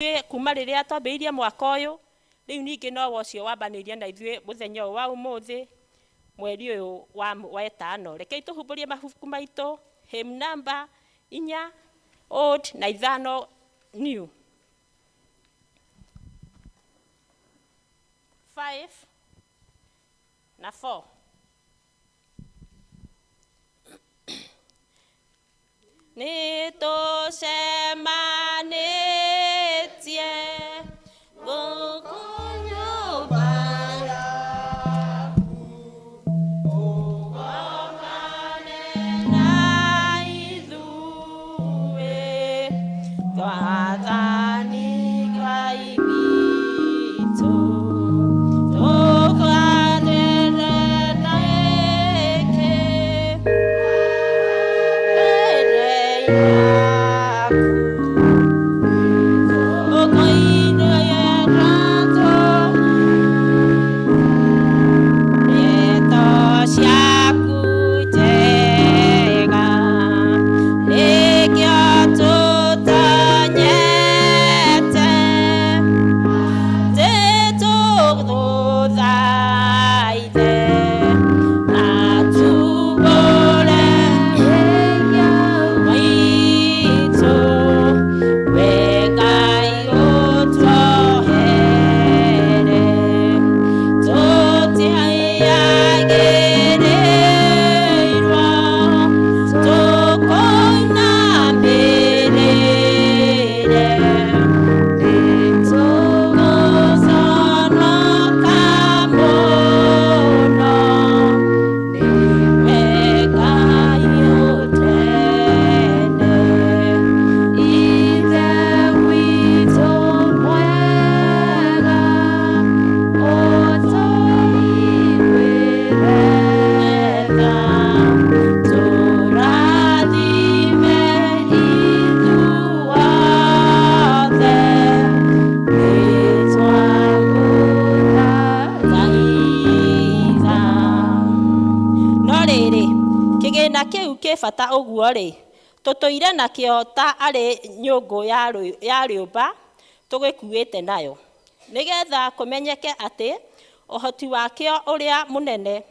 ithuĩ kuma rĩrĩa twambĩrĩirie mwaka ũyũ, rĩu ningĩ no wocio wambanĩria na ithuĩ mũthenya ũyũ wa ũmũthĩ mweri ũyũ wa 5. Rekei tũhumbũrie mabuku maitũ, hymn number 4 old na 5 new. 5 na 4. Nĩtũcemanĩtie gũkũ nyũmba yaku, ũgokane na ithuĩ, twathani Ngai witũ, tũkwanĩre na gĩkĩ bata ũguo rĩ, tũtũire nakĩo ta arĩ nyũngũ ya rĩũmba tũgĩkuĩte nayo, nĩgetha kũmenyeke atĩ ũhoti wakĩo ũrĩa mũnene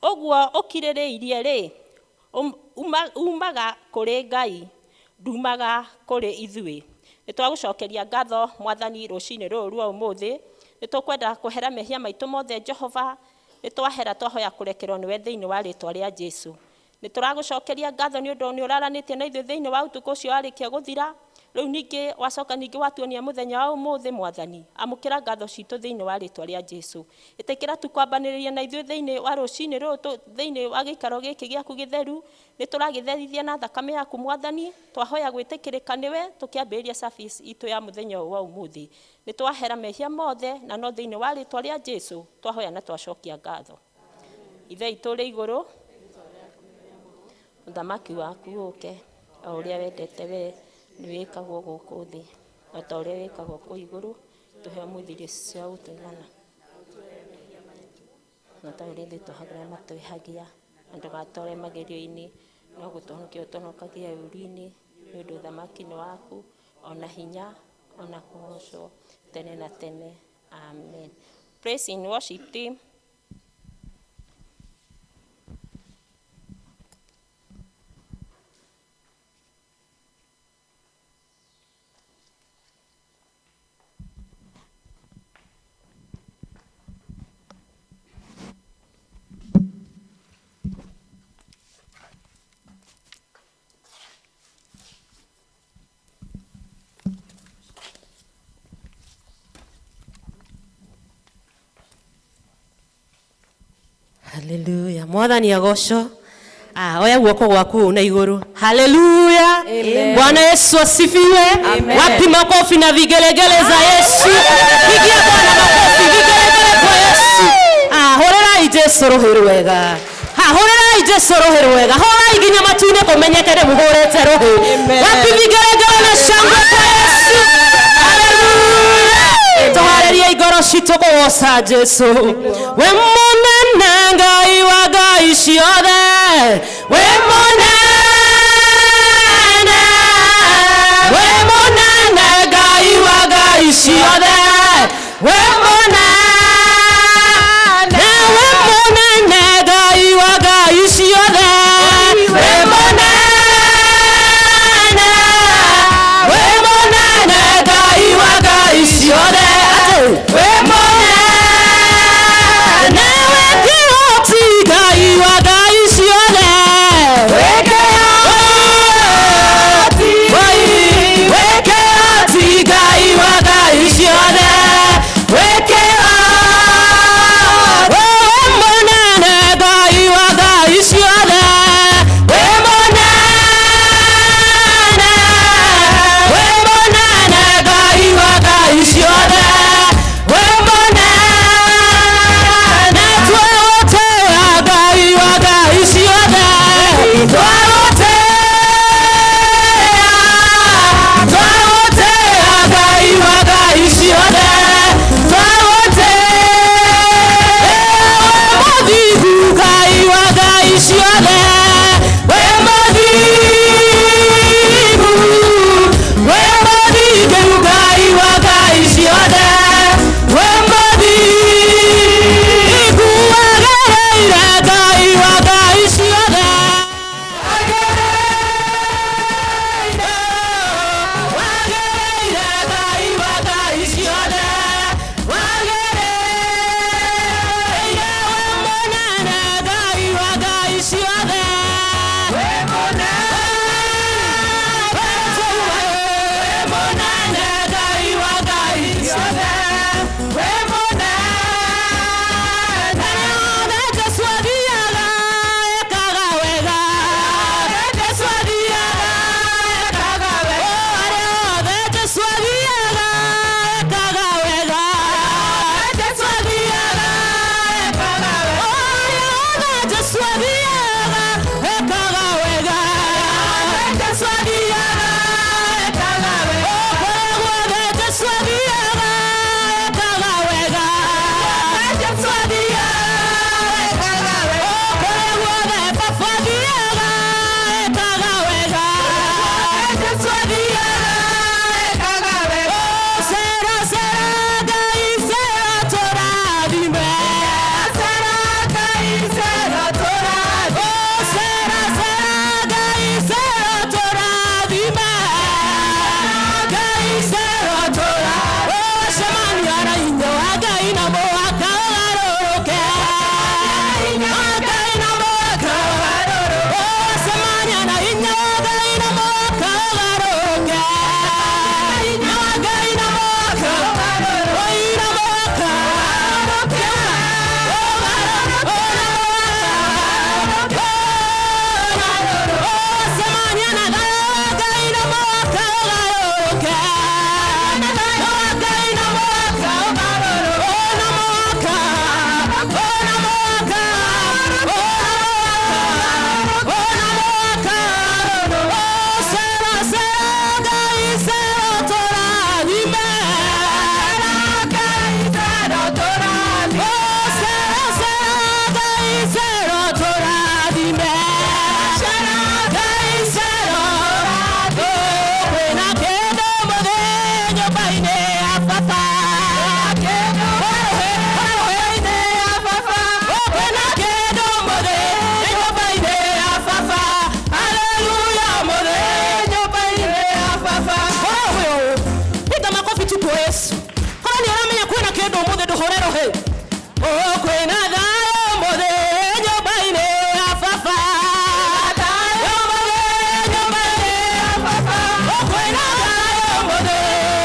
ũguo ũkirĩrĩirie rĩ, umaga kũrĩ Ngai, ndumaga kũrĩ ithuĩ. Nĩtwagũcokeria ngatho Mwathani rũcinĩ rũrũ rwa ũmũthĩ, nĩtũkwenda kũhera mehia maitũ mothe Jehova, nĩtwahera twahoya kũrekerwo nĩwe thĩinĩ wa rĩĩtwa rĩa Jesũ. Nĩtũragũcokeria ngatho nĩ ũndũ nĩũraranĩtie na ithuĩ thĩinĩ wa ũtukũ ũcio warĩkia gũthira, rĩu ningĩ wacoka ningĩ watuonia mũthenya wa ũmũthĩ Mwathani, amũkĩra ngatho citũ thĩinĩ wa rĩĩtwa rĩa Jesũ. Ĩtĩkĩra tukwambanĩrĩria na ithuĩ thĩinĩ wa rũcinĩ rũrũ thĩinĩ wa gĩikaro gĩkĩ gĩaku gĩtheru, nĩtũragĩtherithia na thakame yaku Mwathani, twahoya gwĩtĩkĩrĩka nĩwe tũkĩambĩrĩria service itũ ya mũthenya ũyũ wa ũmũthĩ. Nĩtwahera mehia mothe na no thĩinĩ wa rĩĩtwa rĩa Jesũ twahoya na twacokia ngatho. Ithe itũ rĩ igũrũ, ũthamaki waku ũke, o ũrĩa wendete we nĩwĩkagwo gũkũ thĩ, o ta ũrĩa wĩkagwo kũu igũrũ, tũhe mũthithũ cia gũtũigana, na ta ũrĩa ithuĩ tũhagĩra matwĩhagia, na ndũgatware magerio-inĩ, no gũtũhonokia ũtũhonokagia ũũru-inĩ, nĩ ũndũ ũthamaki nĩ waku, ona hinya, ona kũgocwo tene na tene. Amen. Praise and worship team. Hallelujah. Mwathani agocwo. Oya guoko gwaku na iguru. Hallelujah. Bwana Yesu asifiwe. Wapi makofi na vigelegele za Yesu. Pigia Bwana makofi, vigelegele kwa Yesu. Horera Jesu roho wega. Horera Jesu roho wega. Hora iginya matune kumenyekere muhorete roho. Wapi vigelegele na shangwe kwa Yesu. Hallelujah. Tohareria igoro citoko wosa Jesu. We munene Ngai wa Ngai ciothe. We munene Ngai wa Ngai ciothe we mũnene Ngai wa ngai ciothe we mũnene Ngai wa ngai ciothe we mũnene we kĩhoti Ngai wa ngai ciothe we kĩhoti we kĩhoti Ngai wa ngai ciothe we kĩhoti we mũnene Ngai wa ngai ciothe we mũnene Ngai wa ngai ciothe we mũnene twagũtĩĩa Ngai wa ngai ciothe twagũtĩĩa Ngai wa ngai ciothe mũthingu Ngai wa ngai ciothe we mũthingu we mũthingu Ngai wa ngai ciothe we mũthingu wagereire Ngai wa ngai ciothe wagereire Ngai wa ngai ciothe wagereire we mũnene Ngai wa ngai ciothe we mũnene Ngai wa ngai ciothe we mũnene Jesũ athiaga ekaga wega Jesũ athiaga ekaga wega arĩa othe Jesũ athiaga ekaga wega Jesũ athiaga ekaga wega arĩa othe Jesũ athiaga ekaga wega Jesũ athiaga ekaga wega kũrĩa guothe Jesũ athiaga ekaga wega Jesũ athiaga ekaga wega kũrĩa guothe Baba athiaga ekaga wega Jesũ athiaga ekaga wega cera cera Ngai cera tũrathime cera Ngai cera tũrathime cera cera Ngai cera tũrathime Ngai cera tũrathime cemania na hinya wa Ngai na mũhaka ũgarũrũke Ngai na mũhaka ũgarũrũke cemania na hinya wa Ngai na mũhaka ũgarũrũke hinya wa Ngai na mũhaka ũgarũrũke na mũhaka cemania na Ngai na mũhaka ũgarũrũke Ngai na mũhaka ũgarũrũke na mũhaka cera cera Ngai cera tũrathime Ngai cera tũrathime cera cera Ngai cera tũrathime Ngai cera kwĩna kĩndũ mũthĩ nyũmba-inĩ ya Baba nyũmba-inĩ ya Baba kwĩna kĩndũ mũthĩ nyũmba-inĩ ya Baba haleluya mũthĩ nyũmba-inĩ ya Baba piga makofi tu kwa Yesu kama ni uramenya kwĩna kĩndũ mũthĩ ndũhũre rũhĩ kwĩna thayũ mũthĩ nyũmba-inĩ ya Baba nyũmba-inĩ ya Baba kwĩna thayũ mũthĩ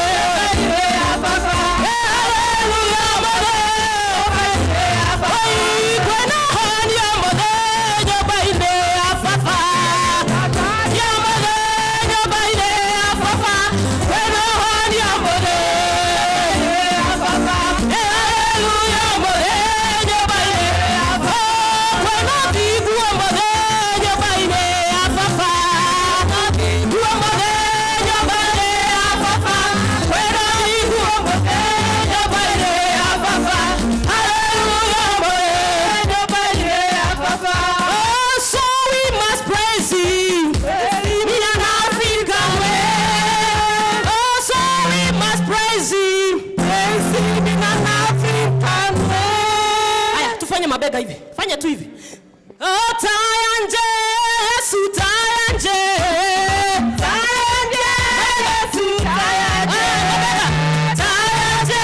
nyũmba-inĩ ya Baba haleluya mũthĩ nyũmba-inĩ ya Baba kwĩna honia mũthĩ nyũmba-inĩ ya Baba nyũmba-inĩ ya Baba kwĩna honia mũthĩ ya Baba haleluya mũthĩ nyũmba-inĩ mabega hivi. Fanya tu hivi. Oh, tayanje Yesu tayanje. Tayanje Yesu tayanje. Tayanje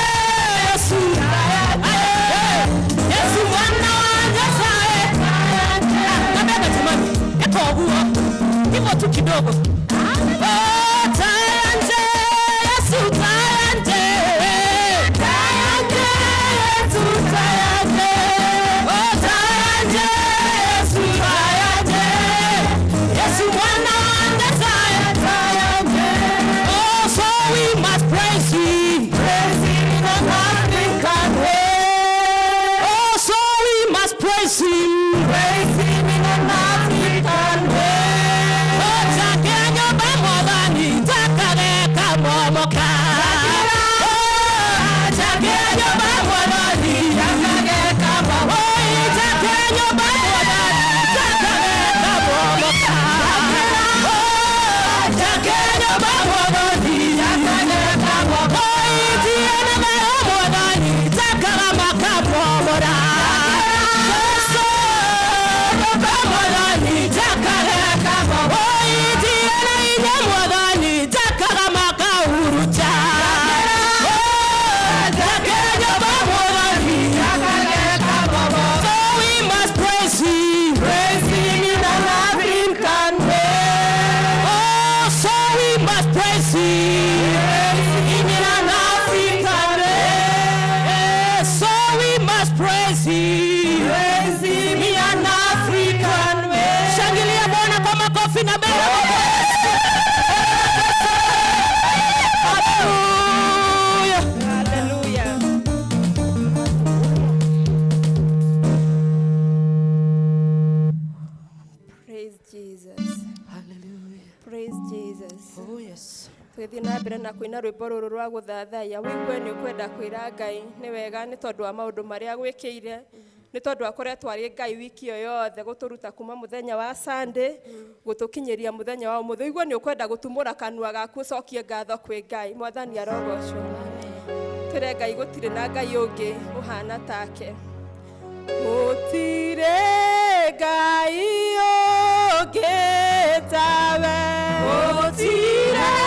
Yesu tayanje. Yesu mwana wangu tayanje. Mabega jamani. Eko huo. Hivyo tu kidogo. Oh, tayanje Yesu tayanje. Tayanje Yesu tayanje. Oh, tayanje Yesu tayanje. Yesu mwana wangu tayanje. Oh, so we must praise Him. Praise Him in an African way. Oh, so we must praise Him. Praise Him in an African way. Oh, Jakenyo bamodani takareka momoka. Oh, Jakenyo bamodani takareka momoka. Oh, Jakenyo bamodani takareka momoka. Oh, Jakenyo bamodani takareka momoka. Oh, Tiene bamodani takaramaka momoka. Twithie na mbere na kuina rwimbo ruru rwa guthathaiya wigue ni ukwenda kwira Ngai ni wega ni tondu wa maundu maria gwikire ni tondu akoretwo ari Ngai wiki yo yothe guturuta kuma muthenya wa Sunday gutukinyiria muthenya wa umuthe wigue ni ukwenda gutumura kanua gaku cokie ngatho kwi Ngai mwathani arogocwo tire Ngai gutire na Ngai ungi uhana take gutire Ngai ungi tawe gutire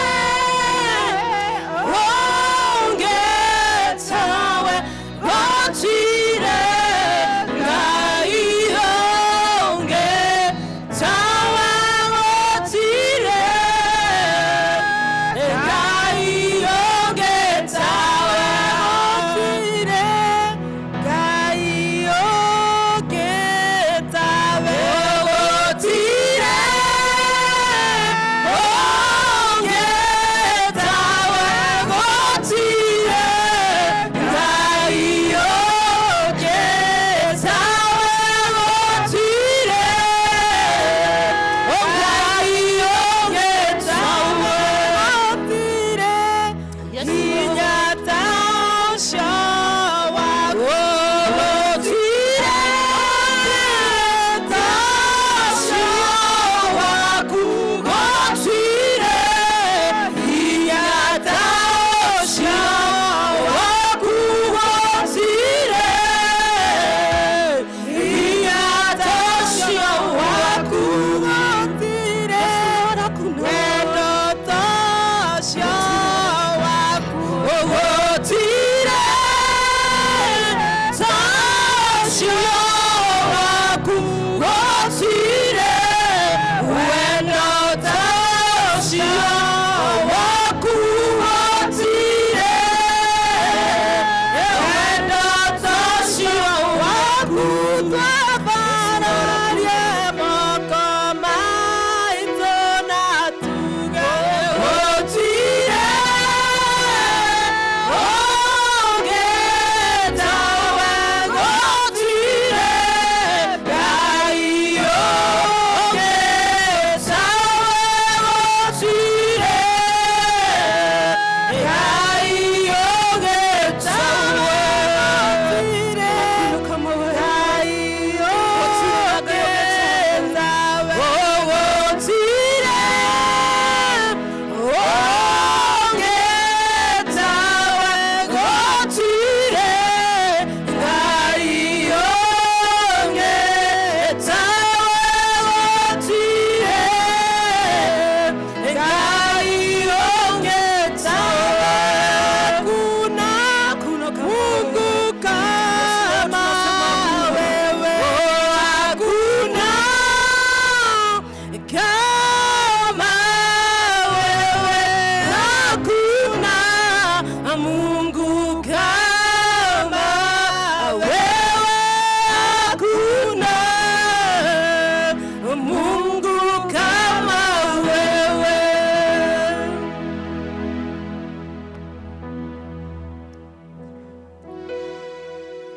Tithes.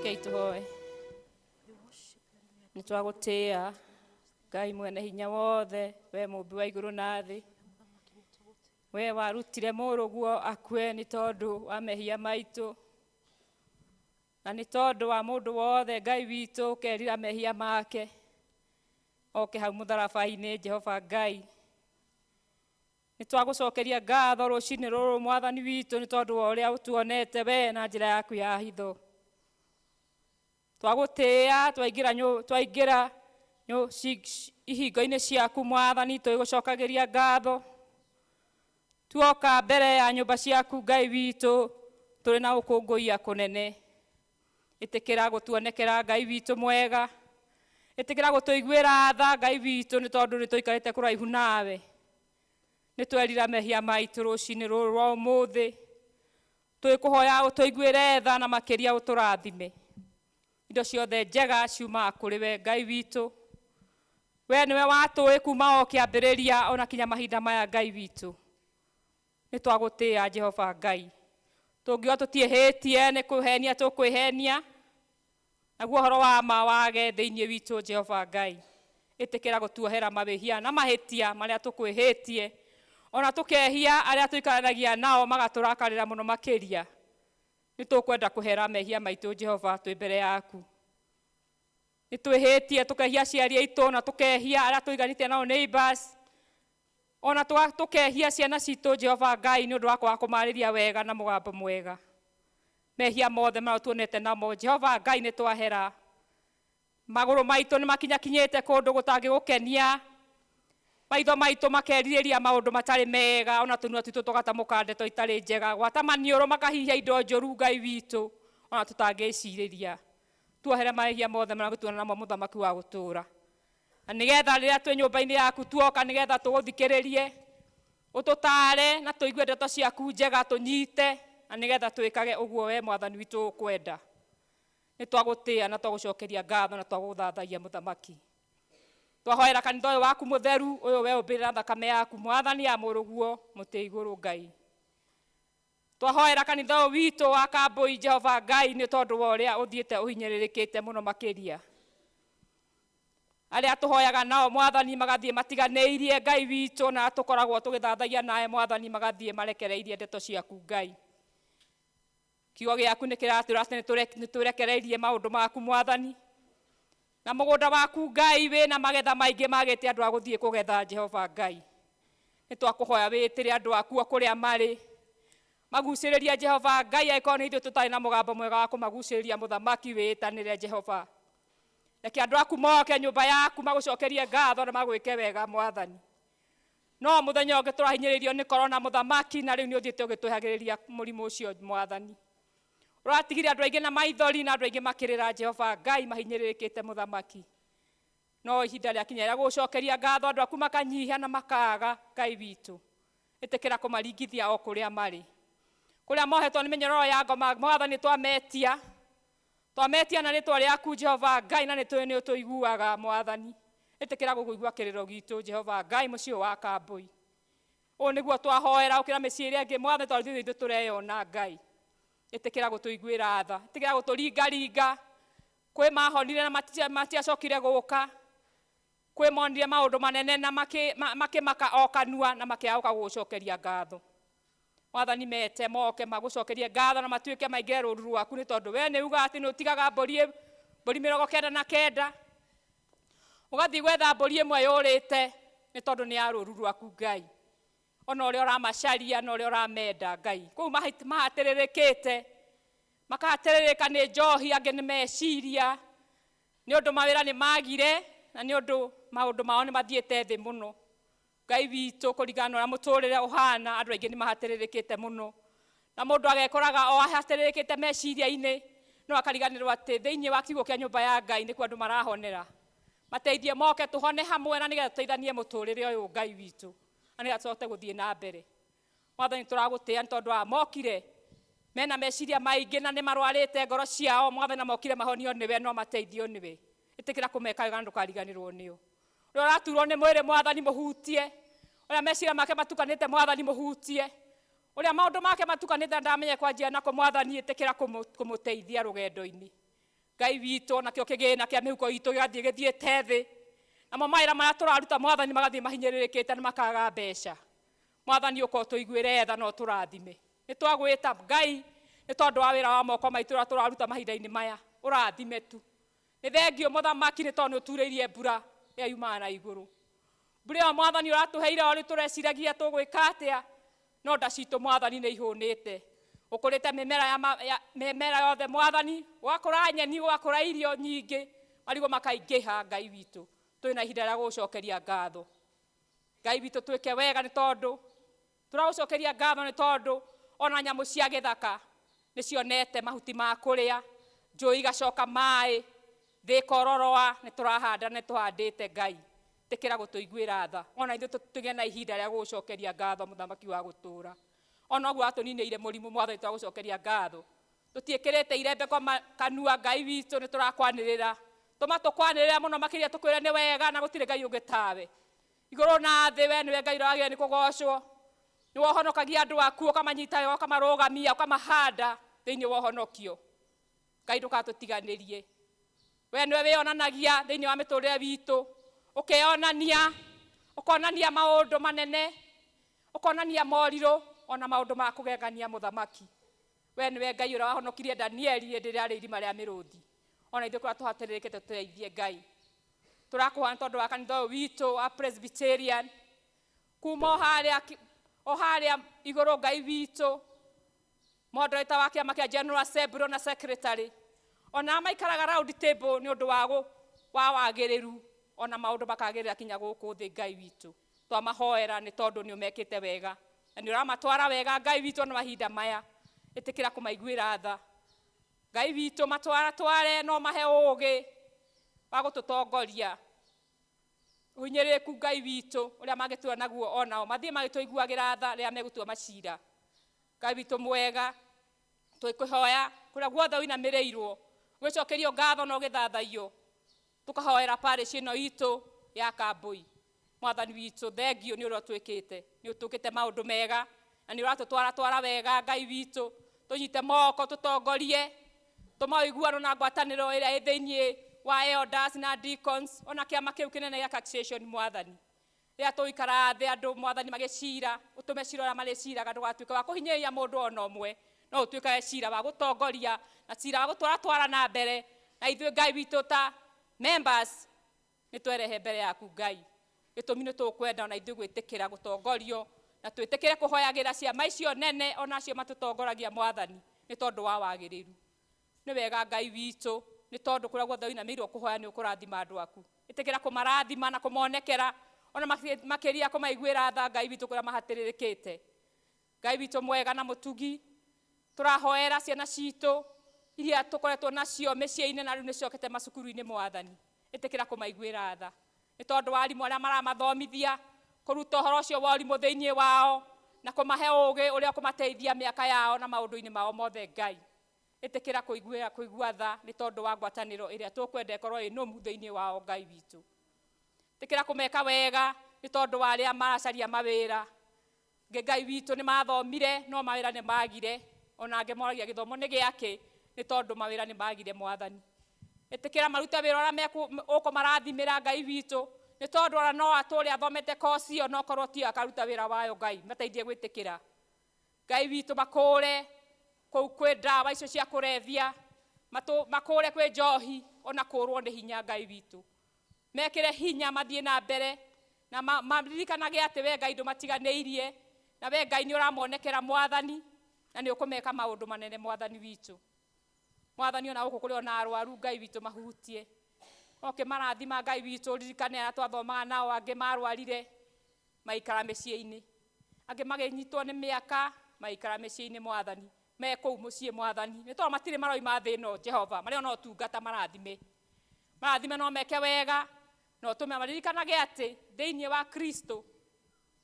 Reke ituhoe. Nitwagũtĩĩa Ngai mwene hinya wothe, we mũmbi wa igũrũ na thĩ. We warutire mũrũguo akue nĩ tondũ wa mehia maitũ. Na nĩ tondũ wa mũndũ wothe Ngai witũ ũkerira mehia make. Oke hau mũtharaba-inĩ Jehova Ngai. Nĩtwagũcokeria ngatho rũcinĩ rũrũ Mwathani witũ nĩ tondũ wa ũrĩa ũtuonete we na njĩra yaku ya hitho. Twagũtĩĩa twaingĩra ihingo-inĩ ciaku Mwathani twĩgũcokagĩria ngatho. Tuoka mbere ya nyũmba ciaku Ngai witũ tũrĩ na ũkũngũiya kũnene. Ĩtĩkĩra gũtuonekera Ngai witũ mwega. Ĩtĩkĩra gũtũiguĩra tha Ngai witũ nĩ tondũ nĩtũikarĩte kũraihu nawe. Nĩtwerira mehia maitũ rũcinĩ rũrũ rwa ũmũthĩ. Twĩkũhoya ũtũiguĩre tha na makĩria ũtũrathime. Indo ciothe njega ciumaga kũrĩ we Ngai witũ. We nĩwe watũĩ kuma o kĩambĩrĩria ona kinya mahinda maya Ngai witũ. Nĩtwagũtĩĩa Jehova Ngai. Tũngiuga tũtiĩhĩtie nĩ kwĩhenia tũkwĩhenia. Naguo ũhoro wa ma wage thĩinĩ witũ Jehova Ngai. Ĩtĩkĩra gũtuohera mawĩhia na mahĩtia marĩa tũkwĩhĩtie. Ona tũkehia arĩa tũikaranagia nao magatũrakarĩra mũno makĩria. Nĩtũkwenda kũhera mehia maitũ Jehova twĩ mbere yaku. Nĩtwĩhĩtie tũkehia aciari aitũ na tũkehia arĩa tũiganĩtie nao neighbors. Ona tũkehia ciana citũ Jehova Ngai nĩ ũndũ wa kwaga kũmarĩria wega na mũgambo mwega. Mehia mothe marĩa tuonete namo Jehova Ngai nĩtwahera. Magũrũ maitũ nĩmakinyakinyĩte kũndũ gũtangĩgũkenia. Maitho maitũ makerirĩria maũndũ matarĩ mega ona tũnua twitũ tũgatamũka ndeto itarĩ njega. Gwata maniũrũ makahihia indo njũru Ngai witũ ona tũtangĩcirĩria. Tuohere mehia mothe marĩa gũtuona namo mũthamaki wa gũtũũra. Na nĩgetha rĩrĩa twĩ nyũmba-inĩ yaku tuoka nĩgetha tũgũthikĩrĩrie. Ũtũtare na tũigue ndeto ciaku njega tũnyite na nĩgetha twĩkage ũguo we Mwathani witũ ũkwenda. Nĩtwagũtĩĩa na twagũcokeria ngatho na twagũthathaia mũthamaki. Twahoera kanitha ũyũ waku mũtheru ũyũ we ũmbĩrĩra thakame yaku Mwathani ya mũrũguo mũtĩ igũrũ Ngai. Twahoera kanitha ũyũ witũ wa Kambũi Jehova Ngai nĩ tondũ wa ũrĩa ũthiĩte ũhinyĩrĩrĩkĩte mũno makĩria. Arĩa tũhoyaga nao Mwathani magathiĩ matiganĩirie Ngai witũ na tũkoragwo tũgĩthathaia nawe Mwathani magathiĩ marekereirie ndeto ciaku Ngai. Kiugo gĩaku nĩkĩratwĩra atĩ nĩtũrekereirie maũndũ maku Mwathani. Na mũgũnda waku Ngai wĩna magetha maingĩ magĩte andũ a gũthiĩ kũgetha Jehova Ngai. Nĩtwakũhoya wĩtĩre andũ aku kũrĩa marĩ. Magucĩrĩria Jehova Ngai angĩkorwo nĩ ithuĩ tũtarĩ na mũgambo mwega wa kũmagucĩrĩria mũthamaki wĩtanĩre Jehova. Reke andũ aku moke nyũmba yaku magũcokerie ngatho na magwĩke wega Mwathani. No mũthenya ũngĩ tũrahinyĩrĩrio nĩ korona mũthamaki na rĩu nĩũthiĩte ũgĩtwehagĩrĩria mũrimũ ũcio Mwathani. Ũratigire andũ aingĩ na maithori na andũ aingĩ makĩrĩra Jehova Ngai mahinyĩrĩrĩkĩte mũthamaki. No ihinda rĩakinya rĩa gũcokeria ngatho andũ aku makanyiha na makaga Ngai witũ. Ĩtĩkĩra kũmaringithia o kũrĩa marĩ. Kũrĩa mohetwo nĩ mĩnyororo ya ngoma Mwathani twametia. Twametia na rĩtwa rĩaku Jehova Ngai na nĩtũĩ nĩũtũiguaga Mwathani. Ĩtĩkĩra gũkũigua kĩrĩro gitũ Jehova Ngai mũciĩ wa Kambũi. Ũũ nĩguo twahoera ũkĩra mĩciĩ ĩrĩa ĩngĩ Mwathani tondũ ithuĩ tũreyona Ngai. Ĩtĩkĩra gũtũiguĩra tha. Ĩtĩkĩra gũtũringaringa. Kwĩ mahonire na matiacokire gũka. Kwĩ monire maũndũ manene na makĩmaka o kanua na makĩaga gũgũcokeria ngatho. Mwathani mete moke magũcokerie ngatho na matuĩke maingĩre rũũru rwaku nĩ tondũ we nĩuga atĩ nĩũtigaga mbũri 99 ũgathiĩ gwetha mbũri ĩmwe yũrĩte nĩ tondũ nĩ ya rũũru rwaku Ngai. Ona ũrĩa ũramacaria na ũrĩa ũramenda Ngai. Kũu mahatĩrĩrĩkĩte. Makahatĩrĩrĩka nĩ njohi angĩ nĩ meciria. Nĩ ũndũ mawĩra nĩ magire na nĩ ũndũ maũndũ mao nĩ mathiĩte thĩ mũno. Ngai witũ kũringana na ũrĩa mũtũrĩre ũhana andũ aingĩ nĩ mahatĩrĩrĩkĩte mũno. Na mũndũ agekoraga o ahatĩrĩrĩkĩte meciria-inĩ no akariganĩrwo atĩ thĩinĩ wa kiugo kĩa nyũmba ya Ngai nĩkuo andũ marahonera. Mateithie moke tũhone hamwe na nĩgetha tũteithanie mũtũrĩre ũyũ Ngai witũ. Na nĩgetha tũhote gũthiĩ na mbere. Mwathani tũragũtĩĩa nĩ tondũ wa mokire mena meciria maingĩ na nĩ marwarĩte ngoro ciao Mwathani na mokire mahonio nĩwe no mateithio nĩwe. Ĩtĩkĩra kũmeka wega na ndũkariganĩrwo nĩo. Ũrĩa ũraturwo nĩ mwĩrĩ Mwathani mũhutie. Ũrĩa meciria make matukanĩte Mwathani mũhutie. Ũrĩa maũndũ make matukanĩte ndamenye kwa njia nako Mwathani ĩtĩkĩra kũmũteithia rũgendo-inĩ. Ngai witũ nakĩo kĩgĩna kĩa mĩhuko itũ gĩgathiĩte thĩ. Namo mawĩra marĩa tũraruta Mwathani magathiĩ mahinyĩrĩrĩkĩte na makaga mbeca. Mwathani ũko tũiguĩre tha no tũrathime. Nĩ twagwĩta Ngai nĩ tondũ wa wĩra wa moko maitũ ũrĩa tũraruta mahinda-inĩ maya. Ũrathime tu. Nĩ thengio Mũthamaki nĩ tondũ nĩ ũturĩirie mbura ĩrĩa yumaga na igũrũ. Mbura ĩyo Mwathani ũratũheire o rĩu tũreciragia tũgwĩka atĩa, no nda citũ Mwathani nĩ ihũnĩte. Ũkũrĩte mĩmera yothe Mwathani, gwakũra nyeni, gwakũra irio nyingĩ, marigũ makaingĩha. Ngai witũ, twĩ na ihinda rĩa gũgũcokeria ngatho. Ngai witũ twĩke wega nĩ tondũ tũragũcokeria ngatho nĩ tondũ ona nyamũ cia gĩthaka nĩ cionete mahuti ma kũrĩa, njũĩ igacoka maĩ, thĩ kororoa, nĩ tũrahanda nĩ tũhandĩte. Ngai tĩkĩra gũtũiguĩra tha, ona ithuĩ tũgĩe na ihinda rĩa gũgũcokeria ngatho Mũthamaki wa gũtũũra. Ona ũguo atũninĩire mũrimũ Mwathani tũragũcokeria ngatho. Tũtiĩkĩrĩte irembeko kanua Ngai witũ, nĩ tũrakwanĩrĩra. Tũma tũkwanĩrĩra mũno makĩria tũkwĩre nĩ wega na gũtirĩ Ngai ũngĩ tawe. Igũrũ na thĩ we nĩwe Ngai ũragĩrĩire nĩ kũgocwo. Nĩ wohonokagia andũ aku, ũkamanyita wega, ũkamarũgamia, ũkamahanda thĩinĩ wa ũhonokio. Ngai ndũgatũtiganĩrie. We nĩwe wĩyonanagia thĩinĩ wa mĩtũrĩre witũ, ũkeyonania, ũkonania maũndũ manene, ũkonania morirũ, ona maũndũ ma kũgegania Mũthamaki. We nĩwe Ngai ũrĩa wahonokirie Danieli hĩndĩ ĩrĩa arĩ irima rĩa mĩrũthi. Ona ithuĩ kũrĩa tũhatĩrĩrĩkĩte tũteithie Ngai. Tũrakũhoya nĩ tondũ wa kanitha ũyũ witũ wa Presbyterian, kuma o harĩa igũrũ Ngai witũ, moderator wa kĩama kĩa General Assembly na secretary, ona maikaraga round table nĩ ũndũ wa wagĩrĩru, ona maũndũ makagĩrĩra kinya gũkũ thĩ. Ngai witũ twamahoera nĩ tondũ nĩ ũmekĩte wega na nĩ ũramatwara wega. Ngai witũ na mahinda maya ĩtĩkĩra kũmaiguĩra tha. Ngai witũ matware no mahe ũũgĩ wa gũtũtongoria. Ũhinyĩrĩrĩku Ngai witũ ũrĩa mangĩtua naguo onao mathiĩ magĩtũiguagĩra tha rĩrĩa megũtua macira. Ngai witũ mwega, twĩkũhoya kũrĩa guothe ũinamĩrĩirwo, gwĩcokerio ngatho na ũgĩthathaiyo. Tũkahoera parish ĩno itũ ya Kambũi. Mwathani witũ thengio nĩ ũrĩa twĩkĩte, nĩ ũtũkĩte maũndũ mega na nĩ ũratũtwara wega. Ngai witũ tũnyite moko, tũtongorie, tũmaiguano na ngwatanĩro ĩrĩa ĩ thĩinĩ wa elders na deacons, ona kĩama kĩu kĩnene gĩa taxation Mwathani. Rĩrĩa tũikara thĩ andũ Mwathani magĩcira, ũtũme cira ũrĩa marĩciraga ndũgatuĩke wa kũhinyĩrĩria mũndũ ona ũmwe, no ũtuĩke cira wa gũtongoria na cira wa gũtwara na mbere. Na ithuĩ Ngai witũ ta members nĩ twerehe mbere yaku Ngai. Gĩtũmi nĩ tũkwenda ona ithuĩ gwĩtĩkĩra gũtongorio na twĩtĩkĩre kũhoyagĩra ciama icio nene onacio matũtongoragia Mwathani nĩ tondũ wa wagĩrĩru. Nĩ wega Ngai witũ nĩ tondũ kũrĩa guothe ũinamĩirwo kũhoya nĩ ũkũrathima andũ aku. Ĩtĩkĩra kũmarathima na kũmonekera ona makĩria kũmaiguĩra tha Ngai witũ kũrĩa mahatĩrĩrĩkĩte. Ngai witũ mwega na mũtugi, tũrahoera ciana citũ iria tũkoretwo nacio mĩciĩ-inĩ na rĩu nĩ ciokete macukuru-inĩ Mwathani. Ĩtĩkĩra kũmaiguĩra tha nĩ tondũ wa arimũ arĩa maramathomithia, kũruta ũhoro ũcio wa ũrimũ thĩinĩ wao na kũmahe ũũgĩ ũrĩa kũmateithia mĩaka yao na maũndũ-inĩ mao mothe. Ngai ĩtĩkĩra kũigua tha nĩ tondũ wa ngwatanĩro ĩrĩa tũkwenda ĩkorwo ĩ nũmu thĩinĩ wao. Ngai witũ ĩtĩkĩra kũmeka wega nĩ tondũ wa arĩa maracaria mawĩra. Ngai witũ nĩ mathomire no mawĩra nĩ magire, ona angĩ moragia gĩthomo nĩ gĩake nĩ tondũ mawĩra nĩ magire. Mwathani ĩtĩkĩra marute wĩra ũrĩa ũkũmarathimĩra Ngai witũ nĩ tondũ ona no atũũre athomete kosi ĩyo no korwo ti akaruta wĩra wayo. Ngai mateithie gwĩtĩkĩra. Ngai witũ makũũre kũu kwĩ ndawa icio cia kũrebia, makũũre kwĩ njohi ona kũũrwo nĩ hinya. Ngai witũ mekĩre hinya mathiĩ na mbere na maririkanage atĩ we Ngai ndũmatiganĩirie na we Ngai nĩ ũramonekera Mwathani na nĩ ũkũmeka maũndũ manene. Mwathani witũ Mwathani ona gũkũ kũrĩ ona arwaru Ngai witũ mahutie, oke marathima. Ngai witũ ririkane arĩa twathomaga nao angĩ marwarire maikara mĩciĩ-inĩ, angĩ magĩnyitwo nĩ mĩaka maikara mĩciĩ-inĩ. Mwathani me kũu mũciĩ Mwathani nĩ tondũ matirĩ maroima thĩ ĩno. Jehova marĩ ona ũtungata marathime no meke wega no tũme maririkanage atĩ thĩinĩ wa Kristo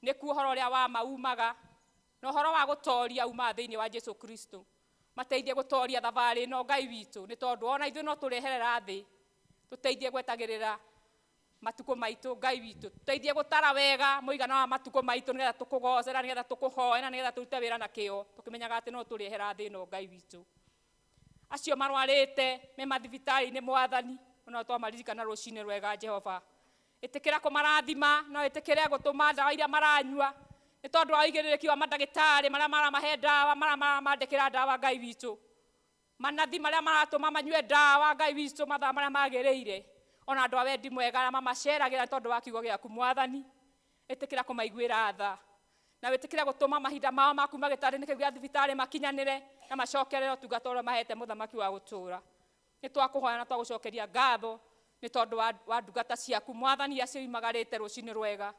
nĩkuo ũhoro ũrĩa wa maumaga na ũhoro wa gũtooria uma thĩinĩ wa Jesu Kristo. Mateithie gũtooria thabarĩ ĩno Ngai witũ nĩ tondũ ona ithuĩ no tũreherera thĩ. Tũteithie gwetagĩrĩra matukũ maitũ Ngai witũ, tũteithie gũtara wega mũigana wa matukũ maitũ nĩgetha tũkũgocera, nĩgetha tũkũhoera, nĩgetha tũrute wĩra na kĩo tũkĩmenyaga atĩ no tũrehera thĩ ĩno Ngai witũ. acio marwarĩte me mathibitarĩ-inĩ Mwathani, ona twamaririkana rũcinĩ rwega Jehova. Ĩtĩkĩra kũmarathima, no ĩtĩkĩre gũtũma ndawa iria maranyua, nĩ tondũ wa ũigĩrĩrĩki wa mandagĩtarĩ marĩa maramahe ndawa, marĩa maramandĩkĩra ndawa Ngai witũ. Manathi marĩa maratũma manyue ndawa Ngai witũ mathaa marĩa magĩrĩire, ona andũ a wendi mwega arĩa mamaceragĩra tondũ wa kiugo gĩaku Mwathani. Ĩtĩkĩra kũmaiguĩra tha, na wĩtĩkĩre gũtũma mahinda mao ma kuuma gĩtanda-inĩ kĩu gĩa thibitarĩ makinyanĩre, na macokerere ũtungata ũrĩa mahete mũthamaki wa gũtũũra. Nĩ twakũhoya na twagũcokeria ngatho nĩ tondũ wa ndungata ciaku Mwathani iria ciumagarĩte rũcinĩ rwega,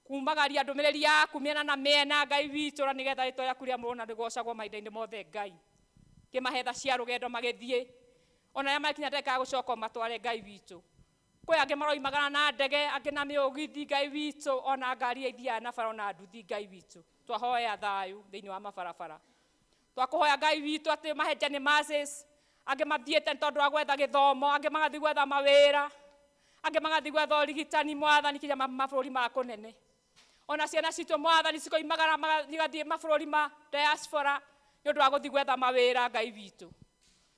kumagaria ndũmĩrĩri yaku mĩena na mĩena Ngai witũ, na nĩgetha rĩtwa rĩaku rĩamũrwo na rĩgocagwo mahinda-inĩ mothe Ngai. Kĩmahe tha cia rũgendo magĩthiĩ, ona arĩa makinya ndagĩka ya gũcoka matware Ngai witũ. Kwĩ angĩ maroimagara na ndege, angĩ na mĩũgithi Ngai witũ, ona ngari ya ithiaga na bara ona nduthi Ngai witũ. Twahoya thayũ thĩinĩ wa mabarabara. Twakũhoya Ngai witũ atĩ mahe Genesis, angĩ mathiĩte nĩ tondũ wa gwetha gĩthomo, angĩ magathiĩ gwetha mawĩra, angĩ magathiĩ gwetha ũrigitani Mwathani kinya mabũrũri ma kũnene. Ona ciana citũ Mwathani cikoimagara magathiĩ mabũrũri ma diaspora nĩ ũndũ wa gũthiĩ gwetha mawĩra Ngai witũ.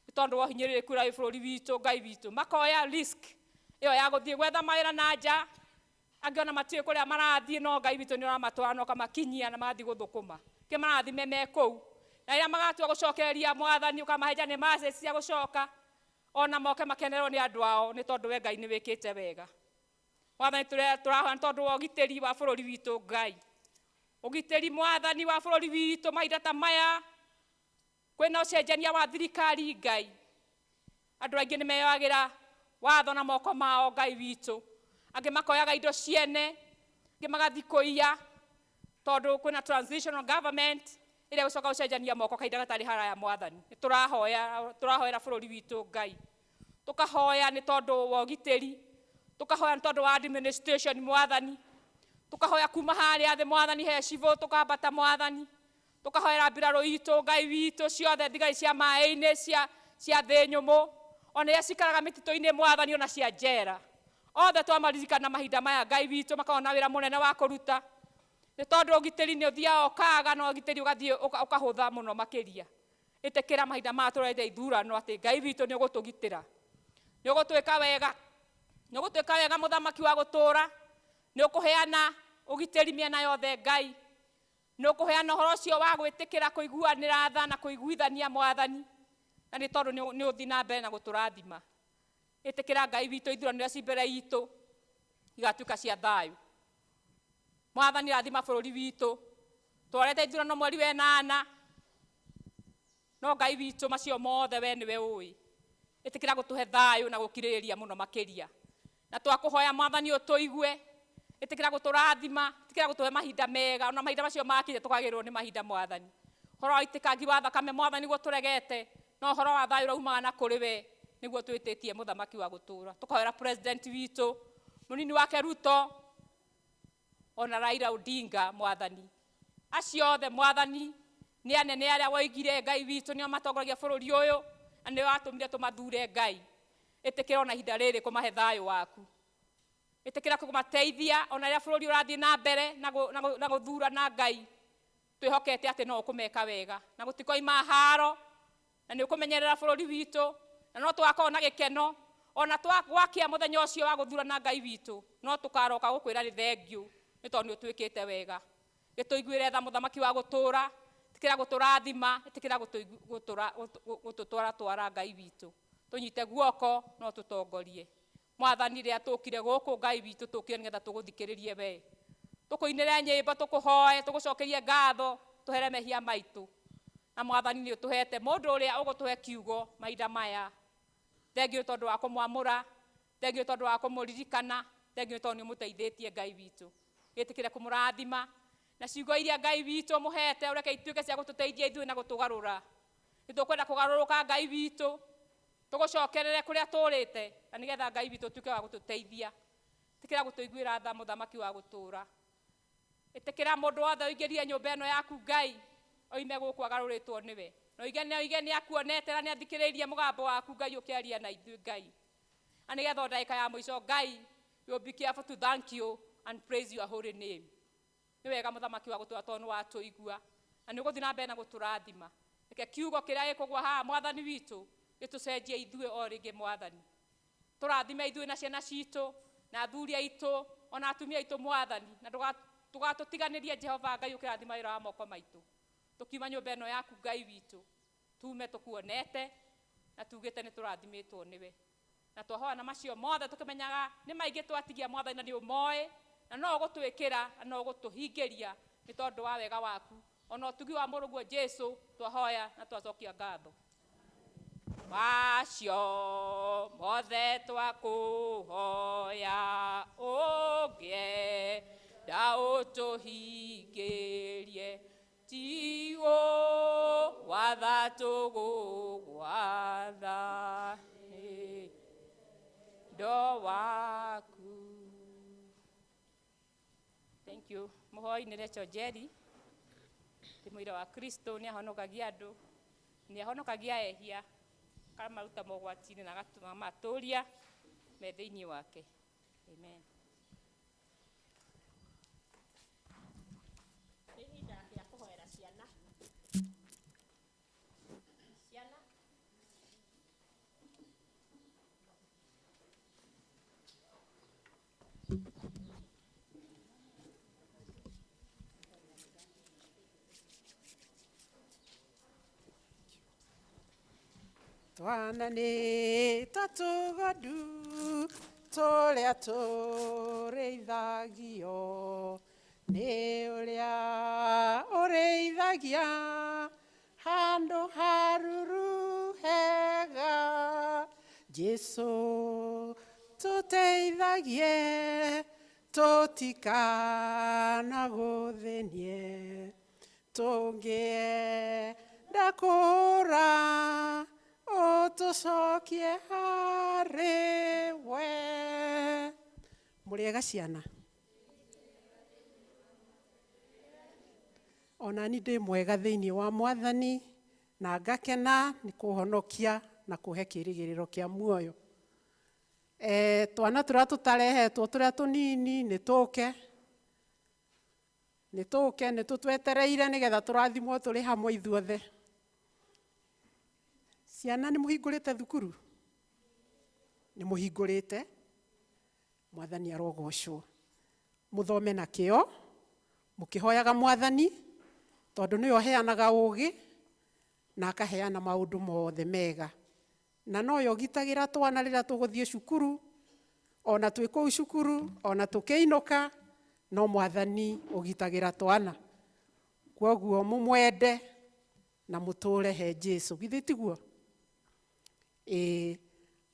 Nĩ tondũ wa hinyĩrĩrĩku ũrĩa wĩ bũrũri witũ Ngai witũ. Makoya risk ĩyo ya gũthiĩ gwetha mawĩra na nja, angĩ ona matiũĩ kũrĩa marathiĩ, no Ngai witũ nĩ ũramatwara na ũkamakinyia na magathiĩ gũthũkũma. Kĩ marathime me kũu. Na rĩrĩa magatua gũcokereria Mwathani ũkamahe Genesis cia gũcoka, ona moke makenererwo nĩ andũ ao, nĩ tondũ we Ngai nĩ wĩkĩte wega. Mwathani tũrahoya nĩ tondũ wa ũgitĩri wa bũrũri witũ Ngai. Ũgitĩri Mwathani wa bũrũri witũ mahinda ta maya, kwĩna ũcenjania wa thirikari Ngai. Andũ aingĩ nĩ meyoagĩra watho na moko mao Ngai witũ. Angĩ makoyaga indo ciene, angĩ magathiĩ kũiya, tondũ kwĩna transitional government ĩrĩa gũcoka gũcenjania moko kahinda gatarĩ haraya Mwathani. Nĩ tũrahoera bũrũri witũ Ngai. Tũkahoya nĩ tondũ wa ũgitĩri, tũkahoya nĩ tondũ wa administration Mwathani, tũkahoya kuma harĩa thĩ Mwathani he civil tũkambata Mwathani, tũkahoera mbirarũ itũ Ngai witũ ciothe thigari cia maĩ-inĩ cia thĩ nyũmũ, ona iria cikaraga mĩtitũ-inĩ Mwathani ona cia njera. Othe twamaririkana mahinda maya Ngai witũ makoragwo na wĩra mũnene wa kũruta, nĩ tondũ ũgitĩri nĩ ũthiaga ũkaga na ũgitĩri ũgathiĩ ũkahũtha mũno makĩria. Ĩtĩkĩra mahinda maya tũrete ithurano atĩ Ngai witũ nĩ ũgũtũgitĩra, nĩ ũgũtwĩka wega, nĩ ũgũtwĩka wega mũthamaki wa gũtũũra, nĩ ũkũheana ũgitĩri mĩena yothe Ngai, nĩ ũkũheana ũhoro ũcio wa gwĩtĩkĩra kũiguanĩra tha na kũiguithania Mwathani, na nĩ tondũ nĩ ũthiĩ na mbere na gũtũrathima. Ĩtĩkĩra Ngai witũ ithurano iria ci mbere itũ igatuĩka cia thayũ. Mwathani rathima bũrũri witũ, twarete ithurano mweri wa 8, no Ngai witũ macio mothe we nĩwe ũĩ. Ĩtĩkĩra gũtũhe thayũ na gũkirĩrĩria mũno makĩria. Na twakũhoya Mwathani ũtũigue, ĩtĩkĩra gũtũrathima, ĩtĩkĩra gũtũhe mahinda mega, ona mahinda macio makinya tũkagĩrĩrwo nĩ mahinda Mwathani. Ũhoro wa itĩkangi wa thakame Mwathani gũtũregete, no ũhoro wa thayũ ũraumaga na kũrĩ we nĩguo twĩtĩtie mũthamaki wa gũtũũra. Tũkahoera president witũ, mũnini wake Ruto, ona Raila Odinga Mwathani. Acio othe Mwathani nĩ anene arĩa woigire Ngai witũ nĩo matongoragia bũrũri ũyũ, na nĩ watũmire tũmathure Ngai. Ĩtĩkĩra ona ihinda rĩrĩ kũmahe thayũ waku. Ĩtĩkĩra kũmateithia ona rĩrĩa bũrũri ũrathiĩ na mbere na gũthurana Ngai. Twĩhokete atĩ no ũkũmeka wega na gũtikoima haro, na nĩ ũkũmenyerera bũrũri witũ, na no tũgakorwo na gĩkeno ona twagwakia mũthenya ũcio wa gũthurana Ngai witũ, no tũkaroka gũkwĩra nĩ thengiũ nĩ tondũ nĩ ũtwĩkĩte wega. Gĩtũiguĩre tha mũthamaki wa gũtũũra, ĩtĩkĩra gũtũrathima, ĩtĩkĩra gũtũtwara Ngai witũ. Tũnyite guoko no tũtongorie. Mwathani rĩrĩa tũkire gũkũ Ngai witũ tũkire nĩgetha tũgũthikĩrĩrie we. Tũkũinĩre nyĩmbo, tũkũhoe, tũgũcokerie ngatho, tũhere mehia maitũ. Na Mwathani nĩ ũtũhete mũndũ ũrĩa ũgũtũhe kiugo mahinda maya. Thengiũ tondũ wa kũmwamũra, thengiũ tondũ wa kũmũririkana, thengiũ tondũ nĩ ũmũteithĩtie Ngai witũ. Gĩtĩkĩre kũmũrathima na ciugo iria Ngai witũ mũhete ũreke ituĩke cia gũtũteithia ithuĩ na gũtũgarũra. Nĩ tũkwenda kũgarũrũka Ngai witũ, tũgũcokerere kũrĩa tũrĩte, na nĩgetha Ngai witũ ũtuĩke wa gũtũteithia. Ĩtĩkĩra gũtũiguĩra tha mũthamaki wa gũtũũra. Ĩtĩkĩra mũndũ wothe ũingĩrire nyũmba ĩno yaku Ngai, oime gũkũ agarũrĩtwo nĩwe. Na oige nĩ akuonete na nĩ athikĩrĩirie mũgambo waku Ngai ũkĩaria na ithuĩ Ngai. Na nĩgetha ndagĩka ya mũico Ngai, you will be careful to thank you and praise your holy name. Nĩ wega mũthamaki wa gũtũũra tondũ nĩ watũigua, na nĩ ũgũthiĩ na mbere na gũtũrathima. Reke kiugo kĩrĩa gĩkũgwa haha Mwathani witũ gĩtũcenjie ithuĩ o rĩngĩ Mwathani. Tũrathime ithuĩ na ciana citũ, na athuri aitũ, ona atumia aitũ Mwathani, na tũgatũtiganĩrie Jehova Ngai ũkĩrathima wĩra wa moko maitũ. Tũkiuma nyũmba ĩno yaku Ngai witũ, tume tũkuonete na tugĩte nĩ tũrathimĩtwo nĩwe. Na twahoya na macio mothe tũkĩmenyaga nĩ maingĩ twatigia Mwathani na nĩ ũmoĩ, na no ũgũtwĩkĩra na no ũgũtũhingĩria nĩ tondũ wa wega waku. Ona ũtugi wa mũrũguo Jesu twahoya na twacokia ngatho. Macio mothe twakũhoya ũngĩenda ũtũhingĩrie, tigũ watha tũgũgwatha ndo waku. Thank you. Mũhoi nĩ Rachel Jerry. Ndĩ mũira wa Kristo, nĩ ahonokagia andũ, nĩ ahonokagia ehia, akamaruta mogwati-inĩ na agatũma matũũria me thĩinĩ wake. Amen. Nĩ ihinda rĩa kũhoera ciana. Ciana. Twana nĩ tatũgondu tũrĩa tũrĩithagio nĩ ũrĩa ũrĩithagia handũ haruru hega. Jesũ tũteithagie tũtikanagũthĩnie, tũngĩenda kũra ũtũcokie harĩ we. Mũrĩega ciana? Onani ndĩ mwega thĩinĩ wa Mwathani, na ngakena nĩ kũhonokia na kũhe kĩĩrĩgĩrĩro kĩa muoyo. Twana tũrĩa tũtarehetwo tũrĩa tũnini nĩ tũke nĩ tũtwetereire nĩgetha tũrathimwo tũrĩ hamwe ithuothe. Ciana nĩ mũhingũrĩte thukuru? Nĩ mũhingũrĩte? Mwathani arogocwo. Mũthome na kĩo, mũkĩhoyaga Mwathani, tondũ nĩwe ũheanaga ũũgĩ na akaheana maũndũ mothe mega. Na noyo ũgitagĩra twana rĩrĩa tũgũthiĩ cukuru, ona twĩ kũu cukuru, ona tũkĩinũka, no Mwathani ũgitagĩra twana. Kwoguo mũmwende na mũtũũre he Jesũ. Githĩ tiguo?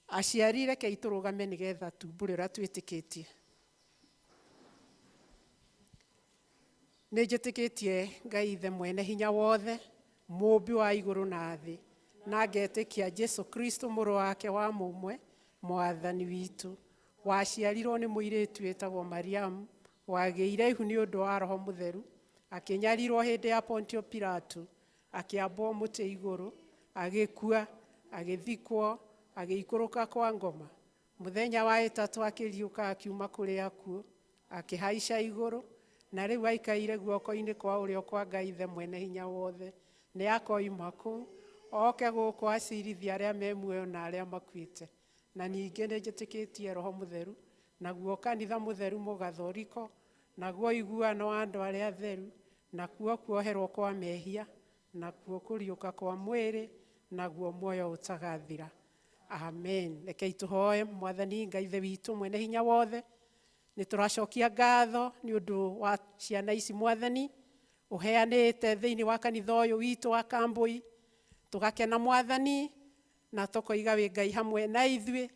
Aciari rekei tũrũgame nĩgetha tumbũre ũrĩa twĩtĩkĩtie. Nĩ njĩtĩkĩtie Ngai Ithe mwene hinya wothe, mũũmbi wa igũrũ na thĩ, na ngetĩkia Jesũ Kristo mũrũ wake wa mũmwe, Mwathani witũ, waciarirwo nĩ mũirĩtu wĩtagwo Mariamu, wagĩire ihu nĩ ũndũ wa Roho Mũtheru, akĩnyarirwo hĩndĩ ya Pontio Pilato, akĩambwo mũtĩ igũrũ, agĩkua, agĩthikwo, agĩikũrũka kwa ngoma. Mũthenya wa ĩtatũ akĩriũka akiuma kũrĩ akuũ, akĩhaica igũrũ, na rĩu aikaire guoko-inĩ kwa ũrĩo kwa Ngai Ithe mwene hinya wothe. Nĩ akoima kũu, oke gũkũ acirithia arĩa me muoyo na arĩa makuĩte. Na ningĩ nĩ njĩtĩkĩtie Roho Mũtheru, naguo kanitha mũtheru mũgathoriko, naguo iguano wa andũ arĩa atheru, nakuo kuoherwo kwa mehia, nakuo kũriũka kwa mwĩrĩ, naguo muoyo ũtagathira. Amen. Rekei tũhoe. Mwathani Ngai Ithe witũ mwene hinya wothe, nĩ tũracokia ngatho nĩ ũndũ wa ciana ici Mwathani ũheanĩte thĩinĩ wa kanitha ũyũ witũ wa Kambũi. Tũgakena Mwathani na tũkoiga wĩ Ngai hamwe na ithuĩ,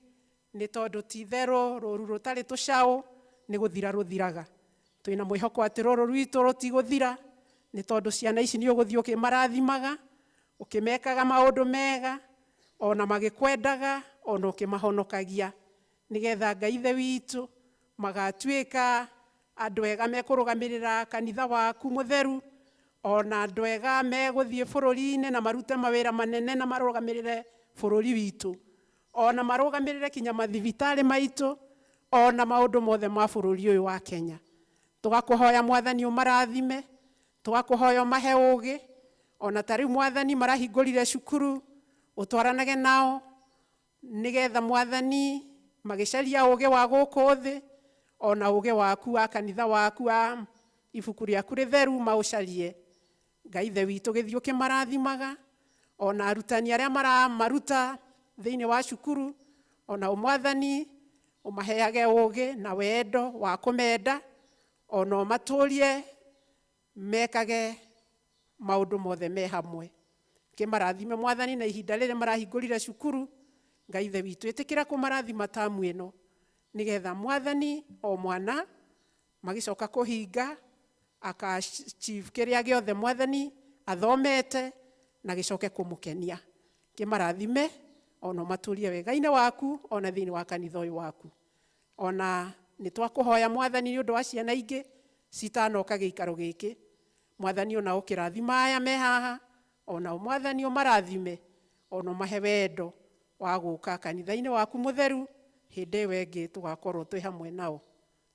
nĩ tondũ ti therũ rũru rũtarĩ tũcaũ nĩ gũthira rũthiraga. Twĩna mwĩhoko atĩ rũrũ rwitũ rũtigũthira, nĩ tondũ ciana ici nĩ ũgũthiĩ ũkĩmarathimaga, ũkĩmekaga maũndũ mega, ona magĩkwendaga, ona ũkĩmahonokagia, nĩgetha Ngai Ithe witũ magatuĩka andũ ega mekũrũgamĩrĩra kanitha waku mũtheru, ona andũ ega megũthiĩ bũrũri-inĩ na marute mawĩra manene na marũgamĩrĩre bũrũri witũ, ona marũgamĩrĩre kinya mathibitarĩ maitũ, ona maũndũ mothe ma bũrũri ũyũ wa Kenya. Tũgakũhoya Mwathani ũmarathime, tũgakũhoya ũmahe ũũgĩ, ona ta rĩu Mwathani marahingũrire cukuru, Ũtwaranage nao nigetha Mwathani magĩcaria ũũgĩ wa gũkũ thĩ, ona ũũgĩ waku wa kanitha waku wa ibuku rĩaku rĩtheru maũcarie. Ngai ithe witũ gĩthiĩ ũkĩmarathimaga, ona arutani arĩa maramaruta thĩinĩ wa cukuru, ona Mwathani ũmaheage ũũgĩ na wendo wa kũmenda, ona ũmatũrie mekage maũndũ mothe me hamwe. Kĩmarathime Mwathani na ihinda rĩrĩa marahingũrire cukuru. Ngai ithe witũ ĩtĩkĩra kũmarathima tamu ĩno, nigetha Mwathani o mwana magĩcoka kũhinga aka-achieve kĩrĩa gĩothe Mwathani athomete na gĩcoke kũmũkenia. Kĩmarathime ona ũmatũrie wega-inĩ waku ona thĩinĩ wa kanitha ũyũ waku. Ona nĩtwakũhoya Mwathani nĩ ũndũ wa ciana ingĩ citanoka gĩikaro gĩkĩ. Mwathani ona ũkĩrathima aya me haha, ona Mwathani ũmarathime, ona ũmahe wendo wa gũka kanitha-inĩ waku mũtheru hĩndĩ ĩyo ĩngĩ tũgakorwo twĩ hamwe nao.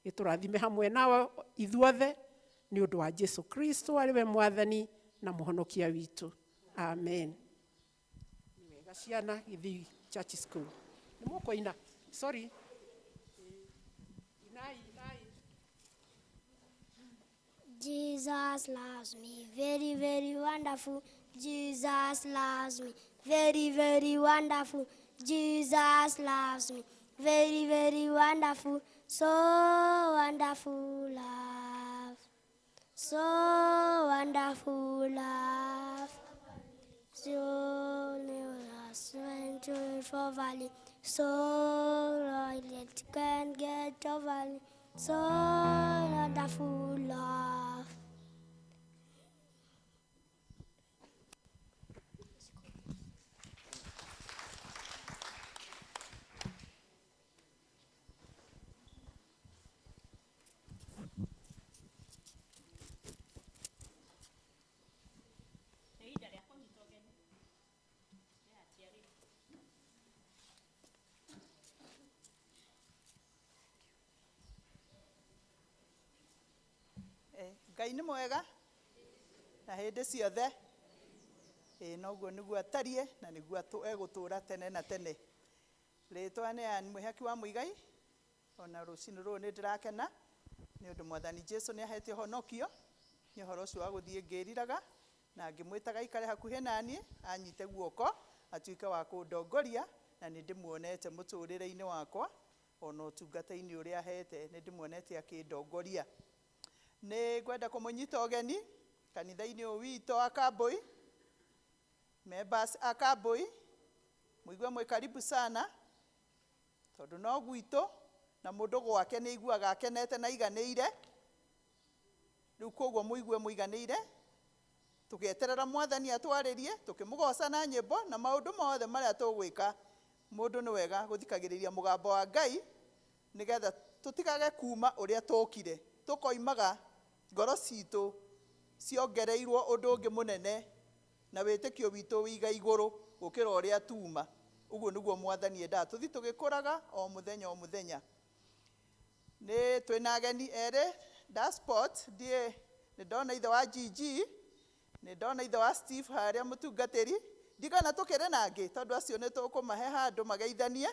Gĩtũrathime hamwe nao ithuothe nĩ ũndũ wa Jesu Kristo arĩwe Mwathani na mũhonokia witũ. Amen. Nĩ wega ciana gĩthiĩ church school. Nĩ mũkũina? Sorry. Jesus loves me, very, very wonderful. Jesus loves me, very, very wonderful. Jesus loves me, very, very wonderful. So wonderful love, so wonderful love. So went for valley, so it can't get over. So wonderful love. Ngai nĩ mwega na hĩndĩ ciothe. Noguo nĩguo atarie na nĩguo egũtũũra tene na tene. Rĩĩtwa nĩ Anne mwĩhaki wa Mũigai. Ona rũciinĩ rũrũ nĩ ndĩrakena nĩ ũndũ Mwathani Jesũ nĩ ahete ũhonokio nĩ ũhoro ũcio wa gũthiĩ ngĩriraga, na ngĩmwĩtaga aikare hakuhĩ naniĩ anyite guoko atuĩke wa kũndongoria, na nĩ ndĩmuonete mũtũũrĩre-inĩ wakwa ona ũtungata-inĩ ũrĩa ahete nĩ ndĩmuonete akĩndongoria. Nĩ ngwenda kũmũnyita ũgeni kanitha-inĩ ũyũ witũ wa Kambũi, members a Kambũi, mũigue mwĩ karibu sana, tondũ no gwitũ na mũndũ gwake nĩ aiguaga akenete na iganĩire. Rĩu koguo mũigue mũiganĩire, tũgĩeterera Mwathani atwarĩrie, tũkĩmũgoca na nyĩmbo na maũndũ mothe marĩa tũgwĩka. Mũndũ nĩ wega gũthikagĩrĩria mũgambo wa Ngai nĩgetha tũtigage kuma ũrĩa tũkire, tũkoimaga ngoro citũ ciongereirwo ũndũ ũngĩ mũnene na wĩtĩkio witũ wĩiga igũrũ gũkĩra ũrĩa tuma. Ũguo nĩguo Mwathani endaga tũthiĩ tũgĩkũraga o mũthenya o mũthenya. Nĩ twĩna ageni erĩ Dasport, nĩ ndona ithe wa Gigi, nĩ ndona ithe wa Steve harĩa mũtungatĩri. Ndigana tũkĩrĩ na angĩ tondũ acio nĩ tũkũmahe handũ mageithanie.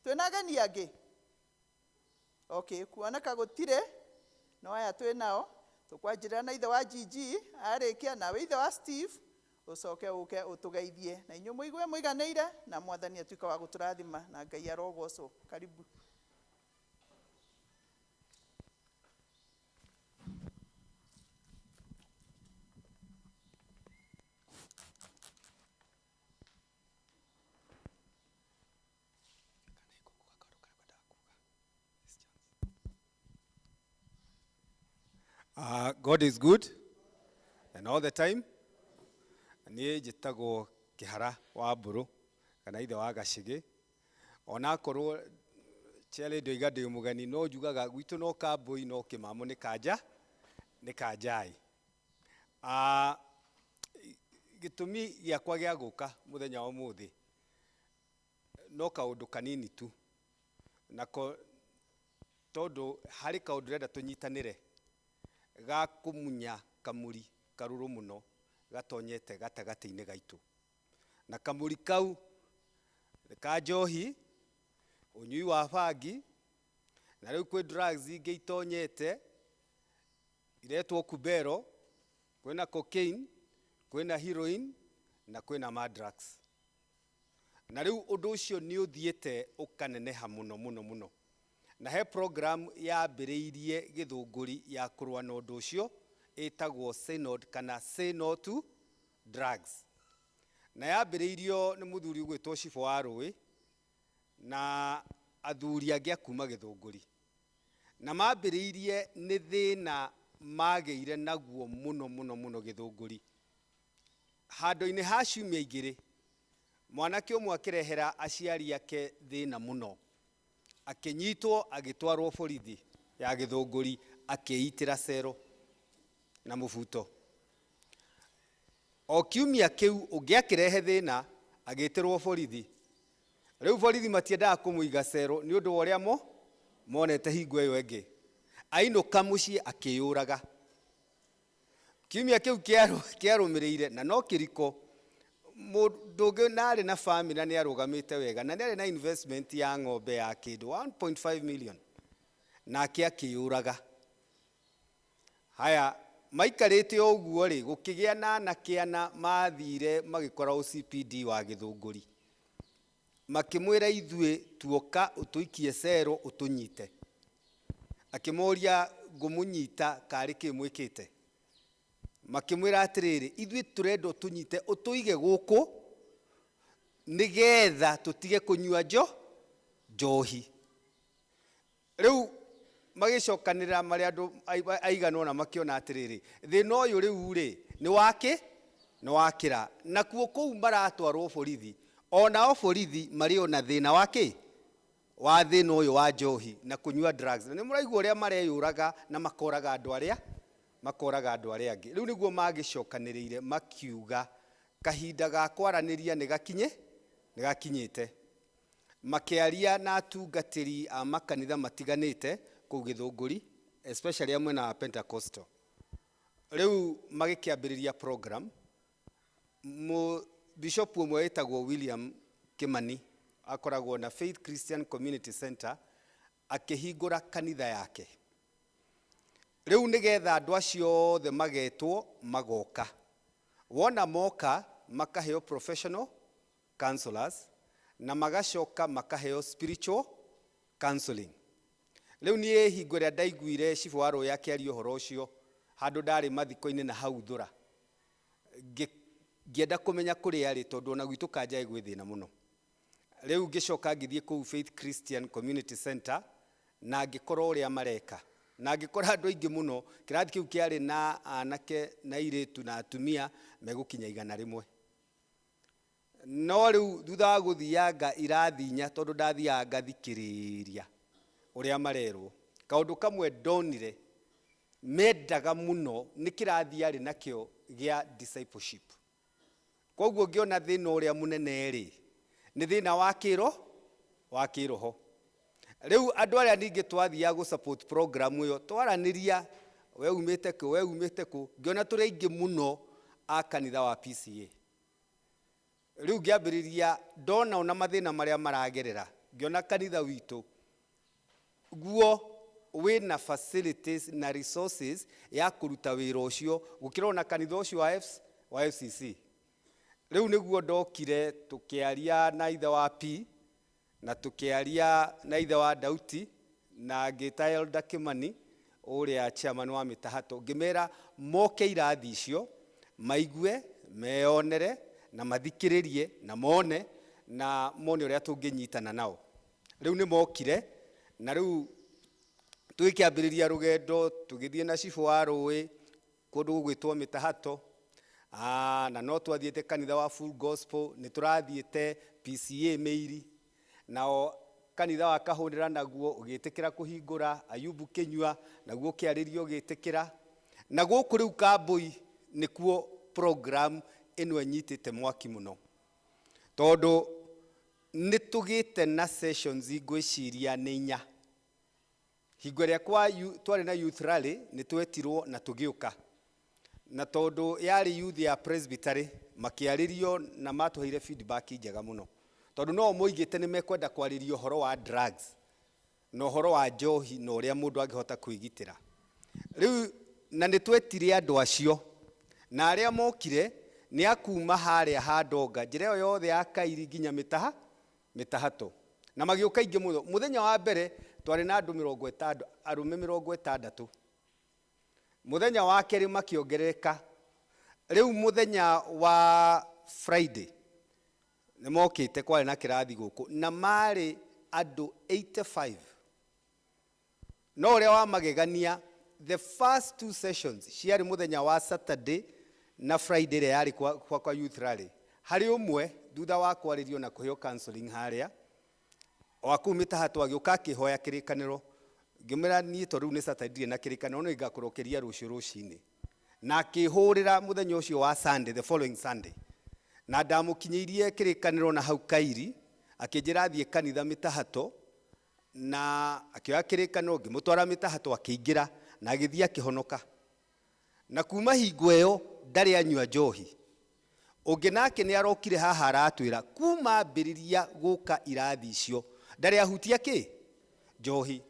Twĩna ageni angĩ? Okay, kuoneka gũtirĩ. No aya twĩnao tũkwanjĩrĩra na ithe wa Gigi arĩkia, nawe ithe wa Steve ũcoke ũke ũtũgeithie, na inyuĩ mũigue mũiganĩire na Mwathani atuĩke wa gũtũrathima na Ngai arogocwo. Karibu. God is good and all the time. Niĩ njĩtagwo Kĩhara wa Mbũrũ kana ithe wa Gacigĩ. Ona korwo Chelly ndoiga ndĩ mũgeni, no njugaga gwitũ no Kambũi no Kĩmamo nĩ kanjai. Gĩtũmi gĩakwa gĩa gũka mũthenya wa ũmũthĩ no kaũndũ kanini tu, nako tondũ harĩ kaũndũ renda tũnyitanĩre ga kũmunya kamũri karũrũ mũno gatonyete gatagatĩ-inĩ gaitũ. na kamũri kau ka njohi, ũnyui wa bangi, na rĩu kwĩ drugs ingĩ itonyete iretwo kubero, kwĩna cocaine, kwĩna heroin, na kwĩna madrugs. Na rĩu ũndũ ũcio nĩ ũthiĩte ũkaneneha mũno mũno mũno. Na he program yambĩrĩirie Gĩthũngũri ya kũrũa na ũndũ ũcio ĩtagwo Synod kana Say No to Drugs. Na yambĩrĩirio nĩ mũthuri ũgwĩtwo Cibũ wa Rũĩ na athuri angĩ a kuma Gĩthũngũri. Na mambĩrĩirie nĩ thĩna magĩire naguo mũno mũno mũno Gĩthũngũri. Handũ-inĩ ha ciumia igĩrĩ, mwanake ũmwe akĩrehera aciari ake thĩna mũno, akĩnyitwo agĩtwarwo borithi ya Gĩthũngũri akĩitĩra cero na mũbuto. O kiumia kĩu ũngĩ akĩrehe thĩna agĩtĩrwo borithi. Rĩu borithi matiendaga kũmũiga cero nĩ ũndũ wa ũrĩa monete hingo ĩyo ĩngĩ. Ainũka mũciĩ akĩyũraga. Kiumia kĩu kĩarũmĩrĩire na no kĩriko, mũndũ ũngĩ narĩ na family na nĩarũgamĩte wega na nĩarĩ na investment ya ng'ombe ya kĩndũ 1.5 million, nake akĩyũraga. Haya, maikarĩte o ũguo rĩ, gũkĩgĩa na anake ana mathire magĩkora OCPD wa Gĩthũngũri, makĩmwĩra ithuĩ tuoka ũtũikie cero ũtũnyite. Akĩmoria ngũmũnyita karĩ kĩ mwĩkĩte. Makĩmwĩra atĩrĩrĩ, ithuĩ tũrenda ũtũnyite ũtũige gũkũ nĩgetha tũtige kũnyua njohi. Rĩu magĩcokanĩrĩra marĩ andũ aigana ũna makĩona atĩrĩrĩ, thĩna ũyũ rĩu rĩ nĩ wakĩra, nakuo kũu maratwarwo borithi, onao borithi marĩ ona thĩna wa thĩna ũyũ wa njohi na kũnyua drugs. Na nĩ mũraigua ũrĩa mareyũraga na makoraga andũ arĩa angĩ. Rĩu nĩguo magĩcokanĩrĩire makiuga kahinda ga kwaranĩria nĩ gakinyĩte. Makĩaria na atungatĩri a makanitha matiganĩte kũu Gĩthũngũri, especially amwe na Pentecostal. Rĩu magĩkĩambĩrĩria program. Bishop ũmwe wĩtagwo William Kimani akoragwo na Faith Christian Community Center akĩhingũra kanitha yake. Rĩu nĩgetha andũ acio othe magetwo magoka. Wona moka makaheo professional counselors na magacoka makaheo spiritual counseling. Rĩu niĩ hingo ĩrĩa ndaiguire Cibũ wa Rũĩ akĩaria ũhoro ũcio handũ ndarĩ mathiko-inĩ na hau Thũra, ngĩenda kũmenya kũrĩa arĩ tondũ ona gwitũ kanja gwĩ thĩna mũno. Rĩu ngĩcoka ngĩthiĩ kũu Faith Christian Community Center na ngĩkora ũrĩa mareka. Na ngĩkora andũ aingĩ mũno, kĩrathi kĩu kĩarĩ na anake na airĩtu na atumia megũkinya 100. No rĩu thutha wa gũthianga irathi 4 tondũ ndathiaga ngathikĩrĩria ũrĩa marerwo, kaũndũ kamwe ndonire mendaga mũno nĩ kĩrathi arĩ nakĩo gĩa discipleship. Koguo ngĩona thĩna ũrĩa mũnene rĩ nĩ thĩna wa kĩroho. Rĩu andũ arĩa ningĩ twathiaga gũ-support program ĩyo twaranĩria, we umĩte kũ, ngĩona tũrĩ aingĩ mũno a kanitha wa PCA. Rĩu ngĩambĩrĩria ndona ona mathĩna marĩa maragerera, ngĩona kanitha witũ guo wĩna facilities na resources ya kũruta wĩra ũcio gũkĩra ona kanitha ũcio wa FCC. Rĩu nĩguo ndokire tũkĩaria na ithe wa P na tũkĩaria na ithe wa Dauti na ngĩta Elder Kimani ũrĩa chairman wa mĩtahato, ngĩmera moke irathi icio maigue meyonere na mathikĩrĩrie na mone ũrĩa tũngĩnyitana nao. Rĩu nĩ mokire na rĩu tũgĩkĩambĩrĩria rũgendo tũgĩthiĩ na Cibũ wa Rũĩ kũndũ gũgwĩtwo mĩtahato. Na no twathiĩte kanitha wa Full Gospel, nĩ tũrathiĩte PCA Meiri, nao kanitha wa Kahũrĩra naguo ũgĩtĩkĩra kũhingũra, Ayubu Kĩnyua naguo kĩarĩrio ũgĩtĩkĩra. Na gũkũ rĩu Kambũi nĩkuo program ĩno ĩnyitĩte mwaki mũno, tondũ nĩ tũgĩte na sessions ngwĩciria nĩ 4. Hingo ĩrĩa twarĩ na youth rally nĩ twetirwo na tũgĩũka, na tondũ yarĩ youth ya Presbytery makiarĩrio na matũheire feedback njega mũno, tondũ no moigĩte nĩ mekwenda kwarĩrio ũhoro wa drugs na ũhoro wa njohi na ũrĩa mũndũ angĩhota kwĩgitĩra. Rĩu na nĩ twetire andũ acio, na arĩa mokire nĩ akuma harĩa handonga njĩra ĩyo yothe ya Kairi nginya mĩtahatũ, na magĩũka ingĩ mũno. Mũthenya wa mbere twarĩ na andũ 60, arũme 60. Mũthenya wa kerĩ makĩongerereka. Rĩu mũthenya wa Friday nĩ mokĩte kwarĩ na kĩrathi gũkũ na marĩ andũ 85. No ũrĩa wa magegania, the first 2 sessions ciarĩ mũthenya wa Saturday na Friday ĩrĩa yarĩ kwa youth rally. Harĩ ũmwe thutha wa kwarĩrio na kũheo counseling harĩa wa kũu mĩtahatũ agĩũka akĩhoya kĩrĩkanĩro, ngĩmwĩra niĩ tondũ rĩu nĩ Saturday na kĩrĩkanĩro no ingakũrokeria rũciũ rũcinĩ, na akĩhũrĩra mũthenya ũcio wa Sunday, the following Sunday, na ndamũkinyĩirie kĩrĩkanĩro na hau Kairi, akĩnjĩra thiĩ kanitha mĩtahatũ, na akĩoya kĩrĩkanĩro ngĩmũtwara mĩtahatũ, akĩingĩra na agĩthiĩ akĩhonoka. Na kuma hingo ĩyo ndarĩ anyua njohi. Ũngĩ nake nĩ arokire haha aratwĩra kuma ambĩrĩria gũka irathi icio ndarĩ ahutia kĩ njohi.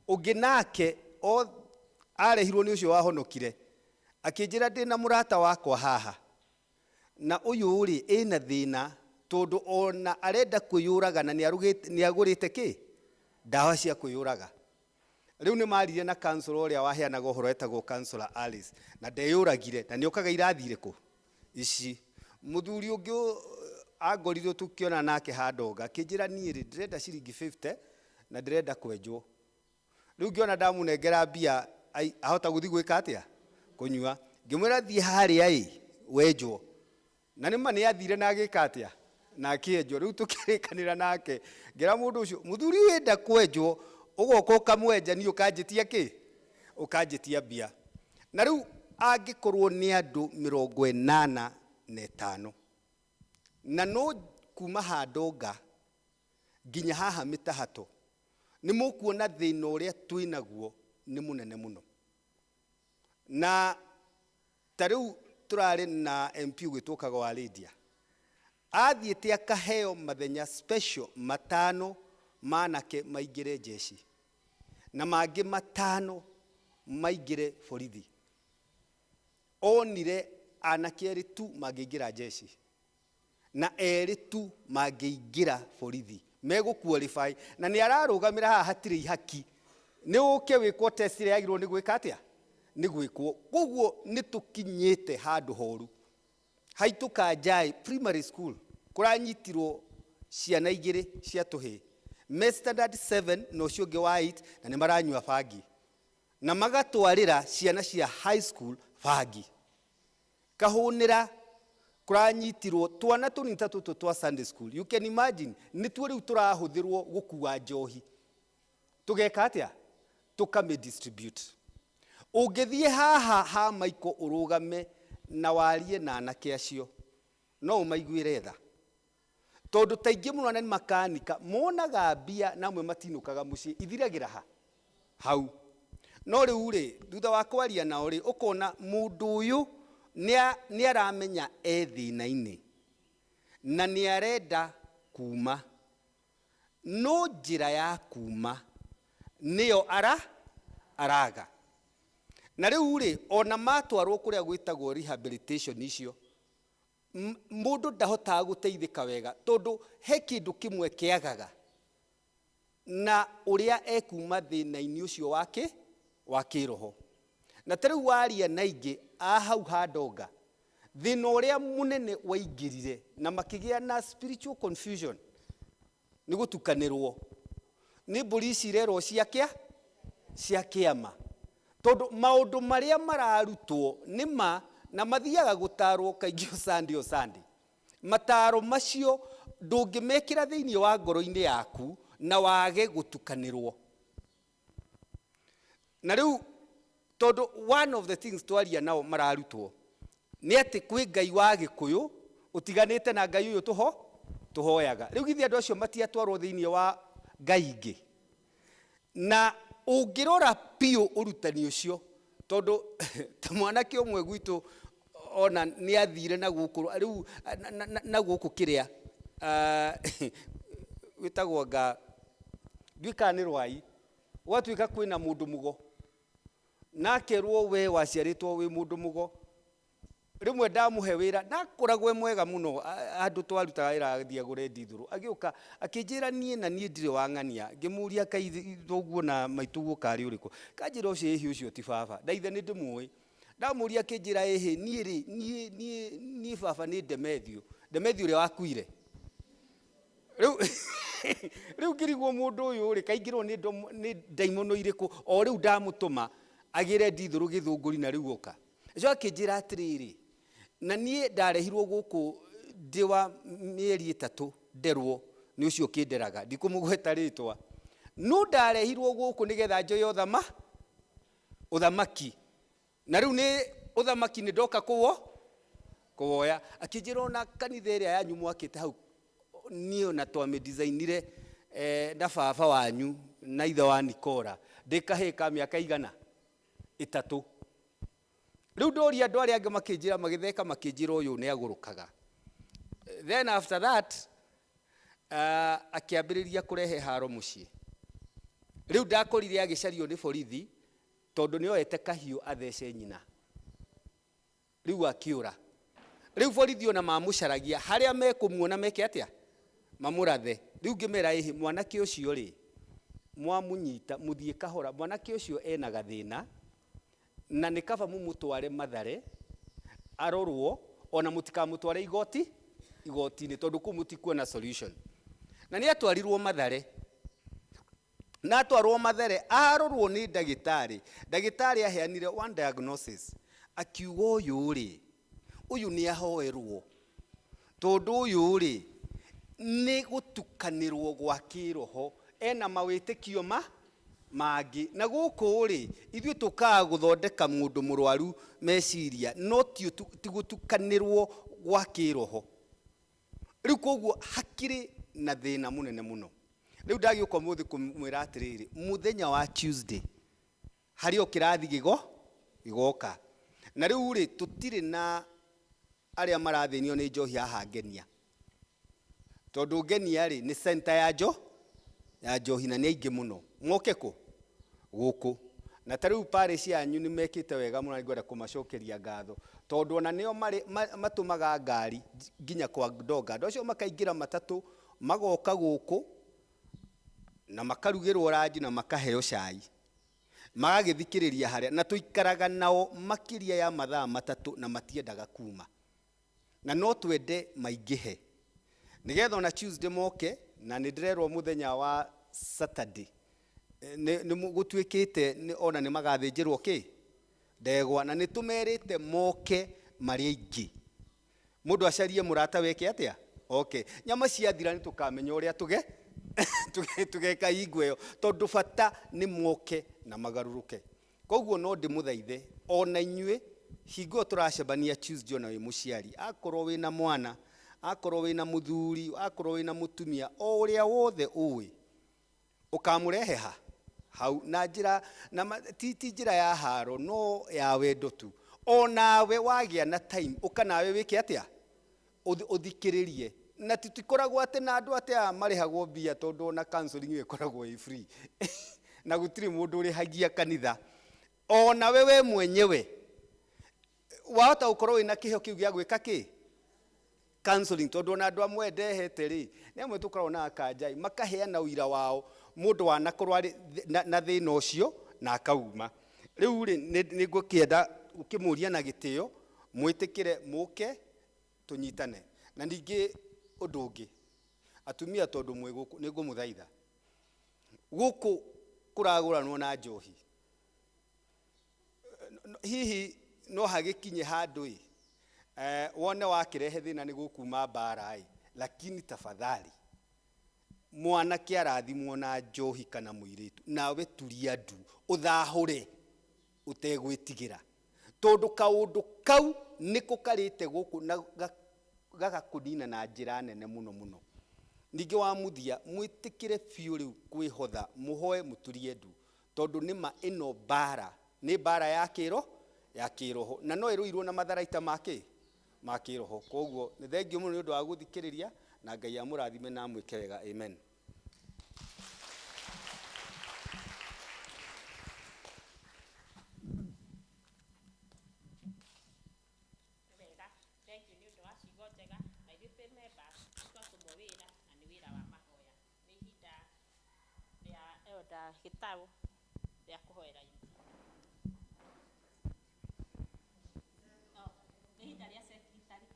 Ũngĩ nake arehirwo nĩ ũcio wahonokire, akĩnjĩra ndĩ na mũrata wakwa haha, na ũyũ rĩ ĩna thĩna tondũ ona arenda kwĩyũraga na nĩ agũrĩte kĩ ndawa cia kwĩyũraga. Rĩu nĩ marire na counselor ũrĩa waheanaga ũhoro etagwo counselor Alice, na ndeyũragire na nĩ okaga irathi irĩkũ ici. Mũthuri ũngĩ agorirwo tukiona nake handonga, akĩnjĩra niĩ rĩ ndĩrenda ciringi 50 na ndĩrenda kwenjwo. Rĩu ngĩona ndamũnengera mbia ahota gũthiĩ gwĩka atĩa kũnyua, ngĩmwĩra thiĩ harĩa wenjwo, na nĩma nĩ athire na agĩka atĩa na akĩenjwo. Rĩu tũkĩrĩkanĩra nake ngĩra mũndũ ũcio, mũthuri wenda kwenjwo ũgoka ũkamwenja niĩ ũkanjĩtia kĩ ũkanjĩtia mbia. Na rĩu angĩkorwo nĩ andũ 85 na no kuma handonga nginya haha mĩtahatũ, nĩ mũkuona thĩna ũrĩa twĩnaguo nĩ mũnene mũno. Na ta rĩu tũrarĩ na MP gwĩtũkaga wa Rĩrĩa, athiĩte akaheo mathenya special 5 manake maingĩre jeshi na mangĩ 5 maingĩre borithi. Onire anake erĩ tu mangĩingĩra jeshi na erĩ tu mangĩingĩra borithi megũqualify, na nĩ ararũgamĩra haha hatirĩ ihaki, nĩ ũke wĩkwo test ĩrĩa yagĩrĩirwo nĩ gwĩka atĩa nĩ gwĩkwo. Koguo nĩ tũkinyĩte handũ horu. Haitũ Kanjai primary school kũranyitirwo ciana 2 cia tũhĩ, me standard 7 na ũcio ũngĩ wa 8, na nĩ maranyua bangi na magatwarĩra ciana cia high school bangi. Kahũnĩra kũranyitirwo twana tũnini ta tũtũ twa Sunday school. You can imagine nĩ tuo rĩu tũrahũthĩrwo gũkua njohi, tũgeka atĩa tũkame distribute. Ũngĩthiĩ haha ha maiko ũrũgame na warie na anake acio no ũmaiguĩre tha, tondũ taingĩ mũno nĩ makanika monaga mbia na amwe matinũkaga mũciĩ ithiragĩra hau. No rĩu rĩ thutha wa kwaria nao rĩ ũkona mũndũ ũyũ nĩ aramenya thĩna-inĩ na nĩ arenda kuma, no njĩra ya kuma nĩyo araga. Na rĩu rĩ ona matwarwo kũrĩa gwĩtagwo rehabilitation icio, mũndũ ndahotaga gũteithĩka wega tondũ he kĩndũ kĩmwe kĩagaga na ũrĩa ekuma thĩna-inĩ ũcio wa kĩroho. Na tarĩu waria na ingĩ hau handonga, thĩna ũrĩa mũnene waingĩrire na makĩgĩa na spiritual confusion nĩ gũtukanĩrwo nĩ mbũri ici irerwo cia kĩama, tondũ maũndũ marĩa mararutwo nĩma na mathiaga gũtarwo kaingĩ o Sunday. Mataro macio ndũngĩmekĩra thĩinĩ wa ngoro-inĩ yaku na wage gũtukanĩrwo. Na rĩu tondũ one of the things twaria nao mararutwo nĩ atĩ kwĩ Ngai wa Gĩkũyũ ũtiganĩte na Ngai ũyũ tũhoyaga. Rĩu githĩ andũ acio matiatwarwo thĩinĩ wa Ngai ingĩ, na ũngĩrora piũ ũrutani ũcio, tondũ ta mwanake ũmwe gwitũ ona nĩ athire na gũkũ rĩu na gũkũ kĩrĩa wĩtagwo nga ndwĩka nĩ rwai gwatuĩka kwĩna mũndũ mũgo nakerwo we waciarĩtwo wĩ mũndũ mũgo rĩmwe ndamũhe wĩra ndakoragwo mwega mũno andũ twarutaga wĩra agathiĩ agũre ndithũrũ agĩũka akĩnjĩra niĩ na niĩ ndirĩ wang'ania ngĩmũria kaithuguo na maitũ karĩ ũrĩkũ kanjĩra ũcio ĩhĩ ũcio ti baba ndaithe nĩ ndĩmũĩ ndamũria akĩnjĩra ĩhĩ niĩ baba nĩ Demethio ũrĩa wakuire rĩu ngĩrigwo mũndũ ũyũ rĩ kaingĩrwo nĩ ndaimono irĩkũ o rĩu ndamũtũma agĩre ndithũrũ gĩthũngũri na rĩu oka ũcio akĩnjĩra atĩrĩrĩ na niĩ ndarehirwo gũkũ ndĩ wa mĩeri 3 nderwo nĩ ũcio kĩnderaga ndikũmũgweta rĩtwa no ndarehirwo gũkũ nĩgetha njoye ũthamaki na rĩu nĩ ũthamaki nĩ ndoka kũwoya akĩnjĩra ona kanitha ĩrĩa yanyu mwakĩte hau niĩ ona twamĩdesignire na baba wanyu na ithe wa Nikora ndĩkahĩka mĩaka igana 3 rĩu ndoria andũ arĩa angĩ makĩnjĩra magĩtheka makĩnjĩra ũyũ nĩ agũrũkaga then after that akĩambĩrĩria kũrehe haro mũciĩ rĩu ndakorire agĩcario nĩ borithi tondũ nĩ oete kahiũ athece nyina rĩu akĩũra rĩu borithi ona mamũcaragia harĩa mekũmuona meke atĩa mamũrathe rĩu ngĩmera ĩhĩ mwanake ũcio rĩ mwamũnyita mũthiĩ kahora mwanake ũcio ena gathĩna na nĩ kaba mũmũtware Mathare arorwo ona mũtikamũtware igoti-inĩ tondũ kũu mũtikuona solution na nĩ atwarirwo Mathare na atwarwo Mathare arorwo nĩ ndagĩtarĩ aheanire one diagnosis akiuga ũyũ nĩ ahoerwo tondũ ũyũ rĩ nĩ gũtukanĩrwo gwa kĩroho ena mawĩtĩkio mangĩ na gũkũ rĩ ithuĩ tũkaga gũthondeka mũndũ mũrwaru meciria no ti gũtukanĩrwo gwa kĩroho rĩu koguo hakiri na thĩna mũnene mũno rĩu ndagĩũka mũthĩ kũmwĩra atĩrĩrĩ mũthenya wa Tuesday harĩ o kĩrathi gĩgoka na rĩu rĩ tũtirĩ na arĩa marathĩnio nĩ njohi haha ngenia tondũ ngenia rĩ nĩ center ya njohi na nĩ aingĩ mũno moke gũkũ na tarĩu parish yanyu nĩ mekĩte wega mũno ngwenda kũmacokeria ngatho tondũ ona nĩo matũmaga ngari nginya kwa ndonga andũ acio makaingĩra matatũ magoka gũkũ na makarugĩrwo ranji na makaheo cai magagĩthikĩrĩria harĩa na tũikaraga nao makĩria ya mathaa 3 na matiendaga kuma na no twende maingĩhe nĩgetha ona Tuesday moke na nĩ ndĩrerwo mũthenya wa Saturday nĩ gũtuĩkĩte ona nĩ magathĩnjĩrwo ndegwa na nĩ tũmerĩte moke marĩ aingĩ mũndũ acarie mũrata weke atĩa nyama ciathira nĩ tũkamenya ũrĩa tũgeka hingo ĩyo tondũ bata nĩ moke na magarũrũke koguo no ndĩmũthaithe ona inyuĩ hingo tũracebania Tuesday ona wĩ mũciari akorwo wĩna mwana akorwo wĩna mũthuri akorwo wĩna mũtumia o ũrĩa wothe ũĩ ũkamũrehe hau na njĩra na ti njĩra ya haro no ya wendo tu onawe wagĩa na time ũkanawe wĩke atĩa ũthikĩrĩrie na tutikoragwo atĩ na andũ atĩa marĩhagwo mbia tondũ ona counseling ĩkoragwo ĩ free na gũtirĩ mũndũ ũrĩhagia kanitha onawe we mwenyewe wahota gũkorwo wĩna kĩheo kĩu gĩa gwĩka counseling tondũ ona andũ amwe ndehete rĩ nĩ amwe tũkoragwo na kanjai makaheana ũira wao mũndũ wanakorwo na thĩna ũcio na akauma rĩu rĩ nĩ ngũkĩenda ũkĩmũria na gĩtĩo mwĩtĩkĩre mũke tũnyitane na ningĩ ũndũ ũngĩ atumia tondũ mwĩ gũkũ nĩ ngũmũthaitha gũkũ kũragũranwo na njohi hihi no hagĩkinye handũ wone wakĩrehe thĩna nĩ gũkuma mbara lakini tafadhali mwanake arathimwo na njohi kana mũirĩtu nawe turia ndu ũthahũre ũtegwĩtigĩra tondũ kaũndũ kau nĩko karĩte gũkũ na gagakũnina na njĩra nene mũno ningĩ wa mũthia mwĩtĩkĩre biũ rĩu kwĩhotha mũhoe mũturie ndu tondũ nĩma ĩno mbara nĩ mbara ya ya kĩroho na no ĩrũirwo na matharaita ma kĩroho. Koguo nĩ thengio mũno nĩ ũndũ wa gũthikĩrĩria na Ngai amũrathime na amwĩke wega. Amen. Gĩtaũ rĩa kũhoera nĩ ihinda rĩa secretary.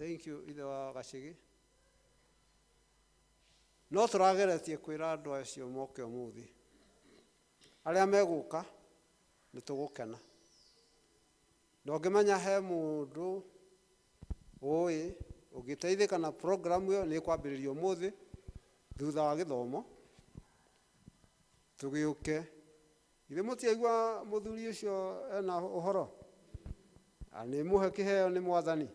Thank you, ithe wa Gacigi. No tũrageretie kwĩra andũ acio moke ũmũthĩ. Arĩa megũka nĩ tũgũkena. Na ũngĩmenya he mũndũ ũĩ ũngĩteithĩka na program ĩyo nĩ kwambĩrĩrio ũmũthĩ thutha wa gĩthomo tũgĩũke. Ithe mũtiaigua mũthuri ũcio ena ũhoro? Nĩ mũhe kĩheo nĩ Mwathani.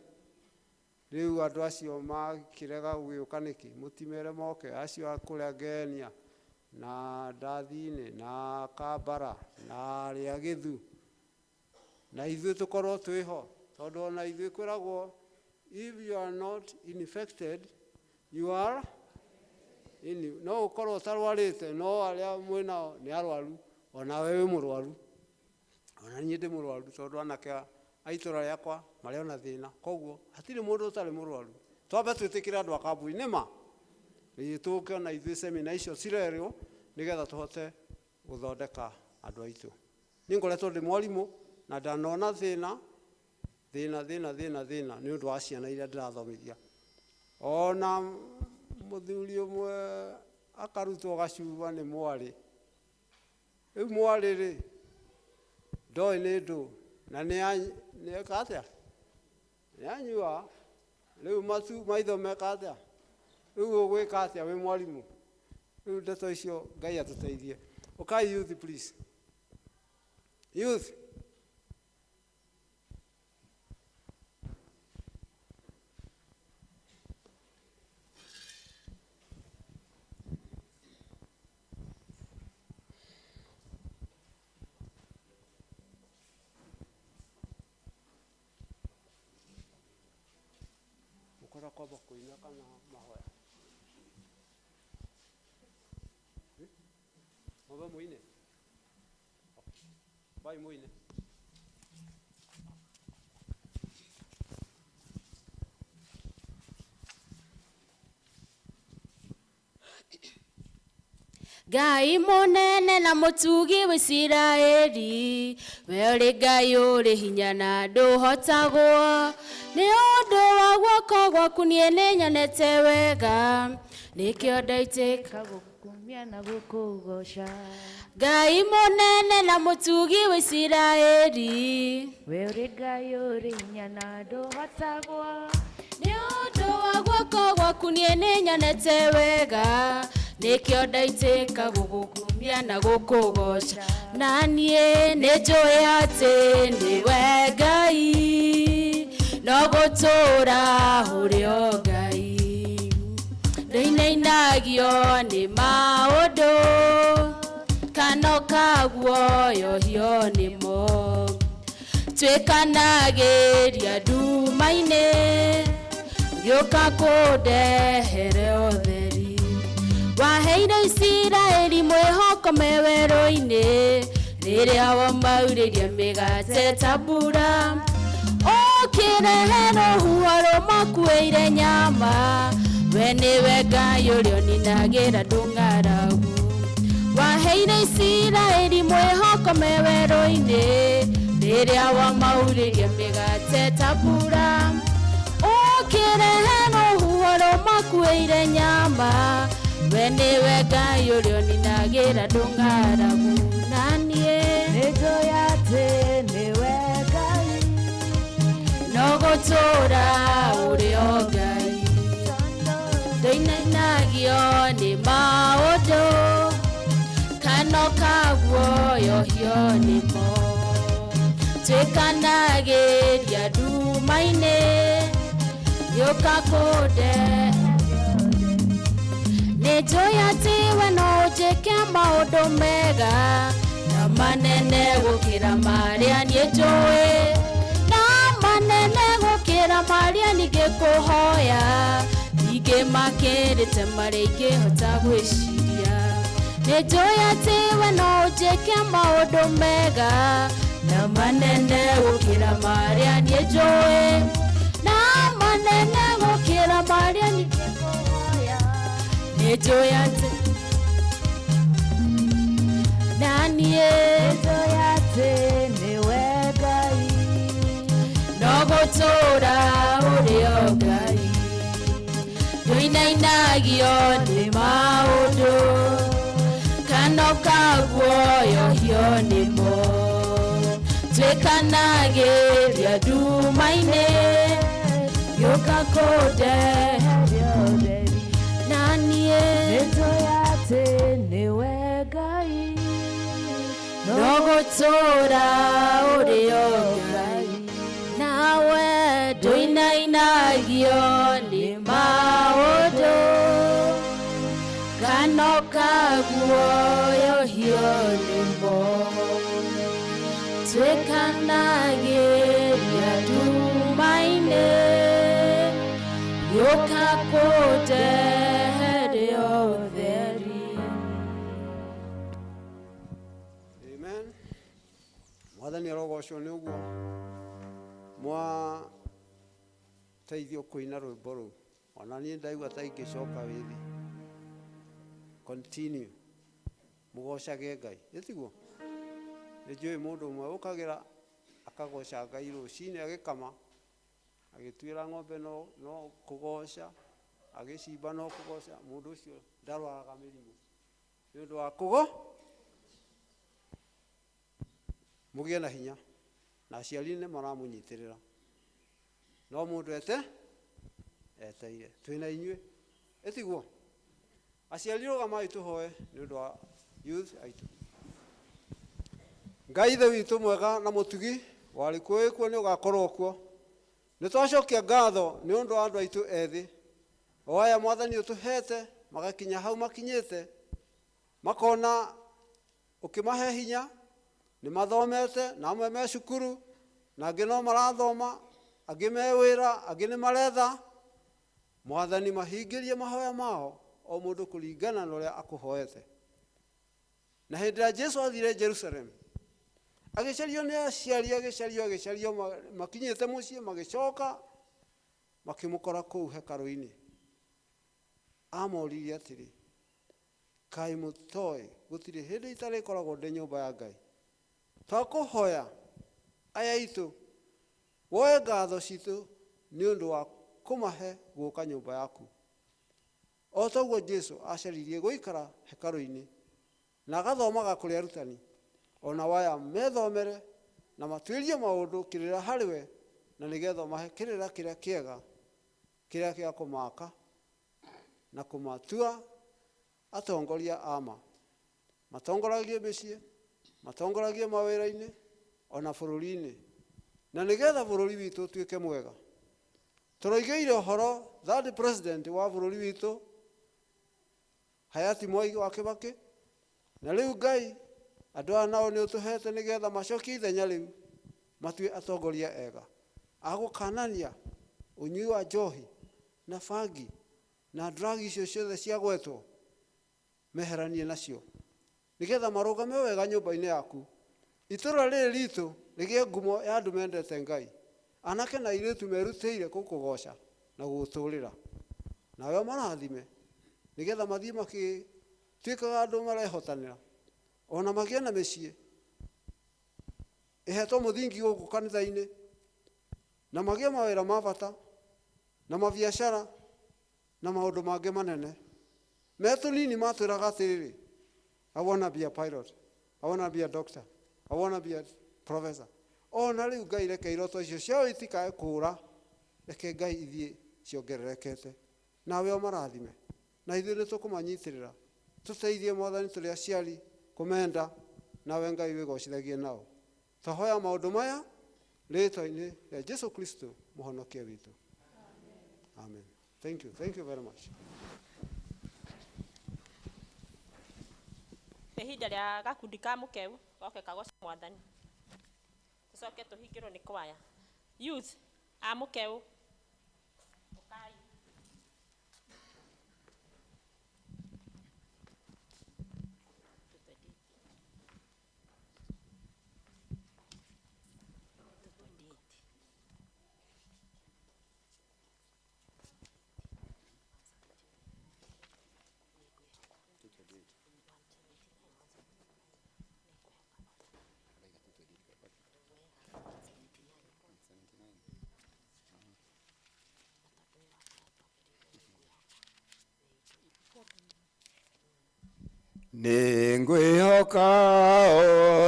Rĩu andũ acio makĩrega gũgĩũka nĩkĩ? Mũtimere moke acio a kũrĩa Ngenia na Ndathi-inĩ na Kambara na arĩa Gĩthu na ithuĩ tũkorwo twĩho, tondũ ona ithuĩ kwĩragwo if you are not infected you are in. No ũkorwo ũtarwarĩte no arĩa mwĩnao nĩ arwaru, ona we wĩ mũrwaru, ona niĩ ndĩ mũrwaru, tondũ anake a itũra rĩakwa marĩ ona thĩna. Koguo hatirĩ mũndũ ũtarĩ mũrwaru. Twambe twĩtĩkĩre andũ a kambuni nĩma tũke ona ithuĩ semina icio cirerwo nĩgetha tũhote gũthondeka andũ aitũ. Niĩ ngoretwo ndĩ mwarimũ na ndanona thĩna nĩ ũndũ wa ciana iria ndĩrathomithia. Ona mũthuri ũmwe akarutwo gacuba nĩ mwarĩ. Rĩu mwarĩ-rĩ ndoĩ nĩ ndũ na nĩ eka atĩa? Nĩ anyua. Rĩu maitho meka atĩa? Rĩu ũgwĩka atĩa wĩ mwarimũ? Rĩu ndeto icio Ngai atũteithie. Okay, youth please. Youth. Mukora kwamba kuina kana mahoya? Mwamba muine? Bai muine. Ngai mũnene na mũtugi wa Isiraeli, we ũrĩ Ngai ũrĩ hinya na ndũhotagwo. Nĩ ũndũ wa guoko gwaku niĩ nĩnyonete wega, nĩkĩo ndaitĩka gũkumia na gũkũgoca. Ngai mũnene na mũtugi wa Isiraeli, we ũrĩ Ngai ũrĩ hinya na ndũhotagwo. Nĩ ũndũ wa guoko gwaku niĩ nĩnyonete wega, nĩkĩo ndaitĩka gũgũkumia na gũkũgoca. Na niĩ nĩnjũĩ atĩ nĩwe Ngai, no gũtũũra ũrĩ o Ngai. Ndĩinainagio nĩ maũndũ, kano kaguoyohio nĩmo, twĩkanagĩria nduma-inĩ, gĩũka kũndehere ũtheri. Waheire Isiraeli mwĩhoko me werũ-inĩ, rĩrĩa wamaurĩria mĩgate ta mbura, ũkĩrehe rũhuho rũmakuĩire nyama, we nĩwe Ngai ũrĩa ũninagĩra ndũng'aragu. Waheire Isiraeli mwĩhoko me werũ-inĩ, rĩrĩa wamaurĩria mĩgate ta mbura, ũkĩrehe rũhuho magoro makuĩire nyama we nĩwe Ngai ũrĩa ũninagĩra ndũng'aragu na niĩ nĩnjũĩ atĩ nĩwe Ngai no gũtũũra ũrĩ o Ngai ndũinanagio nĩ maũndũ kano kaguoyohio nĩmo twĩkanagĩria nduma-inĩ gĩũka kũnde nĩnjũĩ atĩ we no ũnjĩke maũndũ mega na manene gũkĩra marĩa niĩ njũĩ na manene gũkĩra marĩa ningĩkũhoya ningĩ makĩrĩte marĩa ingĩhota gwĩciria nĩnjũĩ atĩ we no ũnjĩke maũndũ mega na manene gũkĩra marĩa niĩ njũĩ na manene gũkĩra marĩa ningĩkũhoya nĩnjũĩ atĩ na niĩ nĩnjũĩ atĩ nĩwe Ngai no gũtũũra ũrĩ o Ngai ndũinanagio nĩ maũndũ kano kaguoyohio nĩmo twĩkanagĩria nduma-inĩ gĩũka kũndeheria ũtheri na niĩ nĩnjũĩ atĩ nĩwe Ngai no gũtũũra ũrĩ o Ngai nawe ndũinanagio nĩ maũndũ kano kaguoyohio nĩmo twĩkanagĩria nduma-inĩ gĩũka kũndeheria ũtheri. Amen. Mwathani arogocwo nĩ ũguo mwateithio kũina rwĩmbo rũu ona niĩ ndaigua ta ingĩcoka wĩthĩ continue mũgocage Ngai ĩtiguo nĩnjũĩ mũndũ ũmwe ũkagĩra akagoca Ngai rũcinĩ agĩkama agĩtuĩra ng'ombe no kũgoca agĩcimba no kũgoca mũndũ ũcio ndarwaraga mĩrimũ nĩ ũndũ wa mũgĩe na hinya na aciari nĩ maramũnyitĩrĩra no mũndũ eteire twĩna inyuĩ ĩtiguo aciari rũgamai tũhoe nĩ ũndũ wa youth aitũ. Ngai ithe witũ mwega na mũtugi warĩ kuo nĩ ũgakorwo kuo nĩ twacokia ngatho nĩ ũndũ wa andũ aitũ ethĩ o aya Mwathani ũtũhete magakinya hau makinyĩte makona ũkĩmahe hinya nĩ mathomete na amwe me cukuru na angĩ no marathoma angĩ me wĩra angĩ nĩ maretha Mwathani mahingĩrie mahoya mao o mũndũ kũringana na ũrĩa akũhoete na hĩndĩ ĩrĩa Jesũ athire Jerusalem agĩcario nĩ aciari agĩcario makinyĩte mũciĩ magĩcoka makĩmũkora kũu hekarũ-inĩ amoririe atĩrĩ kaĩ mũtoĩ gũtirĩ hĩndĩ itarĩkoragwo ndĩ nyũmba ya Ngai twakũhoya aya itũ woe ngatho citũ nĩ ũndũ wa kũmahe gũka nyũmba yaku o toguo Jesũ acaririe gũikara hekarũ-inĩ na agathomaga kũrĩ arutani ona waya methomere na matuĩrie maũndũ kĩrĩra harĩwe na nĩgetha mahe kĩrĩra kĩrĩa kĩega kĩrĩa gĩa kũmaka na kũmatua atongoria ama matongoragie mĩciĩ matongoragie mawĩra-inĩ ona bũrũri-inĩ na nĩgetha bũrũri witũ ũtuĩke mwega tũroigĩire ũhoro third president wa bũrũri witũ hayati Mwai wa Kĩbakĩ na rĩu Ngai andũ aya nao nĩ ũtũhete nĩgetha macokie ithenya rĩu matue atongoria ega agũkanania ũnyui wa njohi na bangi na drug icio ciothe ciagwetwo meheranie nacio nĩgetha marũgame wega nyũmba-inĩ yaku itũra rĩrĩ ritũ rĩgĩe ngumo ya andũ mendete Ngai anake na airĩtu merutĩire gũkũgoca na gũgũtũũrĩra nawe marathime nĩgetha mathiĩ makĩtuĩkaga andũ marehotanĩra ona magĩe na mĩciĩ ĩhetwo mũthingi gũkũ kanitha-inĩ na magĩe mawĩra ma bata na mabiacara na maũndũ mangĩ manene. Me tũnini matwĩraga atĩrĩrĩ, I want to be a pilot, I want to be a doctor, I want to be a professor. Ona rĩu Ngai reke iroto icio ciao itikae kũũra, reke Ngai ithiĩ ciongererekete. Nawe o marathime, na ithuĩ nĩ tũkũmanyitĩrĩra, tũteithie Mwathani tũrĩ aciari kũmenda, nawe Ngai wĩgocithagie nao. Twahoya maũndũ maya rĩĩtwa-inĩ rĩa Jesũ Kristo mũhonokia witũ. Amen. Thank you very much. Ihinda rĩa gakundi ka mũkeu goke kagoca Mwathani. Tũcoke tũhingĩrwo nĩ kwaya. Youth a mũkeu ũkai. Nĩngwĩhoka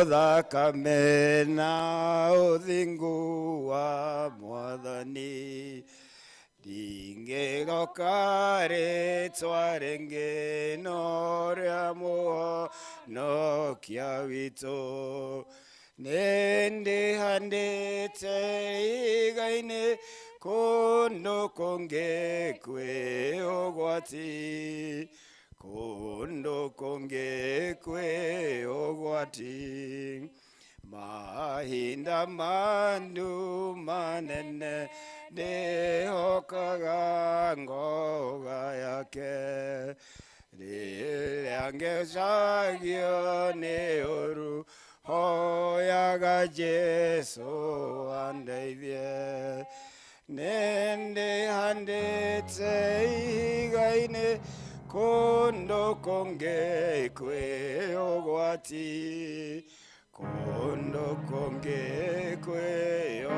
ũthakame na ũthingu wa Mwathani, ndingĩroka rĩĩtwa rĩngĩ no rĩa mũhonokia witũ. Nĩndĩhandĩte igai-inĩ kũndũ kũngĩ kwĩ ũgwati, kũndũ kũngĩ kwĩ ũgwati. Mahinda mandu manene ndĩhokaga ngoga yake, rĩrĩa ngecagio nĩ ũru hoyaga Jesũ andeithie. Nĩndĩhandĩte igai-inĩ kũndũ kũngĩ kwĩ ũgwati, kũndũ kũngĩ kwĩ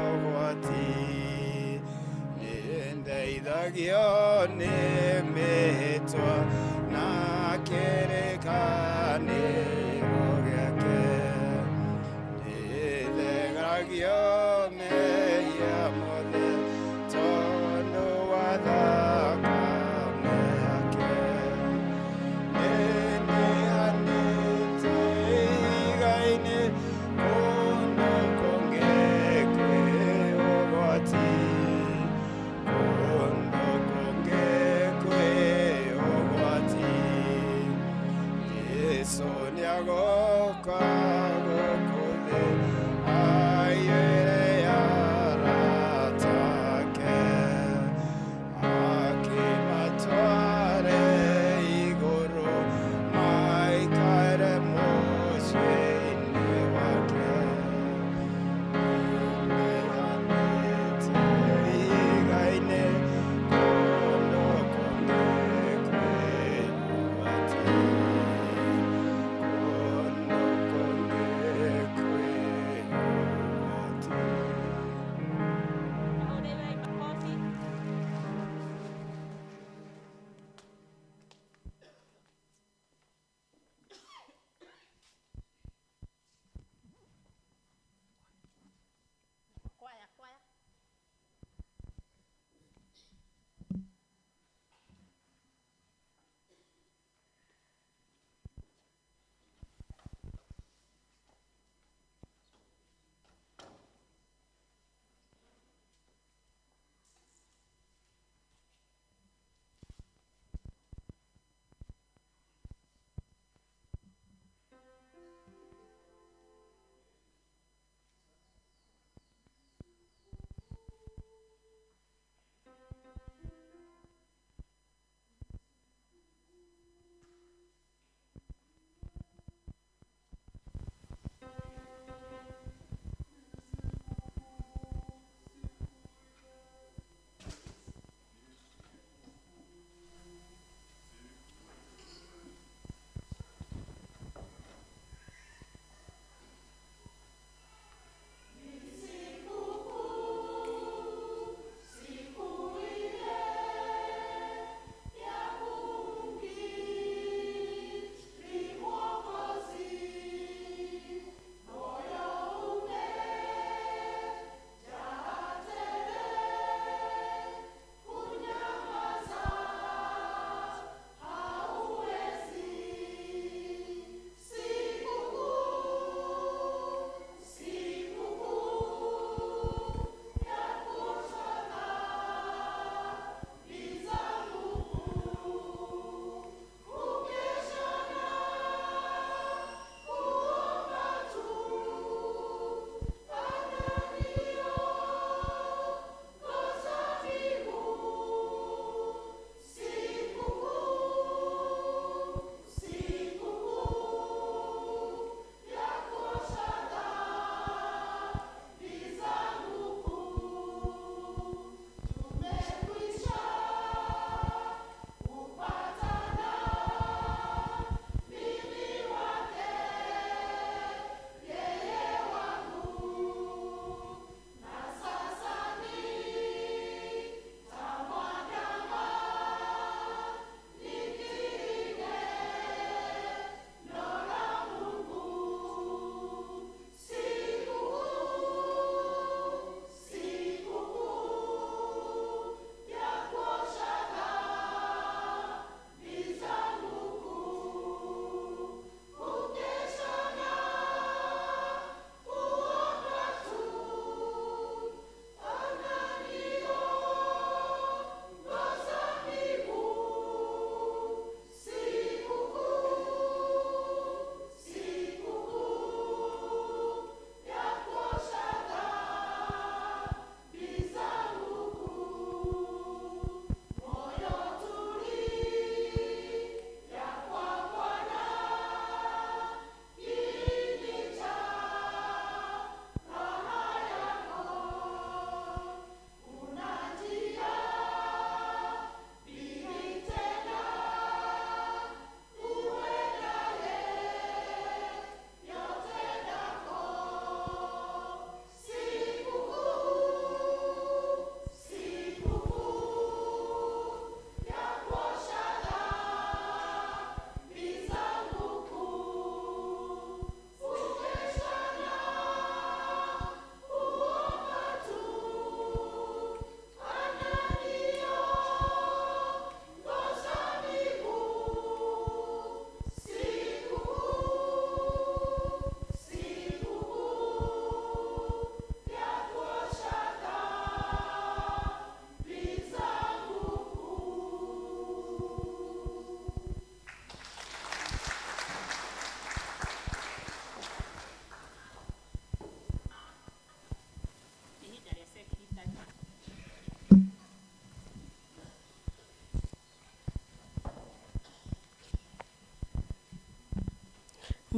ũgwati. Nĩndeithagio nĩ mĩhĩtwa na kĩrĩkanĩro gĩake, nĩthegagio mehia mothe tondũ wa thakame yake. Nĩndĩhandĩte igai-inĩ kũndũ kũngĩ kwĩ ũgwati, kũndũ kũngĩ kwĩ ũgwati. Jesũ nĩagoka gũkũ thĩ aiyũre ya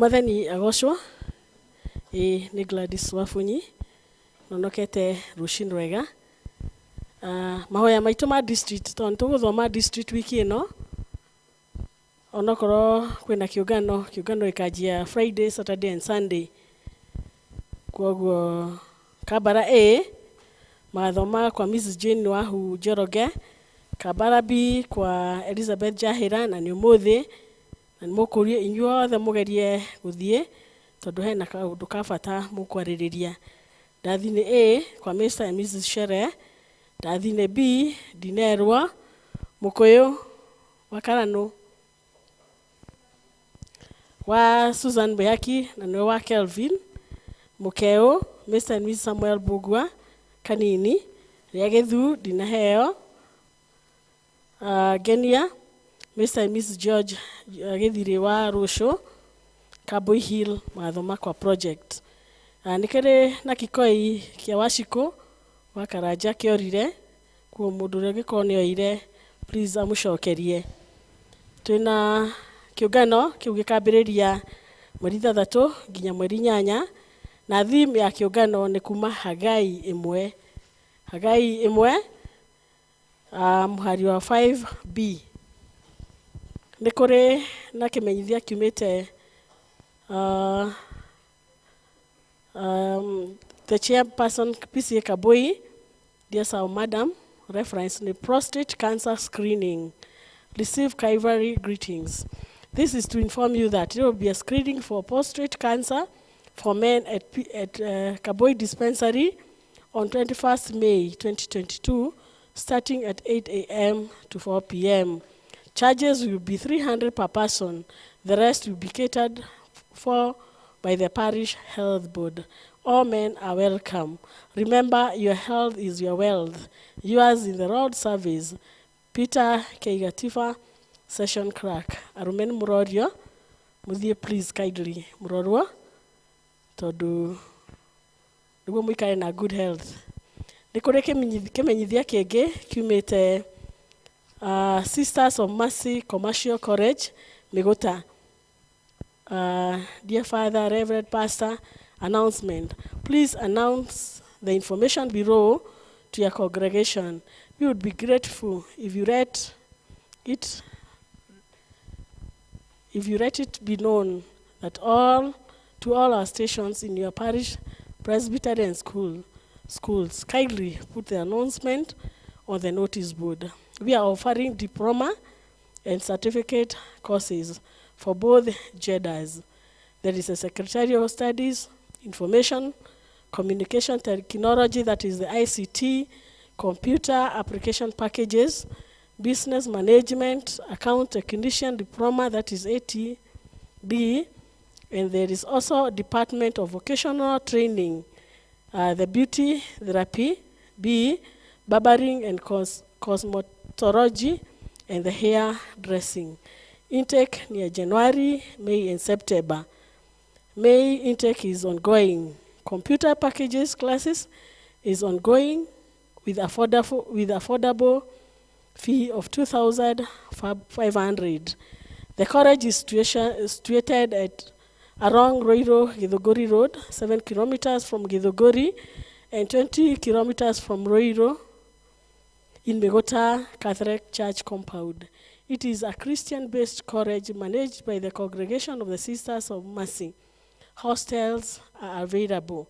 Mwathani agocwo. Nĩ Gladys Wafunyi nonokete rũciinĩ rwega. Mahoya maitũ ma district tondũ tũgũthoma district wiki ĩno, onokorwo kwĩna kĩũngano gĩkanjia Friday, Saturday and Sunday. Kwoguo Kabara A magathoma kwa Mrs. Jane Wahu Njoroge, Kabara B kwa Elizabeth Jahira, na nĩ ũmũthĩ na nĩ mũkũria inyuothe mũgerie gũthiĩ tondũ hena kaũndũ ka bata mũkwarĩrĩria. Ndathi-inĩ A kwa Mr. and Mrs. Shere, ndathi-inĩ B Ndinerwa Mũkũyũ wa Karanũ, wa Susan Beyaki na nĩ wa Kelvin Mũkeo, Mr. and Mrs. Samuel Bugwa Kanini, Rĩa Gĩthu Ndinaheo, Genia, Mr. and Mrs. George Gĩthirĩ wa Rũciũ, Kaboi Hill magathoma kwa project. Nĩ kĩrĩ na Kikoi kĩa Wacikũ wa Karanja kĩorire, kuo mũndũ ũrĩa ũngĩkorwo nĩoire please amũcokerie. Twĩna kĩũngano kĩu gĩkambĩrĩria mweri 3 nginya mweri 8, na theme ya kĩũngano nĩ kuma Hagai 1. Hagai 1 mũhari wa 5B. Nĩ kũrĩ na kĩmenyithia kiumĩte the chairperson PCA Kaboi, dear Sir Madam, reference in prostate cancer screening. Receive Calvary greetings. This is to inform you that there will be a screening for prostate cancer for men at Kaboi Dispensary on 21st May 2022, starting at 8 a.m. to 4 p.m. Charges will be 300 per person. The rest will be catered for by the parish health board. All men are welcome. Remember, your health is your wealth. Yours in the Lord service. Peter Keigatifa, session clerk. Arumen Murorio, muthie please kindly Murorwa, tondu niguo muikare na good health. Nĩ kũrĩ kĩmenyithia kĩngĩ kiumĩte Sisters of Mercy Commercial College, Mĩgũta. Dear Father, Reverend Pastor, announcement. Please announce the information below to your congregation. We would be grateful if you let it be known that to all our stations in your parish, presbytery and schools. Kindly put the announcement on the notice board. We are offering diploma and certificate courses for both genders. There is a secretarial studies, information, communication technology, that is the ICT, computer application packages, business management, account technician diploma, that is ATB, and there is also Department of Vocational Training, the beauty therapy, B, barbering and cosmetology, and the hair dressing. Intake near January, May, and September. May intake is ongoing. Computer packages classes is ongoing with affordable fee of 2,500. The college is situated at along Roiro Githuguri Road, 7 kilometers from Githuguri and 20 kilometers from Roiro in Mĩgũta Catholic Church compound. It is a Christian-based college managed by the Congregation of the Sisters of Mercy. Hostels are available.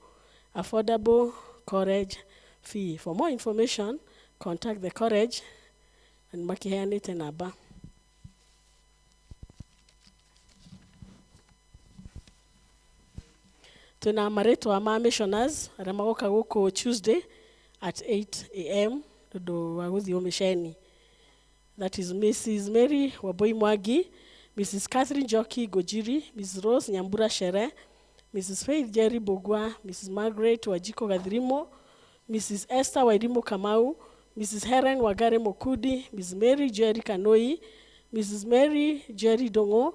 Affordable college fee. For more information, contact the college and makiheanĩte namba. Tuna marĩtwa ma missioners arĩa magoka gũkũ Tuesday at 8 a.m. tondũ wa gũthiĩ mĩceni. That is Mrs. Mary Waboi Mwangi, Mrs. Catherine Joki Gojiri, Mrs. Rose Nyambura Shere, Mrs. Faith Jerry Bogwa, Mrs. Margaret Wajiko Gathirimo, Mrs. Esther Wairimu Kamau, Mrs. Helen Wagare Mokudi, Mrs. Mary Jerry Kanoi, Mrs. Mary Jerry Dongo,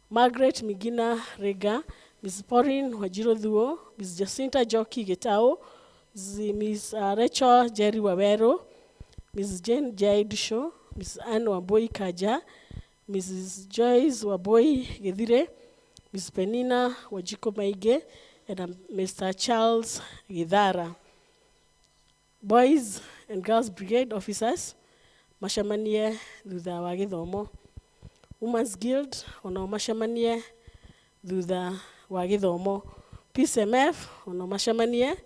Margaret Migina Rega, Mrs. Pauline Wajiro Dhuo, Mrs. Jacinta Joki Getao, Ms. Rachel Jerry Wawero, Mrs. Jane Jaidisho, Mrs. Anne Wamboi Kaja, Mrs. Joyce Waboi Gedire, Ms. Penina Wajiko Maige, and Mr. Charles Githara. Boys and Girls Brigade officers, macemanie thutha wa gĩthomo. Women's Guild, ono macemanie thutha wa gĩthomo. PCMF, ono macemanie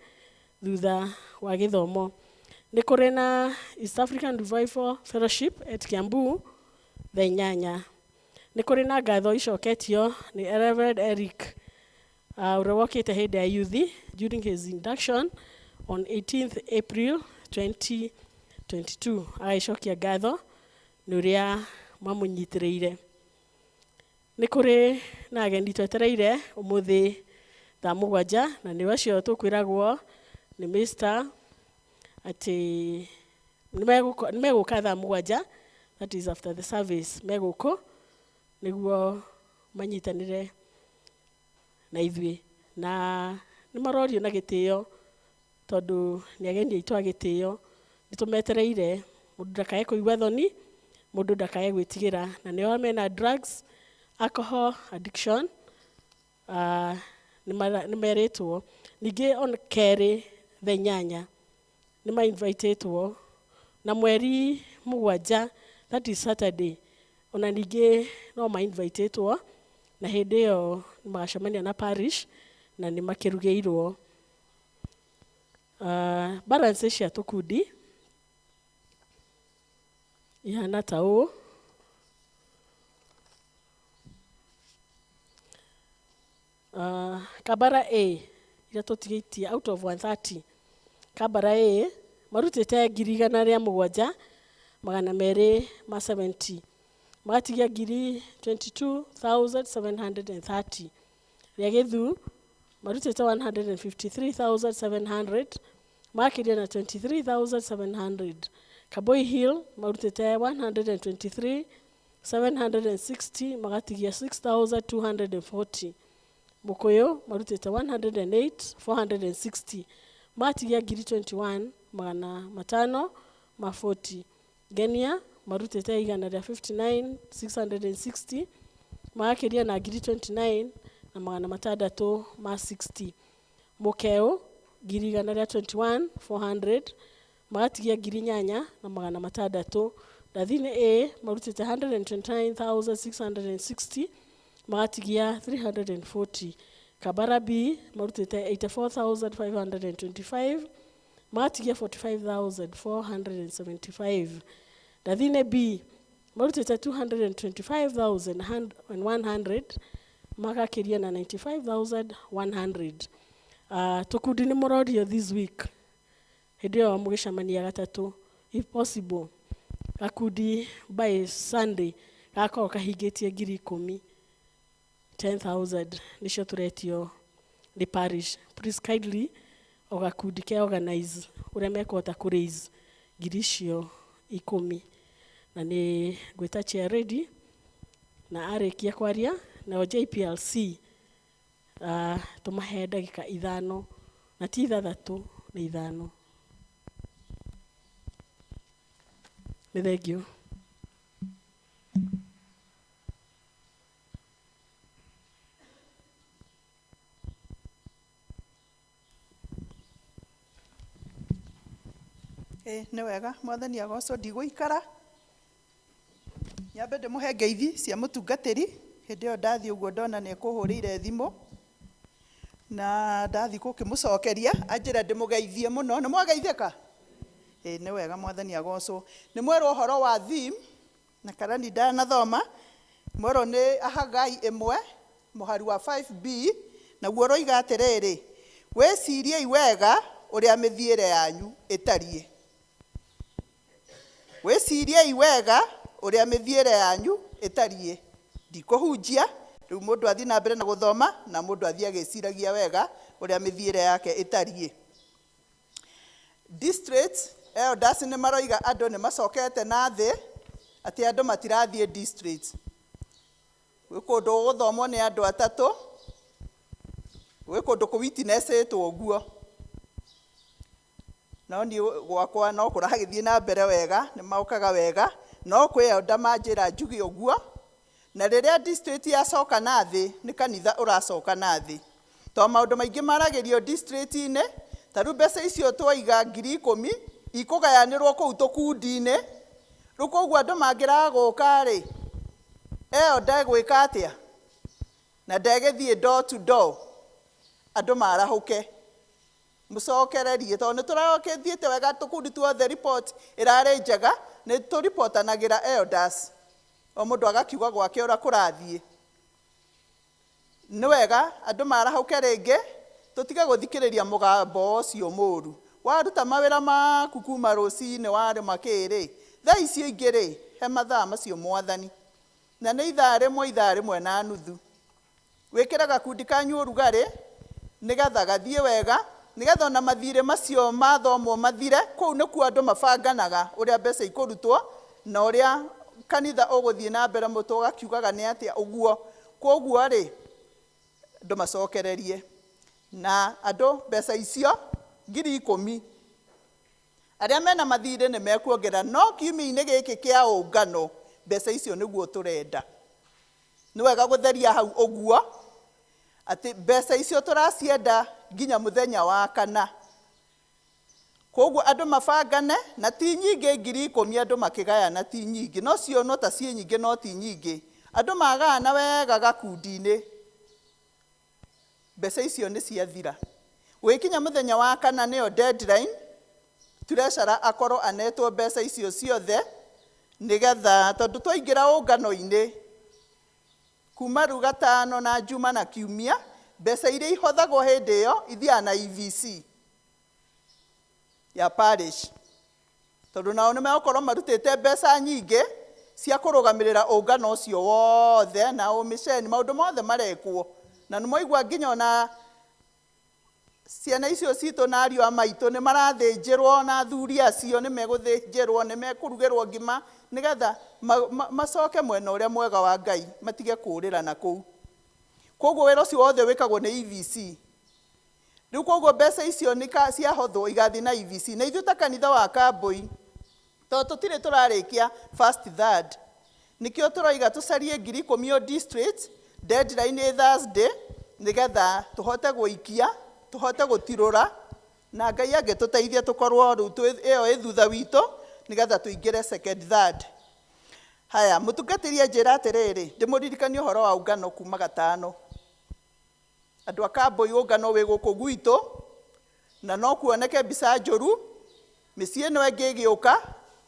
thutha wa gĩthomo. Nĩ kũrĩ na East African Revival Fellowship at Kiambu, thaa 8. Nĩ kũrĩ na ngatho icoketio nĩ Reverend Eric ũrĩa wokĩte hĩndĩ ya youth during his induction on 18th April 2022. Agaicokia ngatho nĩ ũrĩa mamũnyitĩrĩire. Nĩ kũrĩ na ageni twetereire ũmũthĩ thaa 7, na nĩ acio tũkwĩragwo nĩ Mr. atĩ nĩ megũka thaa 7, that is after the service, megũkũ nĩguo manyitanĩre na ithuĩ. Na nĩ marorio na gĩtĩo tondũ nĩ ageni aitũ a gĩtĩo. Nĩ tũmetereire, mũndũ ndakae kũigua thoni, mũndũ ndakae gwĩtigĩra, na nĩo mena drugs, alcohol addiction, nĩ merĩtwo. Ningĩ on kerĩ thaa 8 nĩ ma-invitĩtwo, na mweri 7, that is Saturday, ona ningĩ no ma-invitĩtwo, na hĩndĩ ĩyo nĩ magacemania na parish na nĩ makĩrugĩirwo. Balance cia tũkundi ihana ta ũũ. Kabara A iria tũtigĩtie out of 130, Kabara A marutĩte 7,270, magatigia 22,730. Rĩa Gĩthu marutĩte 153,700, makĩria na 23,700. Kaboi Hill marutĩte 123,760, magatigia 6,240. Mũkũyũ marutĩte 108,460, matigia 21,540. Genia marutĩte 159,660, magakĩria na 29,660. Mũkeo 121,400, magatigia 8,600. Ndathini A marutĩte 129,660, magatigia 340. Kabara B marutĩte 84,525, magatigia 45,475. Ndathini B marutĩte 225,100, magakĩria na 95,100. Tũkundi nĩ mũrorio this week, hĩndĩ ĩyo mũgĩcemania gatatũ, if possible. Gakundi by Sunday gakorwo kahingĩtie 10,000. 10,000 nĩcio tũretio nĩ parish. Please kindly o gakundi ke organize ũrĩa mekũhota kũraise 10,000. Na nĩ ngwĩta chair ready, na arĩkia kwaria nao JPLC tũmahe ndagĩka 5 na ti 6 nĩ 5. Nĩ thengio. Nĩ wega mwathani agocwo, ndigũikara nyambe ndĩmũhe ngeithi cia mũtungatĩri. Hĩndĩ ĩyo ndathiĩ ũguo ndona nĩ ekũhũrĩire thimũ na ndathiĩ gũkĩmũcokeria anjĩra ndĩmũgeithie mũno. Nĩ mwageithĩka? Nĩ wega mwathani agocwo. Nĩ mwerwo ũhoro wa theme na karani ndanathoma. Mwerwo nĩ Ahagai 1 mũhari wa 5B, naguo roiga atĩrĩrĩ, wĩciriei wega ũrĩa mĩthiĩre yanyu ĩtariĩ. Wĩciriei wega ũrĩa mĩthiĩre yanyu ĩtariĩ. Ndikũhunjia, rĩu mũndũ athiĩ na mbere na gũthoma na mũndũ athiĩ agĩciragia wega ũrĩa mĩthiĩre yake ĩtariĩ. District elders nĩ maroiga andũ nĩ macokete na thĩ, atĩ andũ matirathiĩ district. Gwĩ kũndũ gũthomwo nĩ andũ atatũ, gwĩ kũndũ kũwitnessĩtwo ũguo. No niĩ gwakwa no kũragĩthiĩ na mbere wega, nĩ maukaga wega, no kwĩ elder manjĩra njuge ũguo, na rĩrĩa district yacoka na thĩ nĩ kanitha ũracoka na thĩ to maũndũ maingĩ maragĩrio district-inĩ ta rĩu mbeca icio twaiga 10,000 ikũgayanĩrwo kũu tũkundi-inĩ rĩu koguo andũ mangĩraga gũka-rĩ ĩyo ndegwĩka atĩa na ndegĩthiĩ door to door andũ marahũke mũcokererie tondũ nĩ tũrathiĩte wega tũkundi tuothe report ĩrarĩ njega nĩ tũripotanagĩra elders o mũndũ agakiuga gwake ũrĩa kũrathiĩ nĩ wega andũ marahũke rĩngĩ tũtige gũthikĩrĩria mũgambo ũcio mũũru waruta mawĩra maku kuma rũcinĩ warĩ makĩrĩ thaa icio ingĩ-rĩ he mathaa macio mwathani na nĩ ithaa rĩmwe na nuthu wĩkĩre gakundi kanyu ũrugarĩ nĩgetha gathiĩ wega nĩgetha ona mathirĩ macio mathomwo mathire kũu nĩkuo andũ mabanganaga ũrĩa mbeca ikũrutwo na ũrĩa kanitha ũgũthiĩ na mbere mũtũ gakiugaga nĩ atĩa ũguo koguo-rĩ andũ macokererie na andũ mbeca icio 10,000 arĩa mena mathirĩ nĩ mekuongerera no kiumia-inĩ gĩkĩ kĩa ũngano mbeca icio nĩguo tũrenda nĩ wega gũtheria hau ũguo atĩ mbeca icio tũracienda nginya mũthenya wa kana koguo andũ mabangane na ti nyingĩ 10,000 andũ makĩgayana ti nyingĩ no ciono ta ciĩ nyingĩ no ti nyingĩ andũ magayana wega gakundi-inĩ mbeca icio nĩ ciathira gũgĩkinya mũthenya wa kana nĩyo deadline turecara akorwo anetwo mbeca icio ciothe nĩgetha tondũ twaingĩra ũngano-inĩ kuma rĩu gatano na juma na kiumia mbeca iria ihũthagwo hĩndĩ ĩyo ithiaga na EVC ya parish tondũ nao nĩ megũkorwo marutĩte mbeca nyingĩ cia kũrũgamĩrĩra ũngano ũcio wothe na ũmĩceni maũndũ mothe marekwo na nĩ moigua nginya ona ciana icio citũ na ariũ a maitũ nĩ marathĩnjĩrwo na athuri acio nĩ megũthĩnjĩrwo nĩ mekũrugĩrwo ngima nĩgetha macoke mwena ũrĩa mwega wa Ngai matige kũũrĩra na kũu koguo wĩra ũcio wothe wĩkagwo nĩ EVC rĩu koguo mbeca icio nĩ ciahũthwo igathiĩ na EVC na ithuĩ ta kanitha wa Kambũi tondũ tũtirĩ tũrarĩkia first third nĩkĩo tũroiga tũcarie 10,000 o district deadline Thursday nĩgetha tũhote gũikia tũhote gũtirũra na Ngai angĩtũteithia tũkorwo rĩu ĩyo ĩ thutha witũ nĩgetha tũingĩre second third haya mũtungatĩri anjĩra atĩrĩrĩ ndĩmũririkanie ũhoro wa ũngano kuma gatano andũ a Kambũi ũngano wĩ gũkũ gwitũ na no kuoneke mbica njũru mĩciĩ ĩno ĩngĩ ĩgĩũka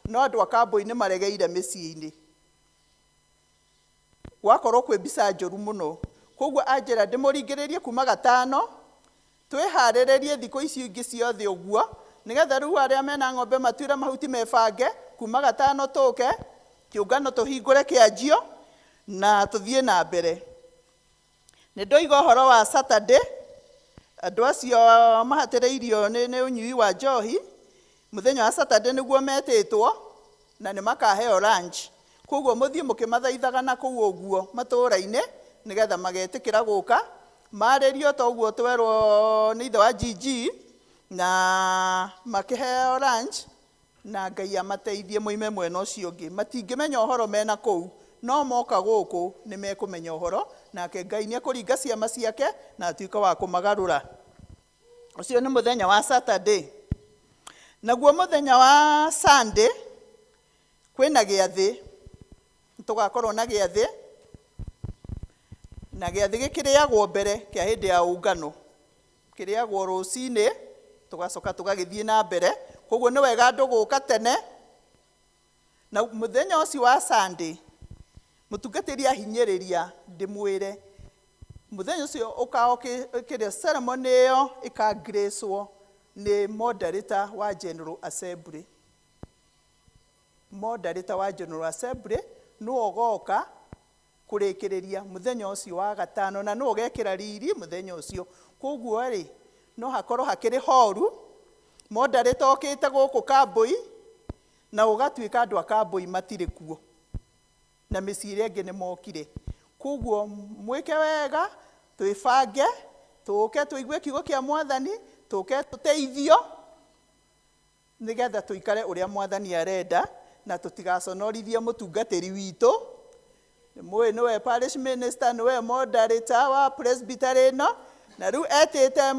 no andũ a Kambũi nĩ maregeire mĩciĩ-inĩ gwakorwo kwĩ mbica njũru mũno koguo anjĩra ndĩmũringĩrĩrie kuma gatano twĩharĩrĩrie thikũ icio ingĩ ciothe ũguo nĩgetha rĩu arĩa mena ng'ombe matuĩre mahuti mebange kuma gatano tũke kĩũngano tũhingũre kĩanjio na tũthiĩ na mbere nĩ ndoiga ũhoro wa Saturday andũ acio mahatĩrĩirio nĩ ũnyui wa njohi mũthenya wa Saturday nĩguo metĩtwo na nĩ makaheo lunch koguo mũthiĩ mũkĩmathaithaga na kũu ũguo matũũra-inĩ nĩgetha magetĩkĩra gũka marĩrio ta ũguo twerwo nĩ ithe wa GG na makĩheo lunch na Ngai amateithie moime mwena ũcio ũngĩ matingĩmenya ũhoro mena kũu no moka gũkũ nĩ mekũmenya ũhoro nake Ngai nĩ ekũringa ciama ciake na atuĩke wa kũmagarũra ũcio nĩ mũthenya wa Saturday naguo mũthenya wa Sunday kwĩna gĩathĩ tũgakorwo na gĩathĩ na gĩathĩ gĩkĩrĩagwo mbere kĩa hĩndĩ ya ũngano kĩrĩagwo rũcinĩ tũgacoka tũgagĩthiĩ na mbere koguo nĩ wega andũ gũka tene na mũthenya ũcio wa Sunday mũtungatĩri ahinyĩrĩria ndĩmwĩre mũthenya ũcio ũkaga kĩrĩa ceremony ĩyo ĩkagracwo nĩ moderator wa General Assembly moderator wa General Assembly nĩwe ũgoka kũrĩkĩrĩria mũthenya ũcio wa gatano na nĩwe ũgekĩra riri mũthenya ũcio koguo rĩ no hakorwo hakĩrĩ horu moderator okĩte gũkũ Kambũi na ũgatuĩka andũ a Kambũi matirĩ kuo na mĩciĩ ĩrĩa ĩngĩ nĩ mokire koguo mwĩke wega twĩbange tũke tũigue kiugo kĩa Mwathani tũke tũteithio nĩgetha tũikare ũrĩa Mwathani arenda na tũtigaconorithie mũtungatĩri witũ Mũĩ nĩwe parish minister, nĩwe moderator wa presbytery ĩno, na rĩu etĩte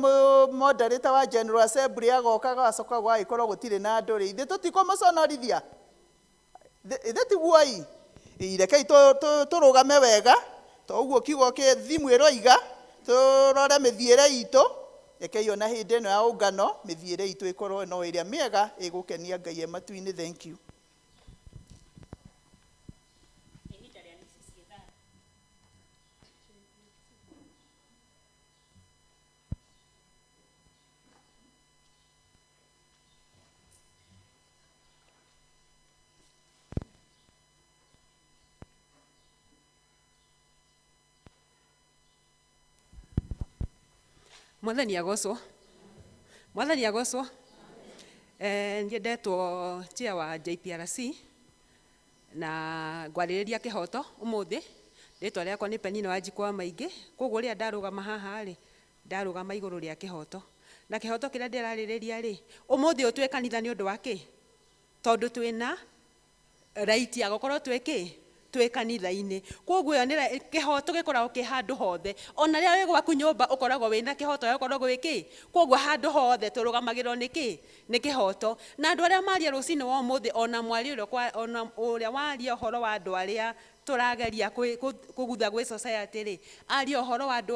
moderator wa general assembly agoka agacoka gwagĩkorwo gũtirĩ na andũ rĩ, ithuĩ tũtikũmũconorithia, ithuĩ tiguoi, rekei tũrũgame wega, to ũguo kiugo thimũ ĩroiga, tũrore mĩthiĩre itũ, rekei ona hĩndĩ ĩno ya ũngano mĩthiĩre itũ ĩkorwo no ĩrĩa mĩega ĩgũkenia Ngai matu-inĩ. Thank you. Mwathani agocwo. Mwathani agocwo. Ndetwo chair wa JPRC na ngwarĩrĩria kĩhoto ũmũthĩ. Rĩtwa rĩakwa nĩ Penina Wanjikũ wa Maingĩ. Koguo rĩrĩa ndarũgama haha rĩ, ndarũgama igũrũ rĩa kĩhoto. Na kĩhoto kĩrĩa ndĩrarĩrĩria rĩ, ũmũthĩ ũtwĩ kanitha nĩ ũndũ wa kĩ? Tondũ twĩna right ya gũkorwo twĩ kanitha-inĩ. Koguo ĩyo nĩ kĩhoto gĩkoragwo kĩ handũ hothe. Ona rĩrĩa wĩ gwaku nyũmba ũkoragwo wĩna kĩhoto gĩkoragwo gĩ. Koguo handũ hothe tũrũgamagĩrwo nĩ kĩhoto. Na andũ arĩa maria rũcinĩ wa ũmũthĩ, ona ũrĩa waria ũhoro wa andũ arĩa tũrageria kũgutha gwĩ society rĩ, aria ũhoro wa andũ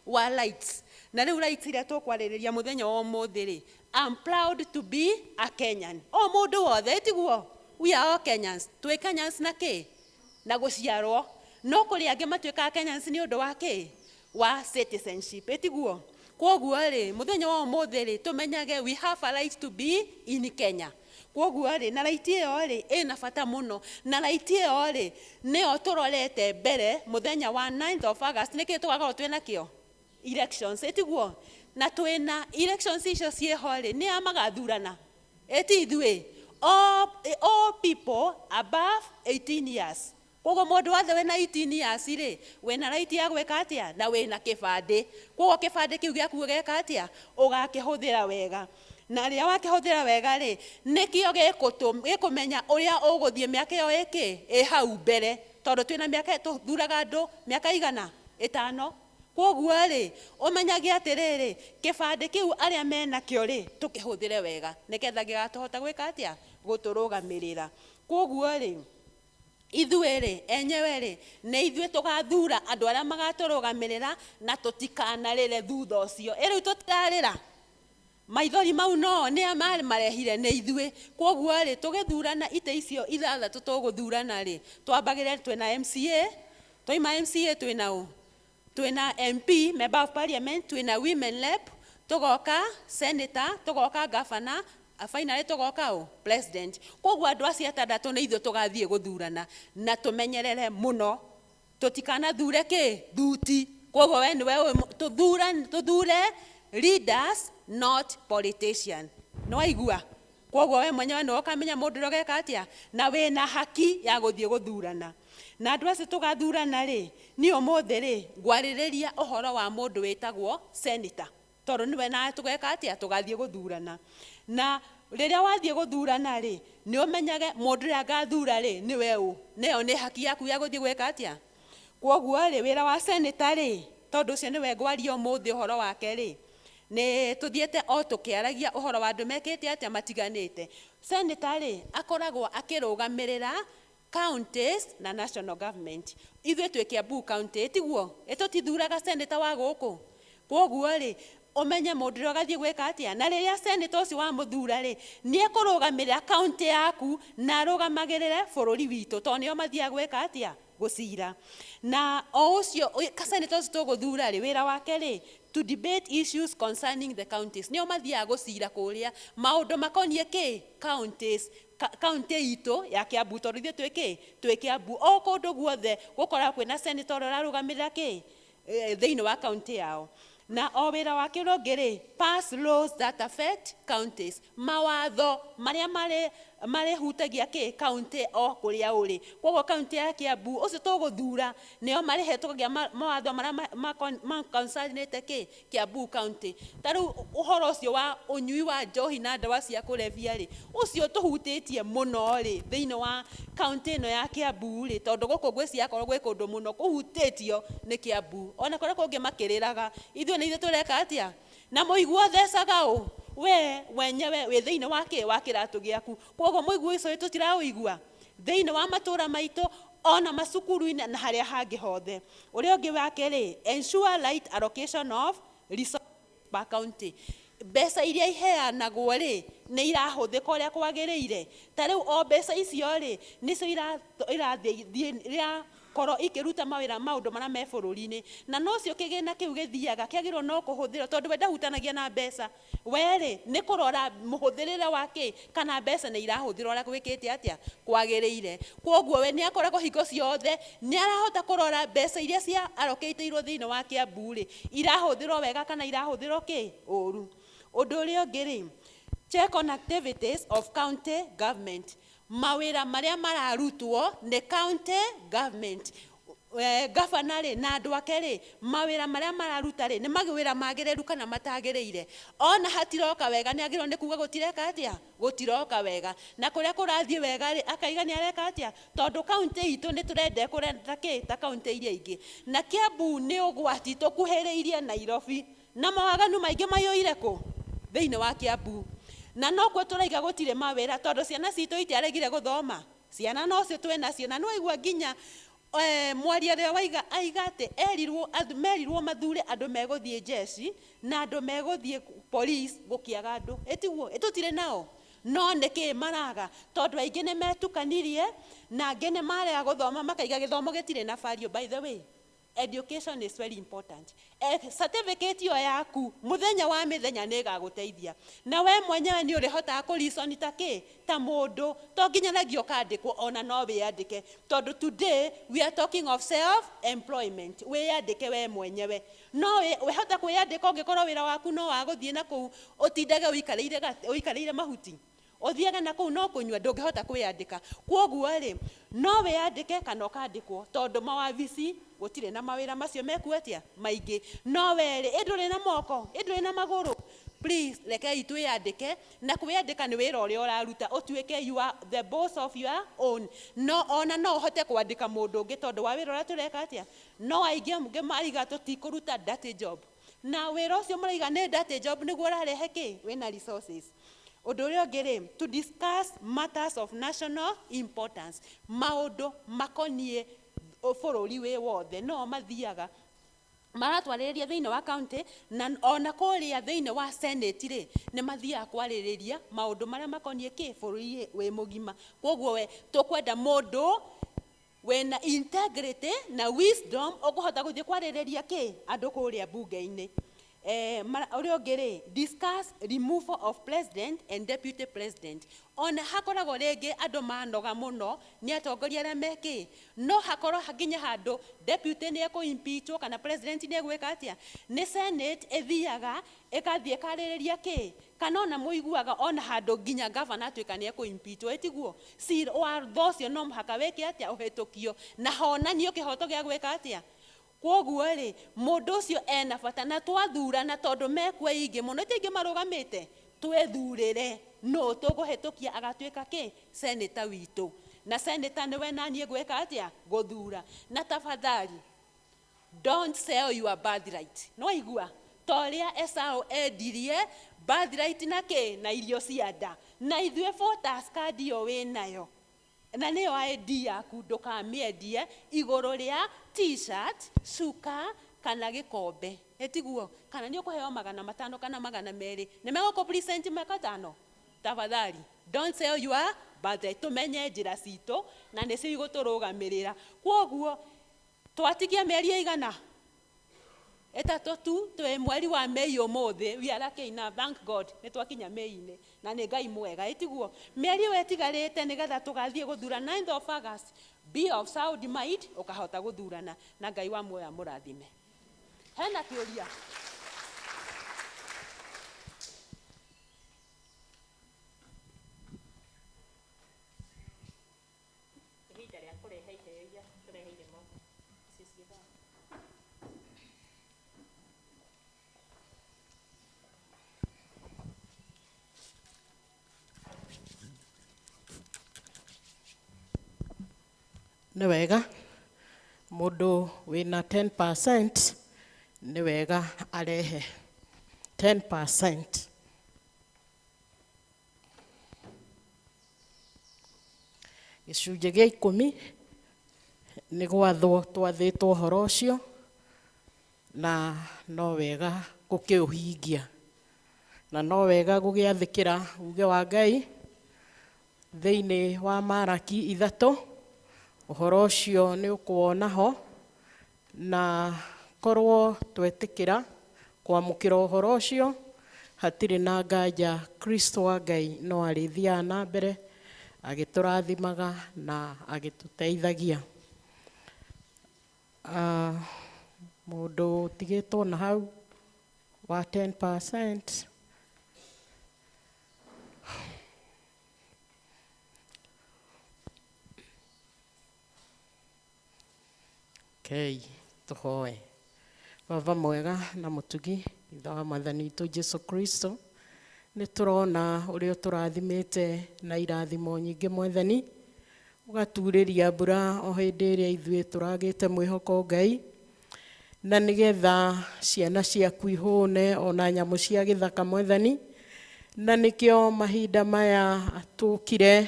wa rights. Na rĩu rights iria tũkwarĩrĩria mũthenya wa ũmũthĩ rĩ, I'm proud to be a Kenyan. O mũndũ wothe tiguo, we are all Kenyans. Twĩ Kenyans na na gũciarwo, no kũrĩ angĩ matuĩkaga Kenyans nĩ ũndũ wa wa citizenship tiguo. Koguo rĩ, mũthenya wa ũmũthĩ rĩ, tũmenyage we have a right to be in Kenya. Koguo rĩ, na right ĩyo rĩ ĩna bata mũno, na right ĩyo rĩ nĩyo tũrorete mbere mũthenya wa 9th of August nĩkĩ tũgakorwo twĩna kĩo elections tiguo. Na twĩna elections icio ciĩho rĩ, nĩ amagathurana ithuĩ all people above 18 years. Koguo mũndũ wothe wĩna 18 years rĩ, wĩna right ya gwĩka atĩa na wĩna kĩbandĩ. Koguo kĩbandĩ kĩu gĩaku ũgeka atĩa, ũgakĩhũthĩra wega. Na rĩrĩa wakĩhũthĩra wega rĩ, nĩkĩo gĩkũmenya ũrĩa ũgũthiĩ mĩaka ĩyo ĩ hau mbere. Tondũ twĩna mĩaka tũthuraga andũ mĩaka igana 5. Koguo rĩ, ũmenyage atĩrĩrĩ, kĩbandĩ kĩu arĩa menakĩo rĩ, tũkĩhũthĩre wega nĩgetha gĩgatũhota gwĩka atĩa, gũtũrũgamĩrĩra. Koguo rĩ, ithuĩ rĩ, enyewe rĩ, nĩ ithuĩ tũgathura andũ arĩa magatũrũgamĩrĩra na tũtikanarĩre thutha ũcio. Rĩu tũtirarĩra maithori mau no nĩ marehire nĩ ithuĩ. Koguo rĩ, tũgĩthurana itĩ icio 6 tũgũthurana rĩ, twambagĩrĩre twĩna MCA, twaima MCA twĩna MP, member of parliament, twĩna women rep, tũgoka senator, tũgoka governor, finally tũgoka president. Koguo andũ acio 6 nĩ ithuĩ tũgathiĩ gũthurana na tũmenyerere mũno tũtikanathure thuti. Koguo we nĩwe tũthure leaders not politicians. No waigua? Koguo we mwenyewe nĩwe ũkamenya mũndũ ũrĩa ũgeka atĩa na wĩna haki ya gũthiĩ gũthurana. Na andũ acio tũgathurana rĩ, nĩ ũmũthĩ rĩ, ngwarĩrĩria ũhoro wa mũndũ wĩtagwo senator. Tondũ nĩwe nawe tũgeka atĩa, tũgathiĩ gũthurana. Na rĩrĩa wathiĩ gũthurana rĩ, nĩ ũmenyage mũndũ ũrĩa ngathura rĩ, nĩwe nĩyo nĩ haki yaku ya gũthiĩ gwĩka atĩa. Koguo rĩ, wĩra wa senator rĩ, tondũ ũcio nĩwe ngwaria ũmũthĩ ũhoro wake rĩ, nĩ tũthiĩte tũkĩaragia ũhoro wa andũ mekĩte atĩa matiganĩte. Senator rĩ, akoragwo akĩrũgamĩrĩra counties na national government. Ithuĩ twĩ Kiambu county tiguo, tũtithuraga senator wa gũkũ. Koguo rĩ, ũmenye mũndũ ũrĩa ũgathiĩ gwĩka atĩa. Na rĩrĩa senator ũcio wamũthura rĩ, nĩ ekũrũgamĩrĩra county yaku na arũgamagĩrĩre bũrũri witũ, tondũ nĩo mathiaga gwĩka atĩa, gũcira. Na o ũcio senator ũcio tũgũthura rĩ, wĩra wake rĩ, to debate issues concerning the counties. Nĩo mathiaga gũcira kũrĩa maũndũ makoniĩ counties, county itũ ya Kiambu, tondũ ithuĩ twĩ Kiambu. O kũndũ guothe gũkoragwo kwĩna senator ũrĩa ũrarũgamĩrĩra thĩinĩ wa county yao. na o wĩra wake ũrĩa ũngĩ rĩ, pass laws that affect counties, mawatho marĩa marĩ hutagia kĩ county o kũrĩa ũrĩ. Koguo county ya Kiambu ũcio tũgũthura nĩo marĩhetũkagia mawatho marĩa makonsanĩte kĩ Kiambu county. Ta rĩu ũhoro ũcio wa ũnyui wa njohi na ndawa cia kũrebia rĩ, ũcio tũhutĩtie mũno rĩ thĩinĩ wa county ĩno ya Kiambu rĩ, tondũ gũkũ gwĩciakorwo gwĩ kũndũ mũno kũhutĩtio nĩ Kiambu. Ona kũrĩa kũngĩ makĩrĩraga, ithuĩ nĩ ithuĩ tũreka atĩa na mũigua thecaga ũ we wenyewe wĩ thĩinĩ wa kĩ wa kĩratũ gĩaku. Koguo mũigua ũcio tũtiraũigua thĩinĩ wa matũũra maitũ ona macukuru-inĩ na harĩa hangĩ hothe. Ũrĩa ũngĩ wake rĩ, ensure right allocation of resources per county. Mbeca iria iheanagwo rĩ nĩ irahũthĩka ũrĩa kwagĩrĩire. Ta rĩu o mbeca icio rĩ nĩcio irathiĩ korwo ikĩruta mawĩra maũndũ marĩa me bũrũri-inĩ, na no cio kĩgĩna kĩu gĩthiaga kĩagĩrĩirwo no kũhũthĩrwo, tondũ we ndahutanagia na mbeca. Werĩ nĩ kũrora mũhũthĩrĩre wa kĩ kana mbeca nĩ irahũthĩrwo ũrĩa gwĩkĩte atĩa kwagĩrĩire. Koguo we nĩ akoragwo hingo ciothe nĩ arahota kũrora mbeca iria cia allocatĩirwo thĩinĩ wa Kiambu rĩ irahũthĩrwo wega kana irahũthĩrwo kĩ ũru. Ũndũ ũrĩa ũngĩ rĩ, check on activities of county government. Mawĩra marĩa mararutwo nĩ county government. Gavana rĩ na andũ ake rĩ, mawĩra marĩa mararuta rĩ nĩ mawĩra magĩrĩru kana matagĩrĩire. Ona hatiroka wega nĩ agĩrĩirwo nĩ kuuga gũtireka atĩa gũtiroka wega, na kũrĩa kũrathiĩ wega rĩ akaiga nĩ areka atĩa, tondũ county itũ nĩ tũrenda kũrenda kĩ ta county iria ingĩ. Na Kiambu nĩ ũgwati tũkuhĩrĩirie Nairobi na mawaganu maingĩ maiyũire kũ thĩinĩ wa Kiambu. Na no kuo tũraiga gũtirĩ mawĩra tondũ ciana citũ itiaregire gũthoma. Ciana no cio twĩ nacio, na no igua nginya mwaria rĩrĩa aiga atĩ merirwo mathure andũ megũthiĩ jeshi na andũ megũthiĩ police gũkĩaga andũ. Ĩtiguo tũtirĩ nao, no nĩkĩ maraga tondũ aingĩ nĩ metukanirie na angĩ nĩ marega gũthoma makaiga gĩthomo gĩtirĩ na value. By the way, education is very important. Certificate ĩyo yaku mũthenya wa mĩthenya nĩ ĩgagũteithia, na we mwenyewe nĩ ũrĩhotaga kũreason ta mũndũ, to nginyanagia ũkandĩkwo ona no wĩandĩke, tondũ today we are talking of self employment. Wĩandĩke we mwenyewe, no wĩhota kwĩandĩka ũngĩkorwo wĩra waku no wa gũthiĩ na kũu ũtindage ũikarĩire mahuti, ũthiaga na kũu no kũnyua, ndũngĩhota kwĩandĩka. Koguo rĩ no wĩandĩke kana ũkandĩkwo, tondũ mawabici gũtirĩ na mawĩra macio mekuo atĩa maingĩ. No werĩ ndũrĩ na moko ndũrĩ na magũrũ, please rekei twĩandĩke, na kwĩandĩka nĩ wĩra ũrĩa ũraruta ũtuĩke you are the boss of your own. No ona no ũhote kwandĩka mũndũ ũngĩ tondũ wa wĩra ũrĩa tũreka atĩa. No aingĩ mariga tũtikũruta dirty job, na wĩra ũcio mũraiga nĩ dirty job nĩguo ũrarehe kĩ wĩna resources. Ũndũ ũrĩa ũngĩ rĩ, to discuss matters of national importance. Maũndũ makoniĩ bũrũri wĩ wothe no mathiaga maratwarĩrĩria thĩinĩ wa county, na ona kũrĩa thĩinĩ wa senate rĩ nĩ mathiaga kwarĩrĩria maũndũ marĩa makoniĩ kĩ bũrũri wĩ mũgima. Koguo we tũkwenda mũndũ wĩna integrity na wisdom ũkũhota gũthiĩ kwarĩrĩria kĩ andũ kũrĩa bunge-inĩ. Ũrĩa ũngĩ rĩ, discuss removal of president and deputy president. Ona hakoragwo rĩngĩ andũ manoga mũno nĩ atongoria arĩa mekĩ, no hakorwo nginya handũ deputy nĩ ekũimpeachwo kana president nĩ egwĩka atĩa, nĩ senate ĩthiaga ĩgathiĩ ĩkarĩrĩria kĩ, kana ona mũiguaga ona handũ nginya governor atuĩka nĩ ekũimpeachwo. Ĩtiguo watho ũcio no mũhaka wĩke atĩa ũhĩtũkio na honanio kĩhoto gĩa gwĩka atĩa. Koguo rĩ mũndũ ũcio ena bata, na twathurana tondũ mekuo ingĩ mũno ti aingĩ marũgamĩte, twethurĩre no tũkũhĩtũkia agatuĩka kĩ seneta witũ, na seneta nĩwe naniĩ gwĩka atĩa gũthura. Na tafadhali don't sell your birthright. No igua torĩa Esau endirie birthright na kĩ na irio cia nda, na ithuĩ voters card ĩyo wĩnayo na nĩyo ID yaku ndũkamĩendie igũrũ rĩa t-shirt, cuka kana gĩkombe. Ĩtiguo kana nĩ ũkũheo 500 kana 200 nĩ megũkũ-present 500. Tafadhali don't sell your birthright. Tũmenye njĩra citũ na nĩcio igũtũrũgamĩrĩra. Koguo twatigia mĩeri ĩigana ĩtatũ tu, twĩ mweri wa Mei ũmũthĩ, we are lucky na thank God nĩ twakinya Mei-inĩ na nĩ Ngai mwega. Ĩtiguo mĩeri ĩyo ĩtigarĩte nĩgetha tũgathiĩ gũthura 9th of August. Be of sound mind ũkahota gũthurana, na Ngai wa muoyo amũrathime. Hena kĩũria kũrehe iheo iria tũreheire Moses. Nĩ wega mũndũ wĩna 10% nĩ wega arehe 10%. Gĩcunjĩ gĩa 10 nĩ gwathwo twathĩtwo ũhoro ũcio na no wega gũkĩũhingia na no wega gũgĩathĩkĩra uge wa Ngai thĩinĩ wa Malaki 3. Ũhoro ũcio nĩ ũkuona ho na korwo twetĩkĩra kwamũkĩra ũhoro ũcio hatirĩ na nganja Kristo wa Ngai no arĩthiaga na mbere agĩtũrathimaga na agĩtũteithagia. Mũndũ ũtigĩtwo na hau wa 10%. Okay, tũhoe. Baba mwega na mũtugi ithe wa Mwathani witũ Jesu Kristo, nĩ tũrona ũrĩa tũrathimĩte na irathimo nyingĩ Mwathani, ũgaturĩria mbura o hĩndĩ ĩrĩa ithuĩ tũragĩte mwĩhoko Ngai, na nĩgetha ciana ciaku ihũne ona nyamũ cia gĩthaka Mwathani, na nĩkĩo mahinda maya tũkire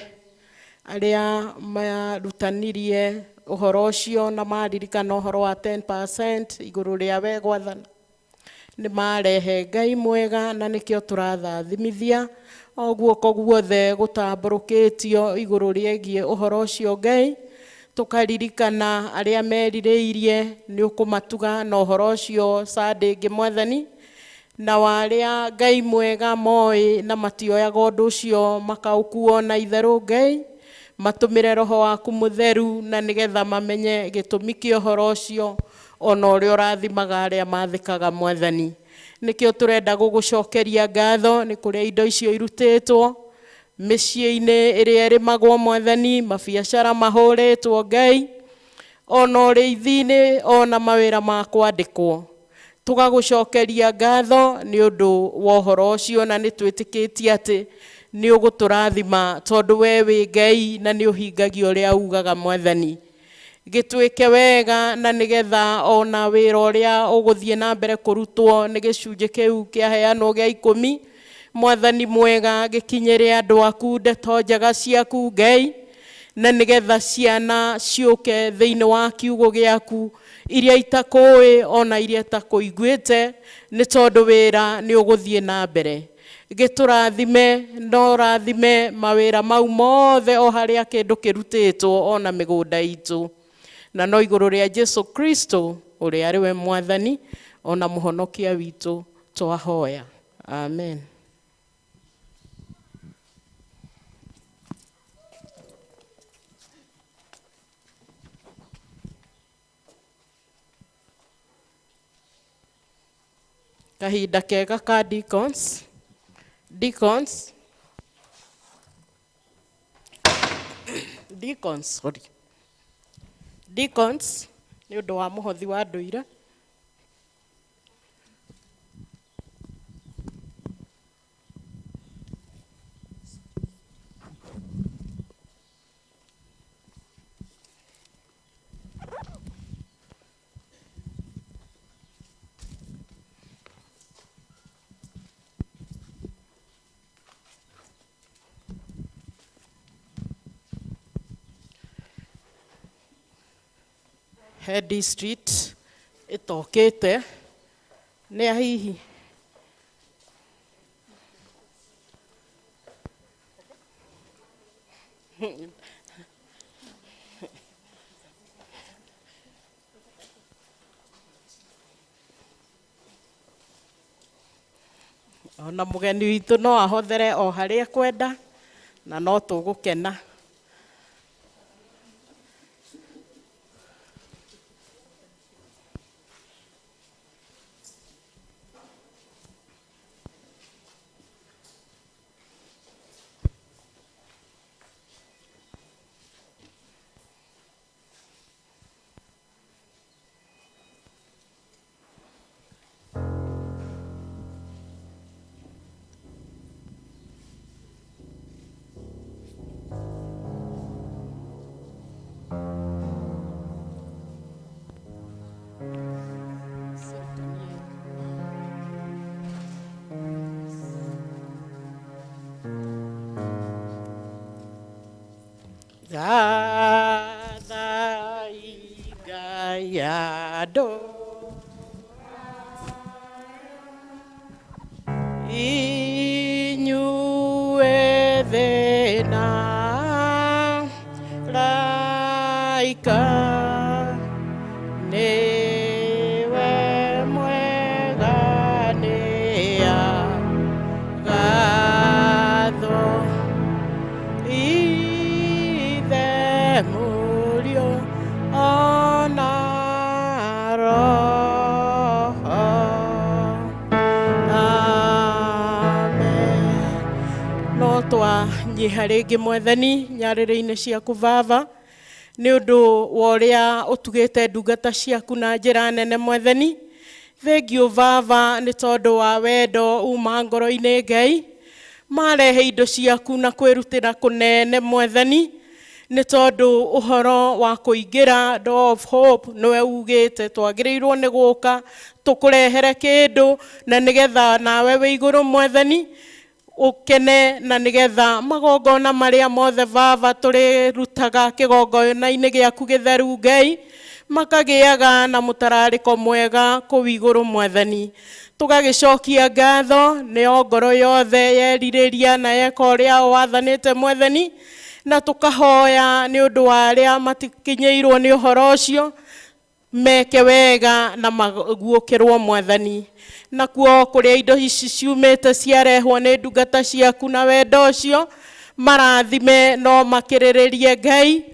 arĩa marutanirie ũhoro ũcio na maririkana ũhoro wa 10% igũrũ rĩa we gwathana nĩ marehe Ngai mwega, na nĩkĩo tũrathathimithia o guoko guothe gũtambũrũkĩtio igũrũ rĩgiĩ ũhoro ũcio Ngai, tũkaririkana arĩa merirĩirie nĩ ũkũmatuga na ũhoro ũcio Sunday ĩngĩ Mwathani, na warĩa Ngai mwega moĩ na matioyaga ũndũ ũcio makaũkuo na itherũ Ngai, matũmĩre Roho waku mũtheru na nĩgetha mamenye gĩtũmi kĩa ũhoro ũcio ona ũrĩa ũrathimaga arĩa mathĩkaga Mwathani. Nĩkĩo tũrenda gũgũcokeria ngatho nĩ kũrĩa indo icio irutĩtwo mĩciĩ-inĩ ĩrĩa ĩrĩmagwo Mwathani, mabiacara mahũrĩtwo Ngai, ona ũrĩithi-inĩ ona mawĩra ma kwandĩkwo. Tũgagũcokeria ngatho nĩ ũndũ wa ũhoro ũcio na nĩ twĩtĩkĩtie atĩ nĩ ũgũtũrathima tondũ we wĩ Ngai na nĩ ũhingagia ũrĩa ugaga Mwathani. Gĩtuĩke wega na nĩgetha ona wĩra ũrĩa ũgũthiĩ na mbere kũrutwo nĩ gĩcunjĩ kĩu kĩaheanwo gĩa 10 Mwathani mwega gĩkinyĩre andũ aku ndeto njega ciaku Ngai, na nĩgetha ciana ciũke thĩinĩ wa kiugo gĩaku iria itakũĩ ona iria itakũiguĩte, nĩ tondũ wĩra nĩ ũgũthiĩ na mbere. Gĩtũrathime no rathime mawĩra mau mothe o harĩa kĩndũ kĩrutĩtwo ona mĩgũnda itũ, na no igũrũ rĩa Jesu Kristo ũrĩa arĩ we Mwathani ona mũhonokia witũ twahoya, amen. Kahinda kega ka deacons. Deacons, nĩ ũndũ wa mũhothi wa ndũire. Head Street ĩtokĩte nĩ hihi ona mũgeni witũ no ahothere o harĩa kwenda na no tũgũkena. gathai Ngai andũ inyuĩ thĩna raika nĩwe mwega nĩagathwo ithe mũriũ ona Roho. Amen. No twanyiha rĩngĩ Mwathani nyarĩrĩ-inĩ ciaku Baba nĩ ũndũ wa ũrĩa ũtugĩte ndungata ciaku na njĩra nene Mwathani. Thengiũ Baba nĩ tondũ wa wendo uma ngoro-inĩ Ngai, marehe indo ciaku na kwĩrutĩra kũnene Mwathani, nĩ tondũ ũhoro wa kũingĩra door of hope nĩwe ugĩte twagĩrĩirwo nĩ gũka tũkũrehere kĩndũ na nĩgetha nawe wĩ igũrũ Mwathani ukene na nĩgetha magongona marĩa mothe Baba tũrĩrutaga kĩgongona-inĩ gĩaku gĩtheru Ngai makagĩaga na mũtararĩko mwega kũu igũrũ Mwathani. Tũgagĩcokia ngatho nĩ ngoro yothe yerirĩria na yeka ũrĩa wathanĩte Mwathani, na tũkahoya nĩ ũndũ wa arĩa matikinyĩirwo nĩ ũhoro ũcio meke wega na maguũkĩrwo Mwathani. Nakuo kũrĩa indo ici ciumĩte ciarehwo nĩ ndungata ciaku na wendo ũcio marathime no makĩrĩrĩrie Ngai,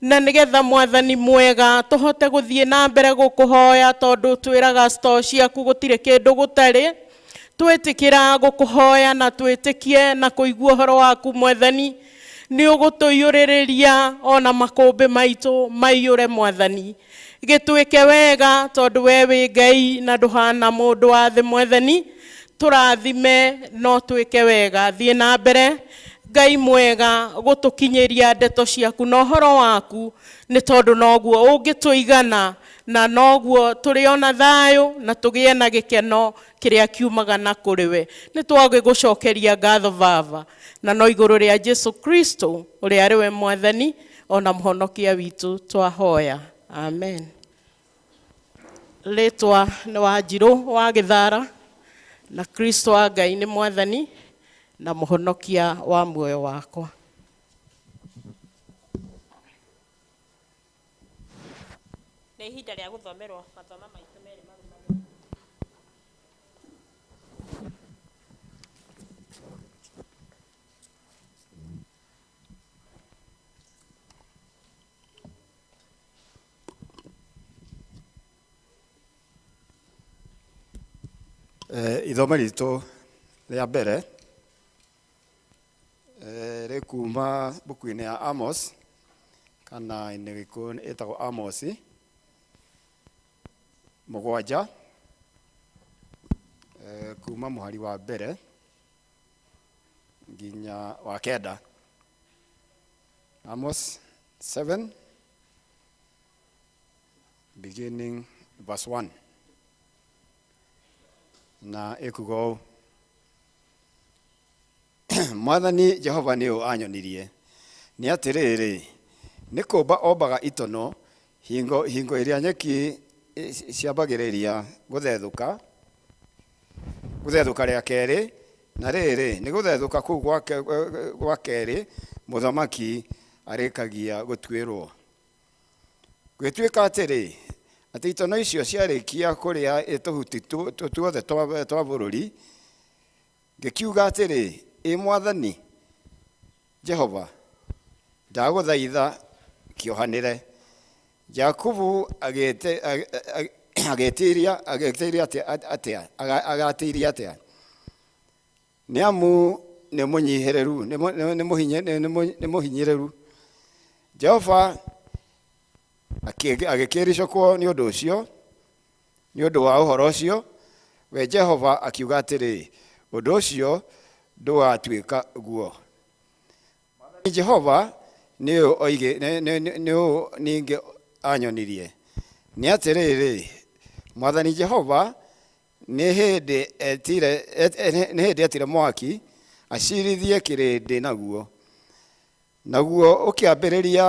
na nĩgetha Mwathani mwega tũhote gũthiĩ na mbere gũkũhoya tondũ twĩraga store ciaku gũtirĩ kĩndũ gũtarĩ. Twĩtĩkĩra gũkũhoya na twĩtĩkie na kũigua ũhoro waku Mwathani nĩ ũgũtũiyũrĩrĩria ona makũmbĩ maitũ maiyũre Mwathani. Gĩtuĩke wega tondũ we wĩ Ngai na ndũhana mũndũ wa thĩ Mwathani. Tũrathime no twĩke wega, thiĩ na mbere Ngai mwega gũtũkinyĩria ndeto ciaku na ũhoro waku, nĩ tondũ noguo ũngĩtũigana na noguo tũrĩona thayũ na tũgĩe na gĩkeno kĩrĩa kiumaga na kũrĩ we. Nĩ twagĩgũcokeria ngatho Baba, na no igũrũ rĩa Jesu Kristo ũrĩa arĩ we Mwathani ona mũhonokia witũ twahoya. Amen. Rĩtwa nĩ Wanjirũ wa Gĩthara, na Kristo wa Ngai nĩ Mwathani na mũhonokia wa muoyo wakwa. Nĩ ihinda rĩa gũthomerwo mathomo maitũ merĩ marũmũ. Ithomo ritũ rĩa mbere rĩkuma buku-inĩ ya Amos, kana ĩnĩ gĩkũyũ ĩtagwo Amos 7 kuma mũhari wa mbere nginya wa 9. Amos 7 beginning verse 1. Na ekuuga ũũ: Mwathani Jehova nĩũ anyonirie, nĩ atĩrĩrĩ, nĩ kũmba ombaga itono hingo ĩrĩa nyeki ciambagĩrĩria gũthethũka rĩa kerĩ, na rĩrĩ nĩ gũthethũka kũu gwa kerĩ mũthamaki arĩkagia gũtuĩrwo. Gwĩtuĩka atĩrĩ, atĩ itono icio ciarĩkia kũrĩa tũhuti tuothe twa bũrũri, ngĩkiuga atĩrĩ, Mwathani Jehova, ndagũthaitha kĩohanĩre. Jakubu agĩtĩria atĩa? Nĩ amu nĩ mũhinyĩrĩru. Jehova agĩkĩricũkwo nĩ ũndũ ũcio, nĩ ũndũ wa ũhoro ũcio. We Jehova akiuga atĩrĩ, ũndũ ũcio ndũgatuĩka guo. Jehova nĩũ ningĩ anyonirie, nĩ atĩrĩrĩ, Mwathani Jehova nĩ hĩndĩ etire mwaki acirithie kĩrĩndĩ naguo, naguo ũkĩambĩrĩria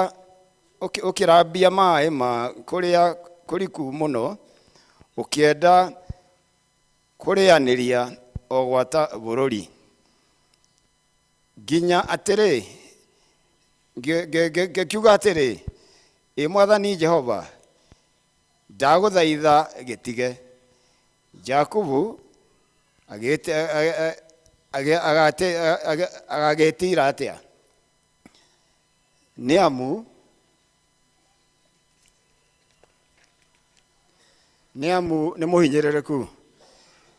ũkĩrambia maĩ ma kũrĩa kũriku mũno ũkĩenda kũrĩanĩria o gwata bũrũri nginya atĩrĩ ngĩkiuga atĩrĩ Mwathani Jehova ndagũthaitha gĩtige Jakubu agagĩtira atĩa nĩamu nĩ mũhinyĩrĩrĩku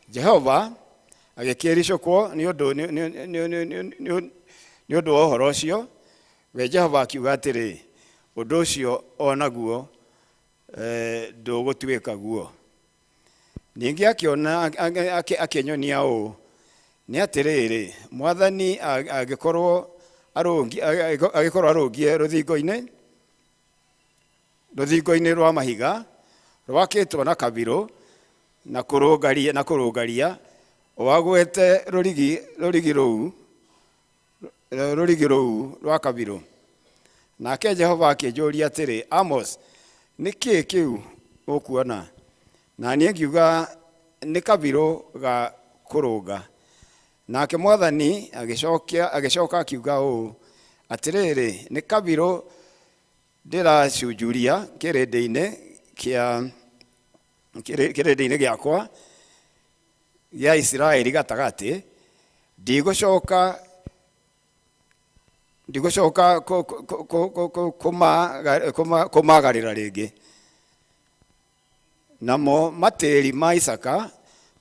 Jehova agĩkĩricũkwo nĩ ũndũ wa ũhoro ũcio we Jehova akiuga atĩrĩ ũndũ ũcio onaguo ndũgũtuĩka guo ningĩ akĩona akĩnyonia ũũ nĩ atĩrĩrĩ Mwathani agĩkorwo arũngie rũthingo-inĩ rwa mahiga rwakĩtwo na kabirũ na kũrũngaria wagwete rũrigi rũu rwa kabirũ nake Jehova akĩnjũria atĩrĩ Amos nĩ kĩĩ kĩu ũkuona na niĩ ngiuga nĩ kabirũ ga kũrũnga nake Mwathani agĩcoka akiuga ũũ atĩrĩrĩ nĩ kabirũ ndĩracunjuria kĩrĩndĩ-inĩ gĩakwa gĩa Isiraeli gatagatĩ ndigũcoka kũmagarĩra rĩngĩ namo matĩri ma Isaka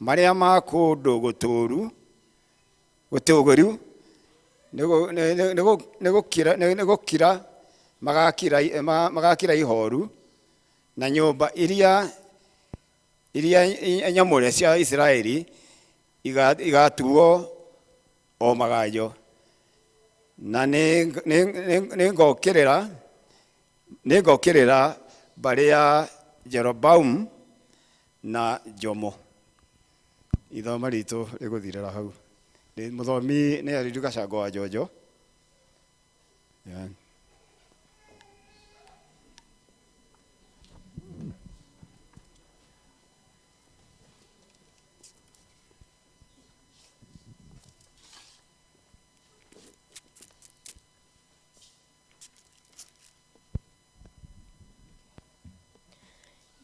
marĩa ma kũndũ gũtũgĩru nĩ gũkira magakira ihoru na nyũmba iria nyamũre cia Isiraeli igatuo o maganjo na nĩngokĩrĩra mbarĩ ya Jeroboamu na Jomo ithoma ritũ rĩgũthirĩra hau mũthomi nĩ Ariũ Gacango wa Njonjo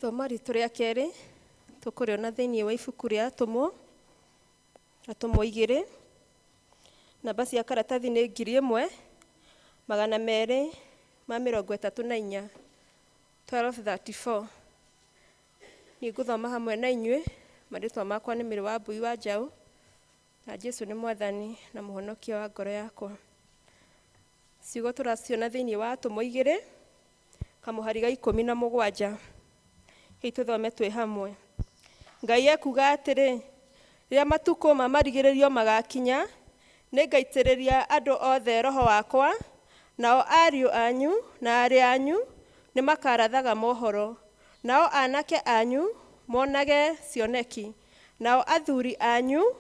Thoma ritũ rĩa kerĩ tũkũrĩona thĩinĩ wa ibuku rĩa Atũmwo 2 namba cia karatathi nĩ 1234 1234 nĩngũthoma hamwe na inyuĩ marĩtwa makwa nĩ Mĩrĩ wa Mbui wa Njaũ na Jesũ nĩ Mwathani na Mũhonokia wa ngoro yakwa ciugo tũraciona thĩinĩ wa Atũmwo 2 kamũhari ga 17 Tũthome twĩ hamwe. Ngai ekuuga atĩrĩ, rĩrĩa matukũ ma marigĩrĩrio magakinya, nĩngaitĩrĩria andũ othe Roho wakwa, nao ariũ anyu na aarĩ anyu nĩmakarathaga mohoro, nao aanake anyu monage cioneki, nao athuri anyu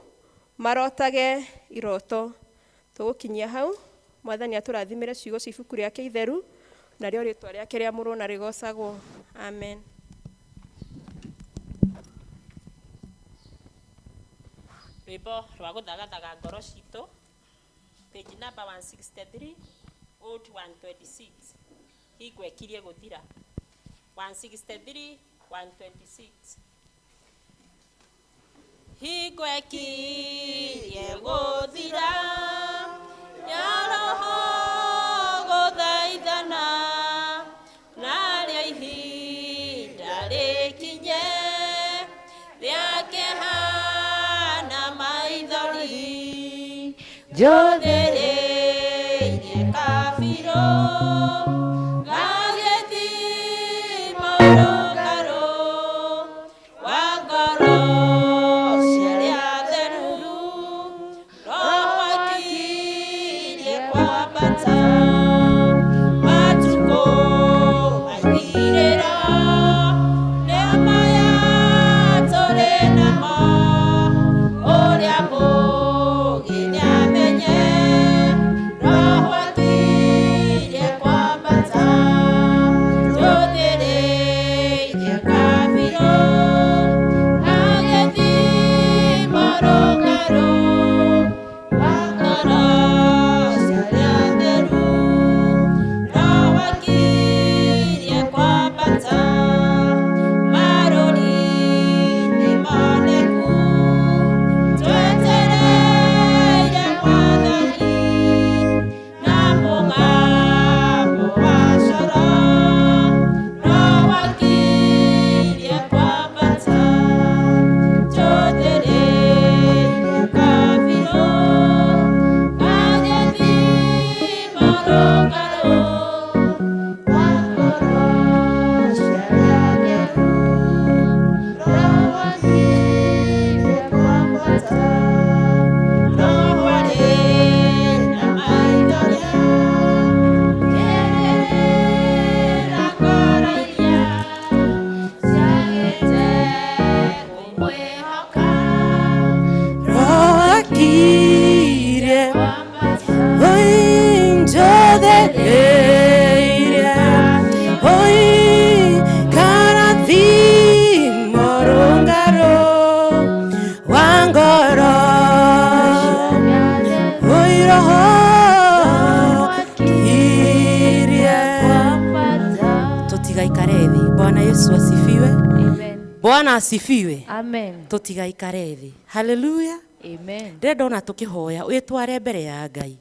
marotage iroto. Tũgũkinyia hau, Mwathani atũrathimĩre ciugo cia ibuku rĩake itheru, narĩo rĩĩtwa rĩake rĩamũrwo na rĩgocagwo. Amen. Rwĩmbo rwa gũthagathaga ngoro citũ, page number 163, old 126. Igwekirie gũthira. 163, 126. Igwekirie gũthira, ya Roho gũthaithana, narĩo ihinda rĩkinye, rĩake Jothereirie kabirũ gagĩthima rũgarũ wa ngoro ciarĩa theru Roho akirie kwambata matukũ maithirĩra nĩa maya tũrĩ namo ũrĩa mũgĩ nĩamenye Roho akirie Bwana asifiwe. Amen. Tutigaikare thi. Hallelujah. Amen. Ndona tukihoya witware mbere ya Ngai.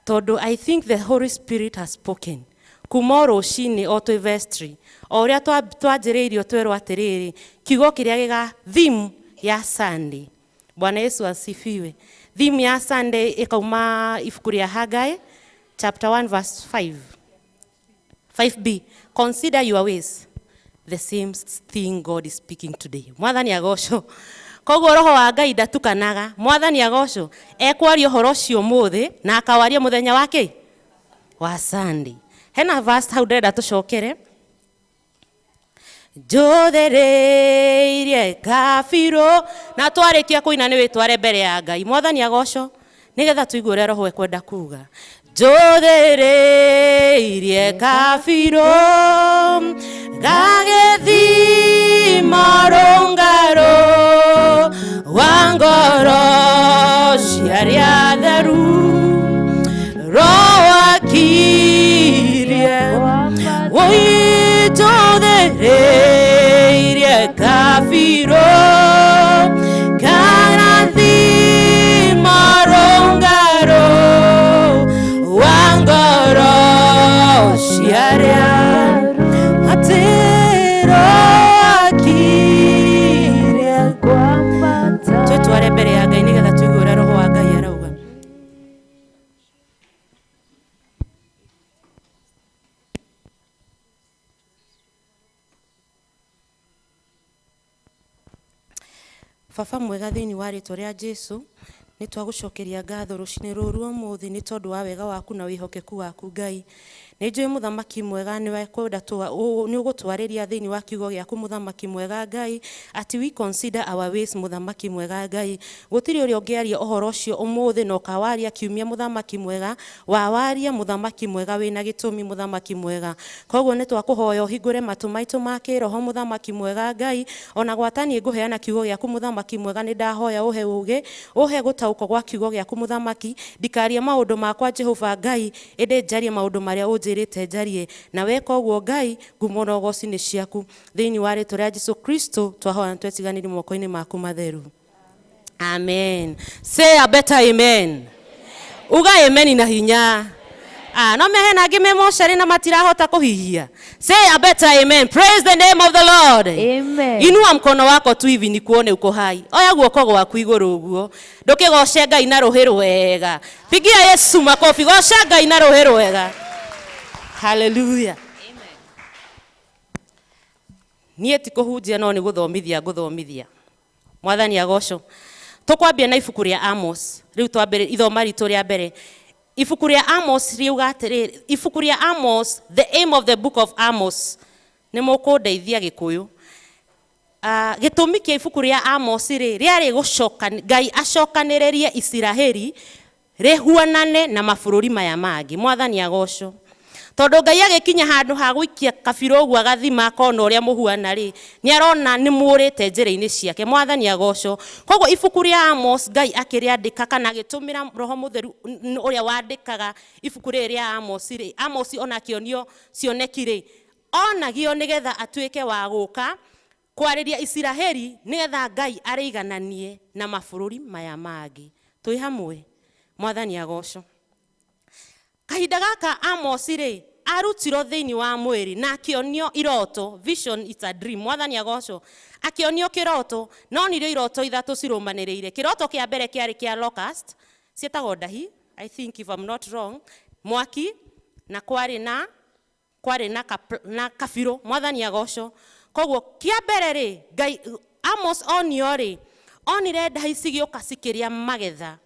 Tondu I think the Holy Spirit has spoken. Kuma rucini o twi vestry. O uria twanjiriirio twerwo atiriri kiugo kiria giga theme ya Sunday. Bwana Yesu asifiwe. Theme ya Sunday ikauma ibuku ria Hagai chapter 1 verse 5. 5b. Consider your ways. The same thing God is speaking today. Mwathani agocwo. Koguo roho wa Ngai ndatukanaga. Mwathani agocwo. Ekwaria horo cio muthi na akawaria muthenya wake wa Sunday. Hena verse how ndenda tucokere. Njũthĩrĩirie kabirũ na twarikia kuina ni witware mbere ya Ngai. Mwathani agocwo nigetha tuigue uria roho ekwenda kuga. Njũthĩrĩirie kabirũ gagĩthima rũngaro wa ngoro cia arĩa atheru Roho akirie njũthĩrĩirie kabirũ gagathima rũngaro wa ngoro cia arĩa twetware mbere ya Ngai nigetha tuigue ũrĩa roho wa Ngai arauga. Baba mwega thĩinĩ wa rĩĩtwa rĩa Jesũ nĩ twagũcokeria ngatho rũcinĩ rũrũ ũmũthĩ nĩ tondũ wa wega waku na wĩhokeku waku Ngai. Nĩ njũĩ mũthamaki mwega nĩ wekwenda nĩ ũgũtwarĩria thĩinĩ wa kiugo gĩaku mũthamaki mwega Ngai ati we consider our ways mũthamaki mwega Ngai. Gũtirĩ ũrĩa ũngĩaria ũhoro ũcio ũmũthĩ na ũkawaria kiumia mũthamaki mwega wawaria mũthamaki mwega wĩna gĩtũmi mũthamaki mwega. Koguo nĩ twakũhoya ũhingũre matũ maitũ ma kĩroho mũthamaki mwega Ngai ona gwataniĩ ngũheana kiugo gĩaku mũthamaki mwega nĩ ndahoya ũhe ũũgĩ ũhe gũtaũkwo gwa kiugo gĩaku mũthamaki ndikarie maũndũ makwa Jehova Ngai ĩndĩ njarie maũndũ marĩa ũnjĩrĩte njarie na weka ũguo Ngai ngumo na ũgooci-inĩ ciaku thĩinĩ wa rĩĩtwa rĩa Jesũ Kristo twahoya twetiganĩrie moko-inĩ maku matheru. Amen. Say a better amen. Uga amen na hinya. No mehena angĩ me mocarĩ na matirahota kũhihia. Say a better amen. Praise the name of the Lord. Amen. Inua mkono wako tu hivi nikuone uko hai. Oya guoko gwaku igũrũ ũguo. Ndũkĩgoce Ngai na rũhĩ rwega. Pigia Yesu makofi. Goca Ngai na rũhĩ rwega. Hallelujah. Amen. Niĩ ti kũhunjia no nĩ gũthomithia ngũthomithia. Mwathani agocwo. Tũkwambia na ibuku rĩa Amos. Rĩu twambere ithoma ritũ rĩa mbere. Ibuku rĩa Amos riuga atĩrĩ. Ibuku rĩa Amos, the aim of the book of Amos. Nĩ mũkũndeithia Gĩkũyũ. Gĩtũmi kĩa ibuku rĩa Amos rĩarĩ gũcoka Ngai acokanĩrĩrie Isiraeli rĩhuanane na mabũrũri maya mangĩ. Mwathani agocwo. Tondũ Ngai agĩkinya handũ ha gũikia kabirũ ũguo agathima akona ũrĩa mũhuana rĩ nĩ arona nĩ mũrĩte njĩra-inĩ ciake. Mwathani agocwo. Koguo ibuku rĩa Amos Ngai akĩrĩandĩka kana agĩtũmĩra Roho Mũtheru ũrĩa wandĩkaga ibuku rĩrĩ rĩa Amos rĩ Amos ona akĩonio cioneki rĩ onagio nĩgetha atuĩke wa gũka kwarĩria Isiraeli nĩgetha Ngai arĩigananie na mabũrũri maya mangĩ. Twĩ hamwe. Mwathani agocwo. Kahinda gaka Amos rĩ arutirwo thĩinĩ wa mwĩrĩ na akĩonio iroto. Vision is a dream. Mwathani agocwo. Akĩonio kĩroto no nĩrĩo iroto ithatũ cirũmanĩrĩire. Kĩroto kĩa mbere kĩarĩ kĩa locust ciĩtagwo ndahi, I think if I'm not wrong, mwaki na kwarĩ na kabirũ. Mwathani agocwo. Koguo kia mbere rĩ, Ngai Amos onio rĩ, onire ndahi cigĩũka cikĩrĩa magetha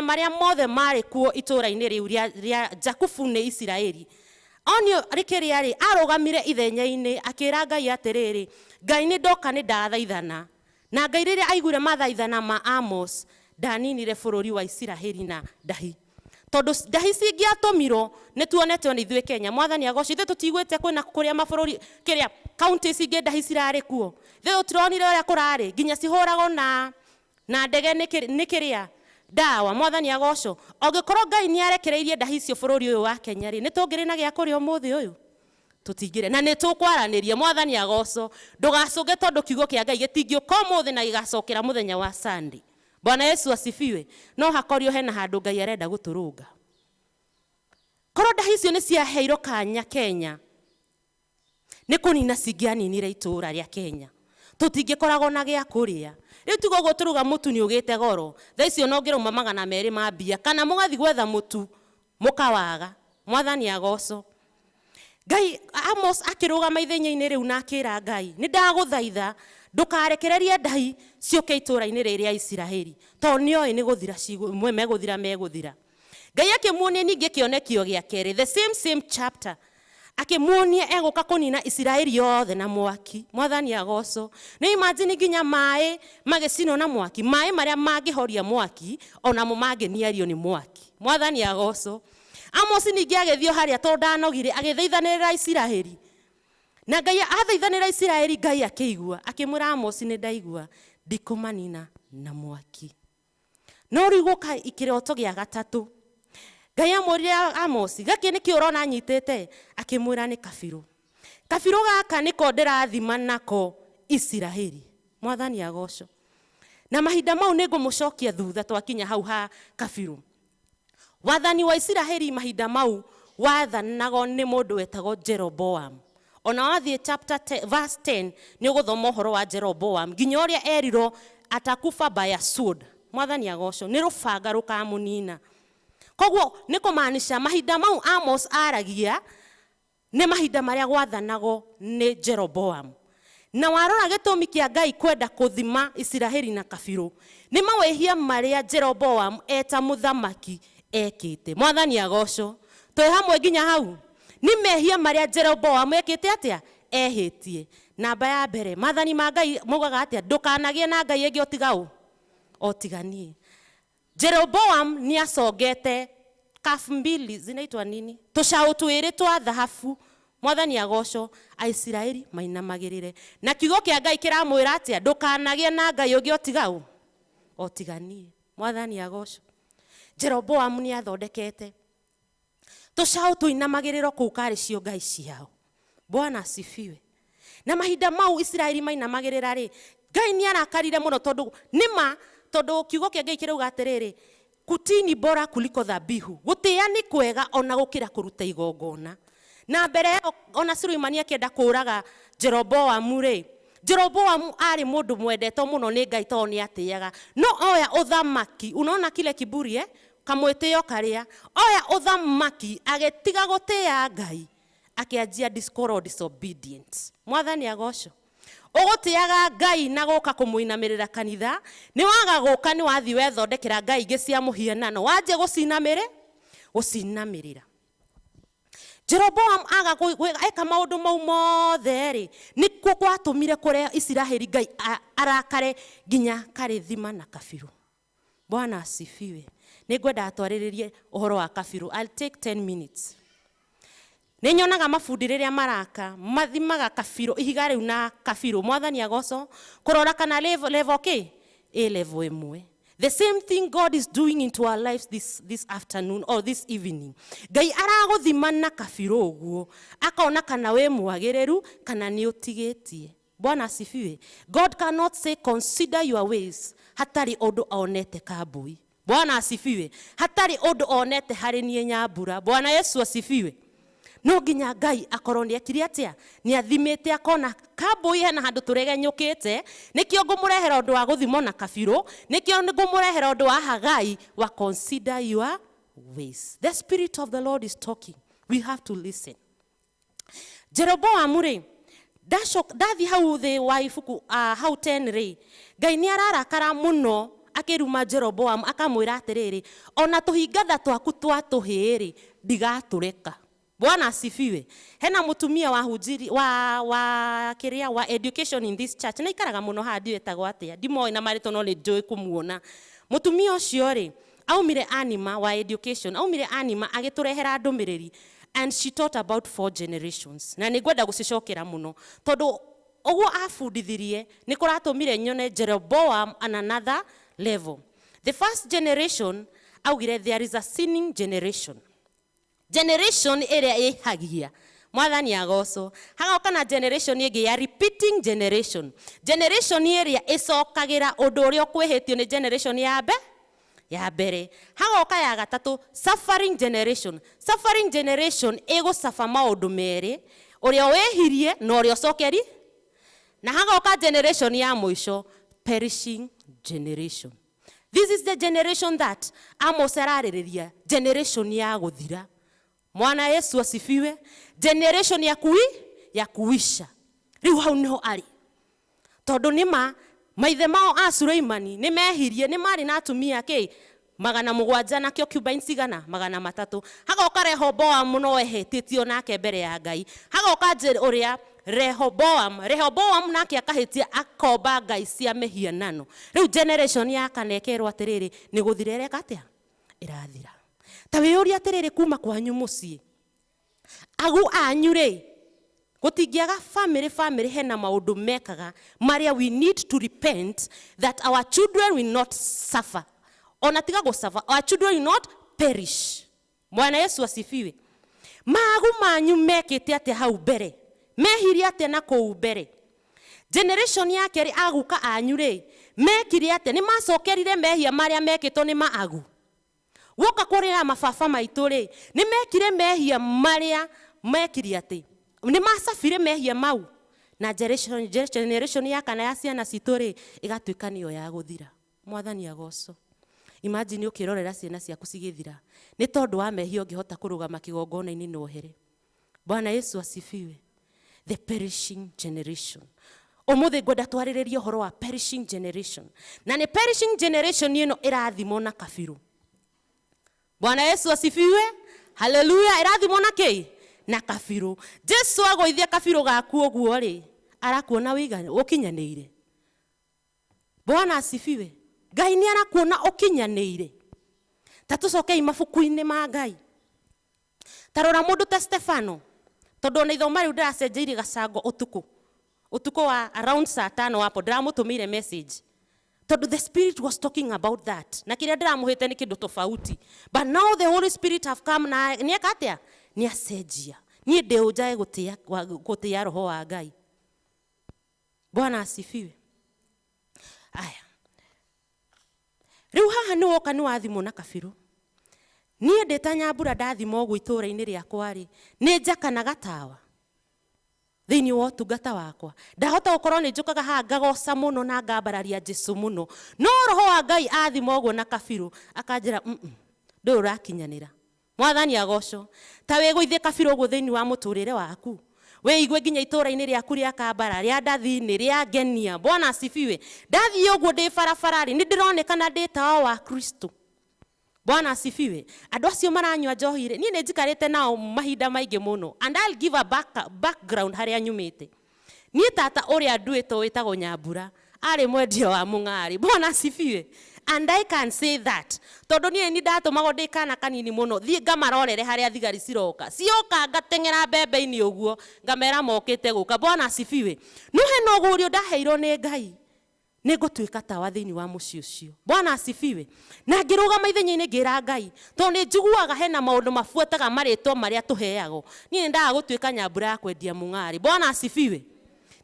marĩa mothe marĩ kuo itũũra-inĩ rĩu rĩa Jakubu nĩ Isiraeli. Onio rĩkĩrĩa rĩ, arũgamire ithenya-inĩ akĩra Ngai atĩrĩrĩ, Ngai nĩ ndoka nĩ ndathaithana. Na Ngai rĩrĩa aiguire mathaithana ma Amos, ndaninire bũrũri wa Isiraeli na ndahi. Tondũ ndahi cingĩatũmirwo nĩ tuonete ona ithuĩ Kenya. Mwathani agocwo. Ithuĩ tũtigwĩte kwĩna kũrĩa mabũrũri kĩrĩa counties ingĩ ndahi cirarĩ kuo. Ithuĩ tũtironire ũrĩa kũrarĩ nginya cihũragwo na ndege nĩ kĩrĩa ndawa. Mwathani agocwo. Ongĩkorwo Ngai nĩ arekereirie ndahi icio bũrũri ũyũ wa Kenya rĩ, nĩ tũngĩrĩ na gĩa kũrĩa ũmũthĩ ũyũ? Tũtingĩrĩ. Na nĩ tũkwaranĩria. Mwathani agocwo. Ndũgacũnge tondũ kiugo kĩa Ngai gĩtingĩũka ũmũthĩ na gĩgacokera mũthenya wa Sunday. Bwana Yesu asifiwe. No hakorio hena handũ Ngai arenda gũtũrũnga. Korwo ndahi icio nĩ ciaheirwo kanya Kenya, nĩ kũnina cingĩaninire itũũra rĩa Kenya. Tũtingĩkoragwo na gĩa kũrĩa. Rĩu tiga ũguo tũruga mũtu nĩ ũgĩte goro. Thaa icio no ngĩrũma 200 ma mbia kana mũgathi gwetha mũtu mũkawaga. Mwathani agocwo. Ngai Amos akĩrũgama ithenya-inĩ rĩu na akĩra Ngai, nĩ ndagũthaitha ndũkarekererie ndahi ciũke itũũra-inĩ rĩrĩ rĩa Isiraeli. Tondũ nĩoĩ nĩ gũthira megũthira. Ngai akĩmuonia ningĩ kĩonekio gĩa kerĩ, the same chapter. Akĩmuonia egũka kũnina Isiraeli othe na mwaki. Mwathani agocwo. Nĩ imagine nginya maĩ magĩcinwo na mwaki. Maĩ marĩa mangĩhoria mwaki onamo mangĩniario nĩ mwaki. Mwathani agocwo. Amos ningĩ agĩthiĩ harĩa tondũ ndanogire agĩthaithanĩrĩra Isiraeli. Na Ngai athaithanĩra Isiraeli, Ngai akĩigua. Akĩmwĩra Amos, nĩ ndaigua, ndikũmanina na mwaki. No rĩu gũka ikĩroto gĩa gatatũ. Ngai amwĩrire Amos, gakĩ nĩkĩo ũrona nyitĩte? Akĩmwĩra nĩ kabirũ. Kabirũ gaka nĩko ndĩrathima nako Isiraeli. Mwathani agocwo. Na mahinda mau nĩ ngũmũcokia thutha twakinya hau ha kabirũ. Wathani wa Isiraeli mahinda mau wathanagwo nĩ mũndũ wetagwo Jeroboam. Ona wathiĩ chapter 10, verse 10 nĩ ũgũthoma ũhoro wa Jeroboam. Nginya ũrĩa erirwo atakufa by a sword. Mwathani agocwo. Nĩ rũbanga rũkamũnina. Koguo nĩ kũmaanisha mahinda mau Amos aragia nĩ mahinda marĩa gwathanagwo nĩ Jeroboam. Na warora gĩtũmi kĩa Ngai kwenda kũthima Isiraeli na kabirũ, nĩ mawĩhia marĩa Jeroboam eta mũthamaki ekĩte. Mwathani agocwo. Twĩ hamwe nginya hau. Nĩ mehia marĩa Jeroboam ekĩte atĩa? Ehĩtie. Namba ya mbere, maathani ma Ngai moigaga atĩa? Ndũkanagie na Ngai ĩngĩ ũtiga ũ? Otiganie. Jeroboam nĩ acongete kabu mbili zinaitwa nini? Tũcaũ twĩrĩ twa thahabu. Mwathani agocwo. Aisiraeli mainamagĩrĩre. Na kiugo kĩa Ngai kĩramwĩra atĩa? Ndũkanagie na Ngai ũngĩ ũtiga ũ? Otiganie. Mwathani agocwo. Jeroboam nĩ athondekete tũcaũ tũinamagĩrĩrwo kũu karĩ cio ngai ciao. Bwana asifiwe. Na mahinda mau Isiraeli mainamagĩrĩra rĩ, Ngai nĩ arakarire mũno tondũ kiugo kĩa Ngai kĩrauga atĩrĩrĩ, kutini bora kuliko dhabihu. Gũtĩa nĩ kwega ona gũkĩra kũruta igongona. Na mbere ona Suleimani akĩenda kũũraga Jeroboamu rĩ, Jeroboam arĩ mũndũ mwendetwo mũno nĩ Ngai tondũ nĩ atĩaga. No oya ũthamaki, unaona kile kiburi kamwĩtĩo karĩa, oya ũthamaki agĩtiga gũtĩa Ngai, akĩanjia discord disobedience. Mwathani agocwo. Ũgũtĩaga Ngai na gũka kũmũinamĩrĩra kanitha, nĩ waga gũka nĩ wathi wethondekera Ngai ingĩ cia mũhianano, wanjie gũcinamĩrĩra. Jeroboam eka maũndũ mau mothe rĩ, nĩkuo gwatũmire kũrĩa Isiraeli Ngai arakare nginya karĩthima na kabirũ. Bwana asifiwe. Nĩngwenda atwarĩrĩrie ũhoro wa kabirũ. I'll take 10 minutes. Nĩnyonaga mabundi rĩrĩa maraka mathimaga kabirũ, ihiga rĩu na kabirũ. Mwathani agocwo. Kũrora kana level kĩ? A level ĩmwe. The same thing God is doing into our lives this afternoon or this evening. Ngai aragũthima na kabirũ ũguo, akona kana wĩ mwagĩrĩru kana nĩ ũtigĩtie. Bwana asifiwe. God cannot say consider your ways hatari ũndũ onete kambui. Bwana asifiwe. Hatari ũndũ onete harĩ niĩ Nyambura. Bwana Yesu asifiwe. No nginya Ngai akorwo nĩ ekire atĩa? Nĩ athimĩte akona kambui hena handũ tũregenyũkĩte, nĩkĩo ngũmũrehera ũndũ wa gũthimwo na kabirũ, nĩkĩo ngũmũrehera ũndũ wa Hagai wa consider your ways. The Spirit of the Lord is talking. We have to listen. Jeroboam rĩ, ndathi hau thĩ wa ibuku hau 10 rĩ, Ngai nĩ ararakara mũno akĩruma Jeroboam akamwĩra atĩrĩrĩ, ona tũhingatha twaku twa tũhĩĩ rĩ, ndigatũreka. Bwana asifiwe. Hena mutumia wa hujiri wa education in this church. Na ikaraga muno hadi wetagwo atia. Ndimoi na marito no njoi kumuona. Mutumia ucio ri aumire anima wa education. Aumire anima agiturehera ndumiriri. And she taught about 4 generations. Na nigwenda gucicokera muno. Tondu oguo afundithirie ni kuratumire nyone Jeroboam on another level. The first generation augire there is a sinning generation. Generation area ehagia. Mwathani agoco. Hagoka na generation ĩngĩ ya repeating generation. Generation area ĩcokagira ũndũ ũrĩa ũkwĩhĩtio nĩ generation ya mbere. Hagoka ya gatatu suffering generation. Suffering generation ĩgũcafa maũndũ merĩ, ũrĩa wehirie na ũrĩa ũcokeri. Na hagoka generation ya mũico perishing generation. This is the generation that Amos ararĩrĩria, generation ya gũthira. Mwana Yesu asifiwe. Generation ya kuisha. Riu hau niho ari. Tondu nima maithe mao a Suleimani ni mehirie ni mari na atumia ke 700 na concubines igana 300. Hagoka Rehoboam no ehetitio nake mbere ya Ngai. Hagoka uria Rehoboam nake akahitia akomba Ngai cia mehianano. Riu generation ya kanekerwo atiriri ni guthirere katia irathira. Tawe uri atiriri kuma kwanyu mucii. Agu anyu ri gutingiaga family hena maundu mekaga maria we need to repent that our children will not suffer. Ona tiga go suffer, our children will not perish. Mwana Yesu asifiwe. Magu manyu mekite ate hau mbere. Mehiri ate na kou mbere. Generation yake ri aguka anyu ri mekire ate ni macokerire mehia maria mekito ni maagu. Woka kurira mababa maitu ri ni mekire mehia maria mekire ate ni masafire mehia mau na generation ya kana ya ciana citu ri igatuika niyo ya guthira. Mwathani agoco. Imagine ukirorera ciana ciaku cigithira ni tondu wa mehia ungihota kurugama kigongona-ini no here. Bwana Yesu asifiwe. The perishing generation. Umuthi ngwenda twarĩrĩrie ũhoro wa perishing generation. Na ni perishing generation ĩno ĩrathimwo na kabiru. Bwana Yesu asifiwe. Hallelujah. Irathimwo na kĩ? Na kabiru. Jesu agũithia kabiru gaku ũguo rĩ arakuona ũkinyanĩire. Bwana asifiwe. Ngai nĩ arakuona ũkinyanĩire. Ta tũcokei mabuku-inĩ ma Ngai. Tarora mũndũ ta Stefano. Tondu na ithoma riu ndiracenjeirie gacango utuko wa around saa 5 hapo ndiramutumire message. Tondu the Spirit was talking about that. Na kiria ndiramuhite ni kindu tofauti. But now the Holy Spirit have come na ni akatia ni acenjia. Ni ndeujae gutia Roho wa Ngai. Bwana asifiwe. Aya. Riu haha ni woka ni wathimo na kabiru. Niĩ ndĩta Nyambura ndathima ũguo itũũra-inĩ rĩakwa rĩ nĩ njakana gatawa thĩinĩ wa ũtungata wakwa. Ndahota gũkorwo nĩ njũkaga haha ngagoca mũno na ngambararia Jesũ mũno, no Roho wa Ngai athima ũguo na kabiru akanjĩra ndũĩ ũrakinyanĩra. Mwathani agocwo. Ta wĩgũithie kabiru ũguo thĩinĩ wa mũtũrĩre waku, wĩigue nginya itũũra-inĩ rĩaku rĩa kambara rĩa ndathi-inĩ rĩa ngenia. Bwana asifiwe. Ndathiĩ ũguo ndĩ barabara rĩ nĩ ndĩronekana ndĩ tawa wa Kristo. Bwana asifiwe. Andũ acio maranyua njohi rĩ niĩ nĩ njikarĩte nao mahinda maingĩ mũno. And I'll give a background harĩa nyumĩte. Niĩ tata ũrĩa nduĩtwo wĩtagwo Nyambura arĩ mwendia wa mũng'ari. Bwana asifiwe. And I can say that. Tondu niĩ nĩ ndatũmagwo ndĩ kana kanini mũno thiĩ ngamarorere harĩa thigari ciroka. Cioka ngateng'era mbembe-inĩ ũguo ngamera mokĩte gũka. Bwana asifiwe. No hena ũguũrio ndaheirwo nĩ Ngai. Nĩngũtuĩka tawa thĩinĩ wa mũciĩ ũcio. Bwana asifiwe. Na ngĩrũgama ithenya-inĩ ngĩra Ngai tondũ nĩ njiguaga hena maũndũ mabuataga marĩtwa marĩa tũheagwo. Niĩ nĩndaga gũtuĩka Nyambura ya kwendia mũng'ari. Bwana asifiwe.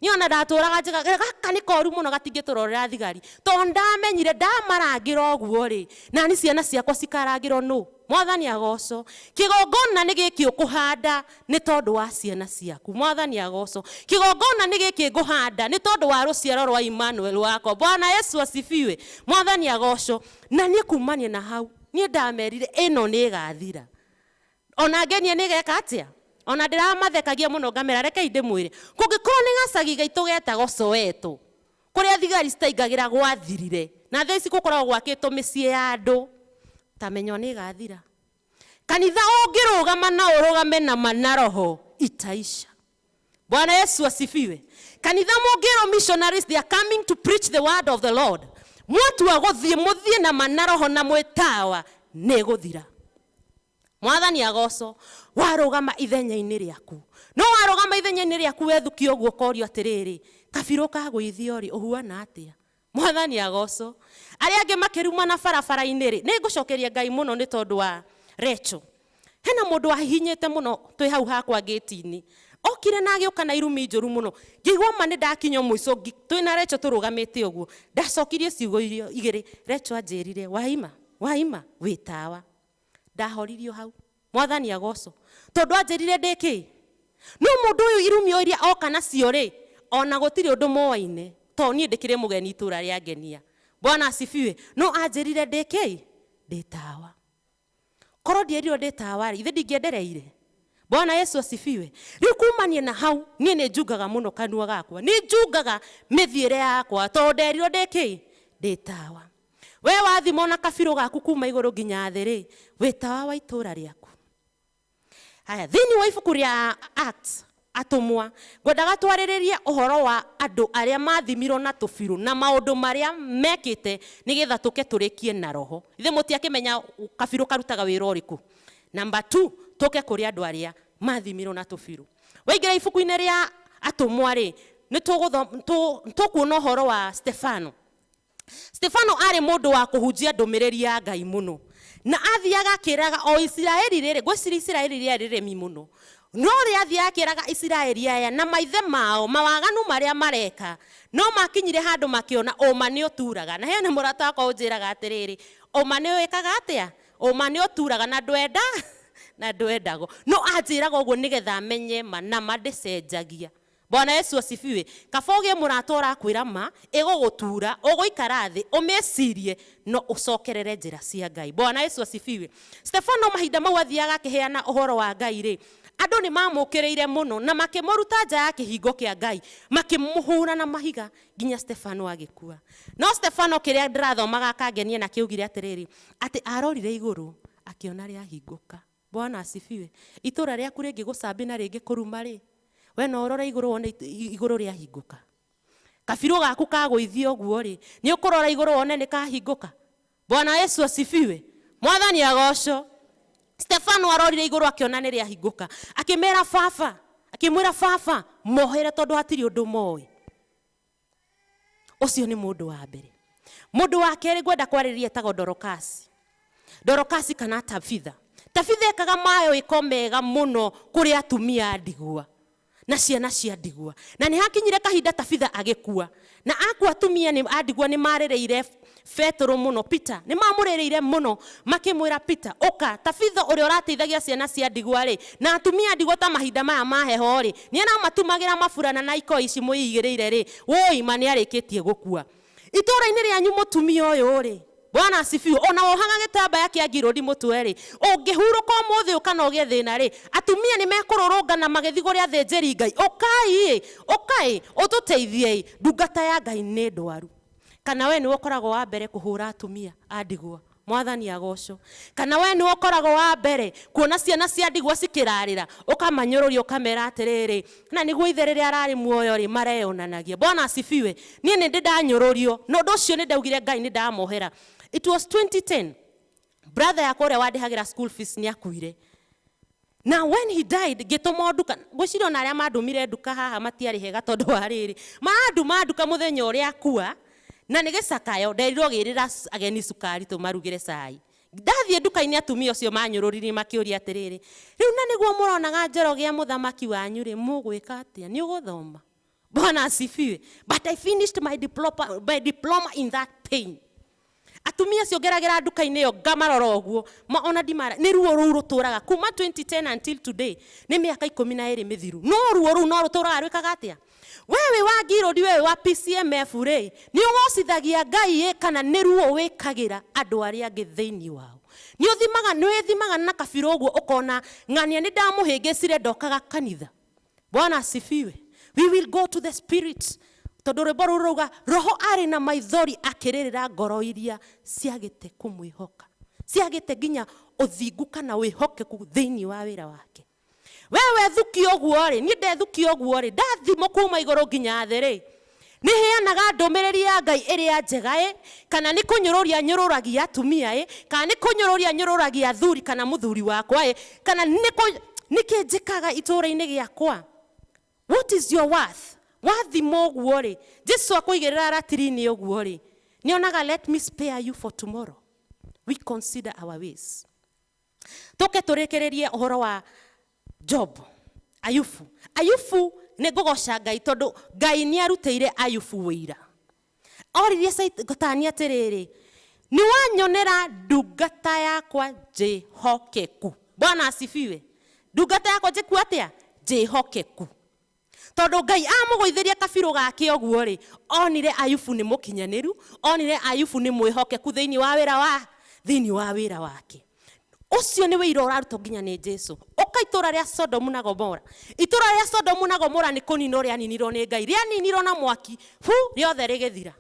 Niĩ ona ndatũraga njĩkaga gaka nĩ koru mũno gatingĩtũrorera thigari tondũ ndamenyire ndamarangĩra ũguo rĩ na nĩ ciana ciakwa cikarangĩrwo nũ. Mwathani agocwo. Kĩgongona nĩ gĩkĩ ũkũhanda nĩ tondũ wa ciana ciaku. Mwathani agocwo. Kĩgongona nĩ gĩkĩ ngũhanda nĩ tondũ wa rũciaro rwa Emmanuel wako. Bwana Yesu asifiwe. Mwathani agocwo. Na niĩ kumania na hau niĩ ndamerire ĩno nĩ ĩgathira. ona ngenie nigeka atia ona ndiramathekagia muno ngamera reke ndimwire kungikorwo ni gacagi gaitũ getagwo Soweto kuria thigari citaingagira gwathirire na thaa ici gukoragwo gwakĩtwo mĩciĩ ya andũ tamenyo nĩ gathira kanitha ũngĩrũgama na ũrũgame na manaroho itaisha. Bwana Yesu asifiwe. Kanitha mũngĩrwo missionaries they are coming to preach the word of the Lord mwatua gũthiĩ mũthiĩ na manaroho na mwĩtawa nĩ gũthira. Mwathani agoco warũgama ithenya-inĩ rĩaku no warũgama ithenya-inĩ rĩaku wethuki ũguo korio atĩrĩrĩ kabirũ kagũithio rĩ ũhuana atĩa. Mwathani agoco arĩa angĩ makĩruma na barabara-inĩ rĩ nĩ ngũcokeria Ngai mũno nĩ tondũ wa Recho. Hena mũndũ wahihinyĩte mũno twĩ hau hakwa gate-inĩ okire na agĩũka na irumi njũru mũno ngĩigua ma nĩ ndakinya mũico twĩna Recho tũrũgamĩte ũguo ndacokirie ciugo irio igĩrĩ Recho anjĩrire waima wĩtawa ndahoririo hau. Mwathani agoco tondũ anjĩrire ndĩkĩ no mũndũ ũyũ irumi o iria oka nacio rĩ ona gũtirĩ ũndũ moaine to niĩ ndĩkĩrĩ mũgeni itũra rĩa ngenia. Bwana asifiwe. No anjĩrire ndĩkĩ ndĩtawa korwo ndierirwo ndĩtawa rĩ ithe ndingĩendereire. Bwana Yesu asifiwe. Rĩu kumanie na hau niĩ nĩ njungaga mũno kanua gakwa nĩ njungaga mĩthiĩre yakwa tondũ nderirwo ndĩkĩ ndĩtawa. We wathimo na kabirũ gaku kuma igũrũ nginya thĩ rĩ wĩtawa wa itũra rĩaku. Haya thĩinĩ wa ibuku rĩa Acts Atũmwo ngwendaga twarĩrĩrie ũhoro wa andũ arĩa mathimirwo na tũbirũ na maũndũ marĩa mekĩte nĩgetha tũke tũrĩkie na roho. Ithe mũtiakĩmenya kabirũ karutaga wĩra ũrĩkũ. Number 2 tũke kũrĩ andũ arĩa mathimirwo na tũbirũ. Waingĩra ibuku-inĩ rĩa Atũmwo rĩ nĩ tũkuona ũhoro wa Stefano. Stefano arĩ mũndũ wa kũhunjia ndũmĩrĩri ya Ngai mũno na athiaga akĩraga o Isiraeli rĩrĩ gwĩciria Isiraeli rĩrĩ rĩrĩmi mũno no rĩrĩa athiaga akĩraga Isiraeli aya na maithe mao mawaganu marĩa mareka no makinyire handũ makĩona ũma nĩ ũturaga. Na hena mũrata wakwa ũnjĩraga atĩrĩrĩ ũma nĩ wĩkaga atĩa ũma nĩ ũturaga na ndwendagwo no anjĩraga ũguo nĩgetha amenye ma na mandĩcenjagia. Bwana Yesu asifiwe. Kaboge mũrata ũrakwĩra ma ĩgũgũtura ũgũikara thĩ ũmecirie no ũcokerere njĩra cia Ngai. Bwana Yesu asifiwe. Stefano mahinda mau athiaga akĩheana ũhoro wa Ngai rĩ andũ nĩ mamũkĩrĩire mũno na makĩmũruta nja ya kĩhingo kĩa Ngai makĩmũhũra na mahiga nginya Stefano agĩkua. No Stefano kĩrĩa ndĩrathomaga akangenia na kĩugire atĩrĩrĩ atĩ arorire igũrũ akĩona rĩahingũka. Bwana asifiwe. Itũra rĩaku rĩngĩ gũcambi na rĩngĩ kũruma rĩ we no ũrora igũrũ wone igũrũ rĩahingũka. Kabirũ gaku kagũithio ũguo rĩ nĩ ũkũrora igũrũ wone nĩ kahingũka. Bwana Yesu asifiwe. Mwathani agoco. Stefano arorire igũrũ akĩona nĩ rĩahingũka akĩmera baba akĩmwĩra baba mohere tondũ hatirĩ ũndũ moĩ. Ũcio nĩ mũndũ wa mbere. Mũndũ wa kerĩ ngwenda kwarĩrĩria etagwo Dorokasi kana Tabitha. Tabitha ekaga mawĩko mega mũno kũrĩ atumia a ndigwa na ciana cia ndigwa na nĩ hakinyire kahinda Tabitha agĩkua na akua atumia a ndigwa nĩ marĩrĩire Petro mũno Peter nĩ mamũrĩrĩire mũno makĩmwĩra Peter ũka Tabitha ũrĩa ũrateithagia ciana cia ndigwa rĩ na atumia ndigwa ta mahinda maya maheho rĩ nĩ aramatumagĩra maburana na iko ici mũigĩrĩire rĩ woi ma nĩ arĩkĩtie gũkua. Itũra-inĩ rĩanyu mũtumia ũyũ rĩ Bwana asifiwe ona wohaga gĩtambaya kĩa ngirũndi mũtwe rĩ ũngĩhurũka ũmũthĩ ũkana ũgĩe thĩna rĩ atumia nĩ mekũrũrũngana magĩthiĩ kũrĩ athĩnjĩri Ngai ũkai ũtũteithie ndungata ya Ngai nĩ ndwaru. Kana we nĩ ũkoragwo wa mbere kũhũra atumia a ndigwa. Mwathani agoco. Kana we nĩ ũkoragwo wa mbere kuona ciana cia ndigwa cikĩrarĩra ũkamanyũrũria ũkamera atĩrĩrĩ na nĩguo ithe rĩrĩa ararĩ muoyo rĩ mareyonanagia. Bwana asifiwe. Niĩ nĩ ndanyũrũrio no ũndũ ũcio nĩ ndaugire Ngai nĩ ndamohera. It was 2010. Brother yakwa ũrĩa wandĩhagĩra school fees nĩ akuire. Na when he died gĩtũma nduka gwĩciria ona arĩa mandũmire nduka haha matiarĩ hega tondũ wa rĩrĩ manduma nduka mũthenya ũrĩa akua na nĩ gĩcakayo nderirwo gĩrĩra ageni cukari tũmarugĩre cai. Ndathiĩ nduka-inĩ atumia ũcio manyũrũririe makĩũria atĩrĩrĩ rĩu na nĩguo mũronaga njero gĩa mũthamaki wanyu rĩ mũgwĩka atĩa nĩ ũgũthoma. Bwana asifiwe. But I finished my diploma in that pain. Atumia ciongeragĩra nduka-inĩ ĩyo ngamarora ũguo ona ndimara nĩ ruo rũu rũtũraga kuma 2010 until today nĩ mĩaka 12 mĩthiru no ruo rũu no rũtũraga rwĩkaga atĩa. Wewe wa ngirũndi wewe wa PCMF rĩ nĩ ũgocithagia Ngai kana nĩ ruo wĩkagĩra andũ arĩa angĩ thĩinĩ wao. Nĩ ũthimaga na kabira ũguo ũkona ng'ania nĩ ndamũhĩngĩcire ndokaga kanitha. Bwana asifiwe. We will go to the spirit. Tondũ rwĩmbo rũrũ rauga Roho arĩ na maithori akĩrĩrĩra ngoro iria ciagĩte kũmwĩhoka. Ciagĩte nginya ũthingu kana wĩhokeku thĩinĩ wa wĩra wake. Wewe thuki ũguo rĩ, niĩ ndethuki ũguo rĩ, ndathimo kuma igũrũ nginya thĩ rĩ. Nĩ heanaga ndũmĩrĩri ya Ngai ĩrĩa njega kana nĩ kũnyũrũria nyũrũragia atumia kana nĩ kũnyũrũria nyũrũragia athuri kana mũthuri wakwa kana nĩ kĩnjĩkaga itũũra-inĩ gĩakwa. What is your worth? Wathimo ũguo rĩ, Jesu akũigĩrĩra ratiri-inĩ ũguo rĩ, nĩonaga let me spare you for tomorrow. We consider our ways. Tũke tũrĩkĩrĩrie ũhoro wa Job, Ayubu. Ayubu nĩ ngũgoca Ngai tondũ Ngai nĩ arutĩire Ayubu wĩira. Oririe Saitani atĩrĩrĩ, nĩ wanyonera ndungata yakwa njĩhokeku. Bwana asifiwe. Ndungata yakwa njĩku atĩa? Njĩhokeku. Tondũ Ngai amũgũithĩria kabirũ gake ũguo rĩ, onire Ayubu nĩ mũkinyanĩru, onire Ayubu nĩ mwĩhokeku thĩinĩ wa wĩra wake. Ucio nĩ wĩira ũrarutwo nginya nĩ Jesu. Ũka itũra rĩa Sodomu na Gomora. Itũra rĩa Sodomu na Gomora nĩ kũninwo rĩaninirwo nĩ Ngai. Rĩaninirwo na mwaki, rĩothe rĩgĩthira.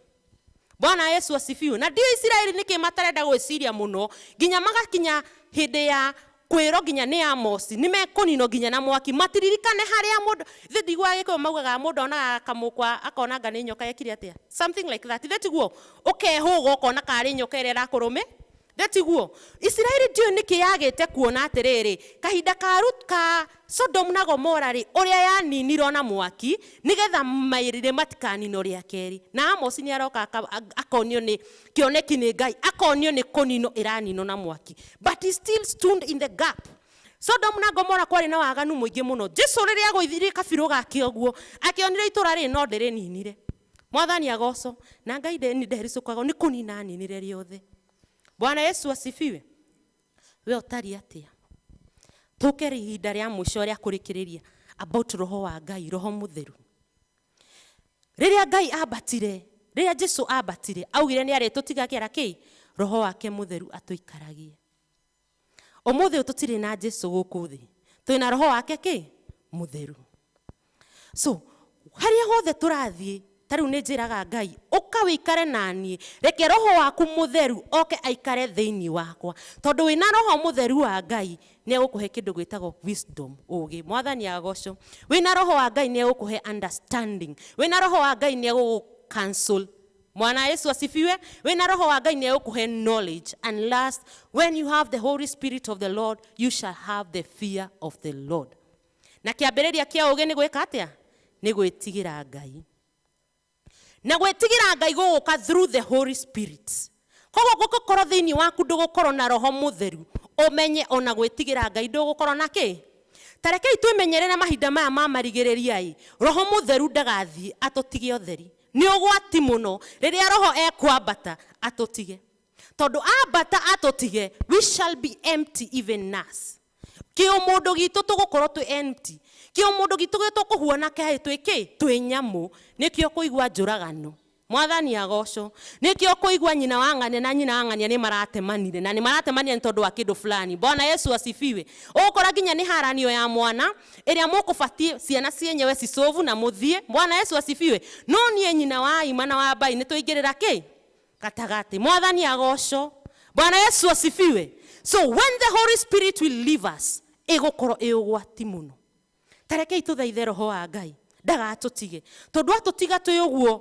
Bwana Yesu asifiwe. Na ndio Isiraeli nĩkĩ matarenda gwĩciria mũno, nginya magakinya hĩndĩ ya kwĩro nginya nĩ Amosi, nĩ mekũninwo nginya na mwaki. Matiririkane harĩa mũndũ, ithe ndigua Gĩkũyũ maugaga mũndũ onaga kamũkwa akona anga nĩ nyoka yekire atĩa. Something like that. Ithe tiguo ũkehũga ũkona karĩ nyoka ĩrĩa ĩrakũrũme. Detiguo Isiraeli ndio nĩkĩ yagĩte kuona atĩrĩrĩ, kahinda ka Sodom na Gomora rĩ, ũrĩa yaninirwo na mwaki nĩgetha mairĩre matikaninwo rĩa kerĩ. Na Amosi nĩ aroka akonio nĩ cioneki nĩ Ngai, akonio nĩ kũninwo ĩraninwo na mwaki. But he still stood in the gap. Sodom na Gomora kwarĩ na waganu mũingĩ mũno. Jesu rĩrĩa agũithirie kabirũ gake ũguo, akĩonire itũra rĩ no ndĩrĩninire. Mwathani agoco na Ngai ndericũkaga nĩ kũnina aninire rĩothe. Bwana Yesu asifiwe. We ũtari atĩa? Tũke ihinda rĩa mũico rĩa kũrĩkĩrĩria about Roho wa Ngai, Roho Mũtheru. Rĩrĩa Ngai ambatire, rĩrĩa Jesu ambatire, augire nĩ arĩtũtigagĩra kĩ? Roho wake Mũtheru atũikaragie. Ũmũthĩ tũtirĩ na Jesu gũkũ thĩ. Twĩna Roho wake kĩ? Mũtheru. So, harĩa hothe tũrathiĩ, tarĩu nĩ njĩraga Ngai, ũka wĩikare naniĩ, reke Roho waku Mũtheru oke aikare thĩinĩ wakwa. Tondũ wĩna Roho Mũtheru wa Ngai nĩ egũkũhe kĩndũ gwĩtagwo wisdom, ũũgĩ. Mwathani agocwo. Wĩna Roho wa Ngai nĩ egũkũhe understanding. Wĩna Roho wa Ngai nĩ egũgũcancel. Mwana Yesu asifiwe. Wĩna Roho wa Ngai nĩ egũkũhe knowledge. And last, when you have the Holy Spirit of the Lord, you shall have the fear of the Lord. Na kĩambĩrĩria kĩa ũũgĩ nĩ gwĩka atĩa? Nĩ gwĩtigĩra Ngai. Na gwĩtigĩra Ngai gũgũka through the Holy Spirit. Koguo gũkorwo thĩinĩ waku ndũgũkorwo na Roho Mũtheru, ũmenye ona gwĩtigĩra Ngai ndũgũkorwo na kĩ? Tarekei twĩmenyerere mahinda maya ma marigĩrĩria. Roho Mũtheru ndagathiĩ atũtige ũtheri. Nĩ ũgwati mũno rĩrĩa Roho ekwambata atũtige. Tondũ ambata atũtige, we shall be empty even us. Kĩũmũndũ gitũ tũgũkorwo twĩ empty. Kĩũmũndũ gitũ gĩtũkũhuana kaĩ twĩ nyamũ, nĩkĩo kũigua njũragano. Mwathani agocwo. Nĩkĩo kũigua nyina wa ng'ania na nyina wa ng'ania nĩ maratemanire, na nĩ maratemanire tondũ wa kĩndũ fulani. Bwana Yesu asifiwe. Ũgũkora nginya nĩ haranio ya mwana ĩrĩa mũkũbatie ciana cienyewe cicovu na mũthie. Bwana Yesu asifiwe. No niĩ nyina wa ima na wa mbai nĩ tũingĩrĩra kĩ? Gatagatĩ. Mwathani agocwo. Bwana Yesu asifiwe. So when the Holy Spirit will leave us, ĩgũkorwo ĩũgwati mũno. Tarekei tũthaithe Roho wa Ngai ndagatũtige. Tondũ atũtiga twĩ ũguo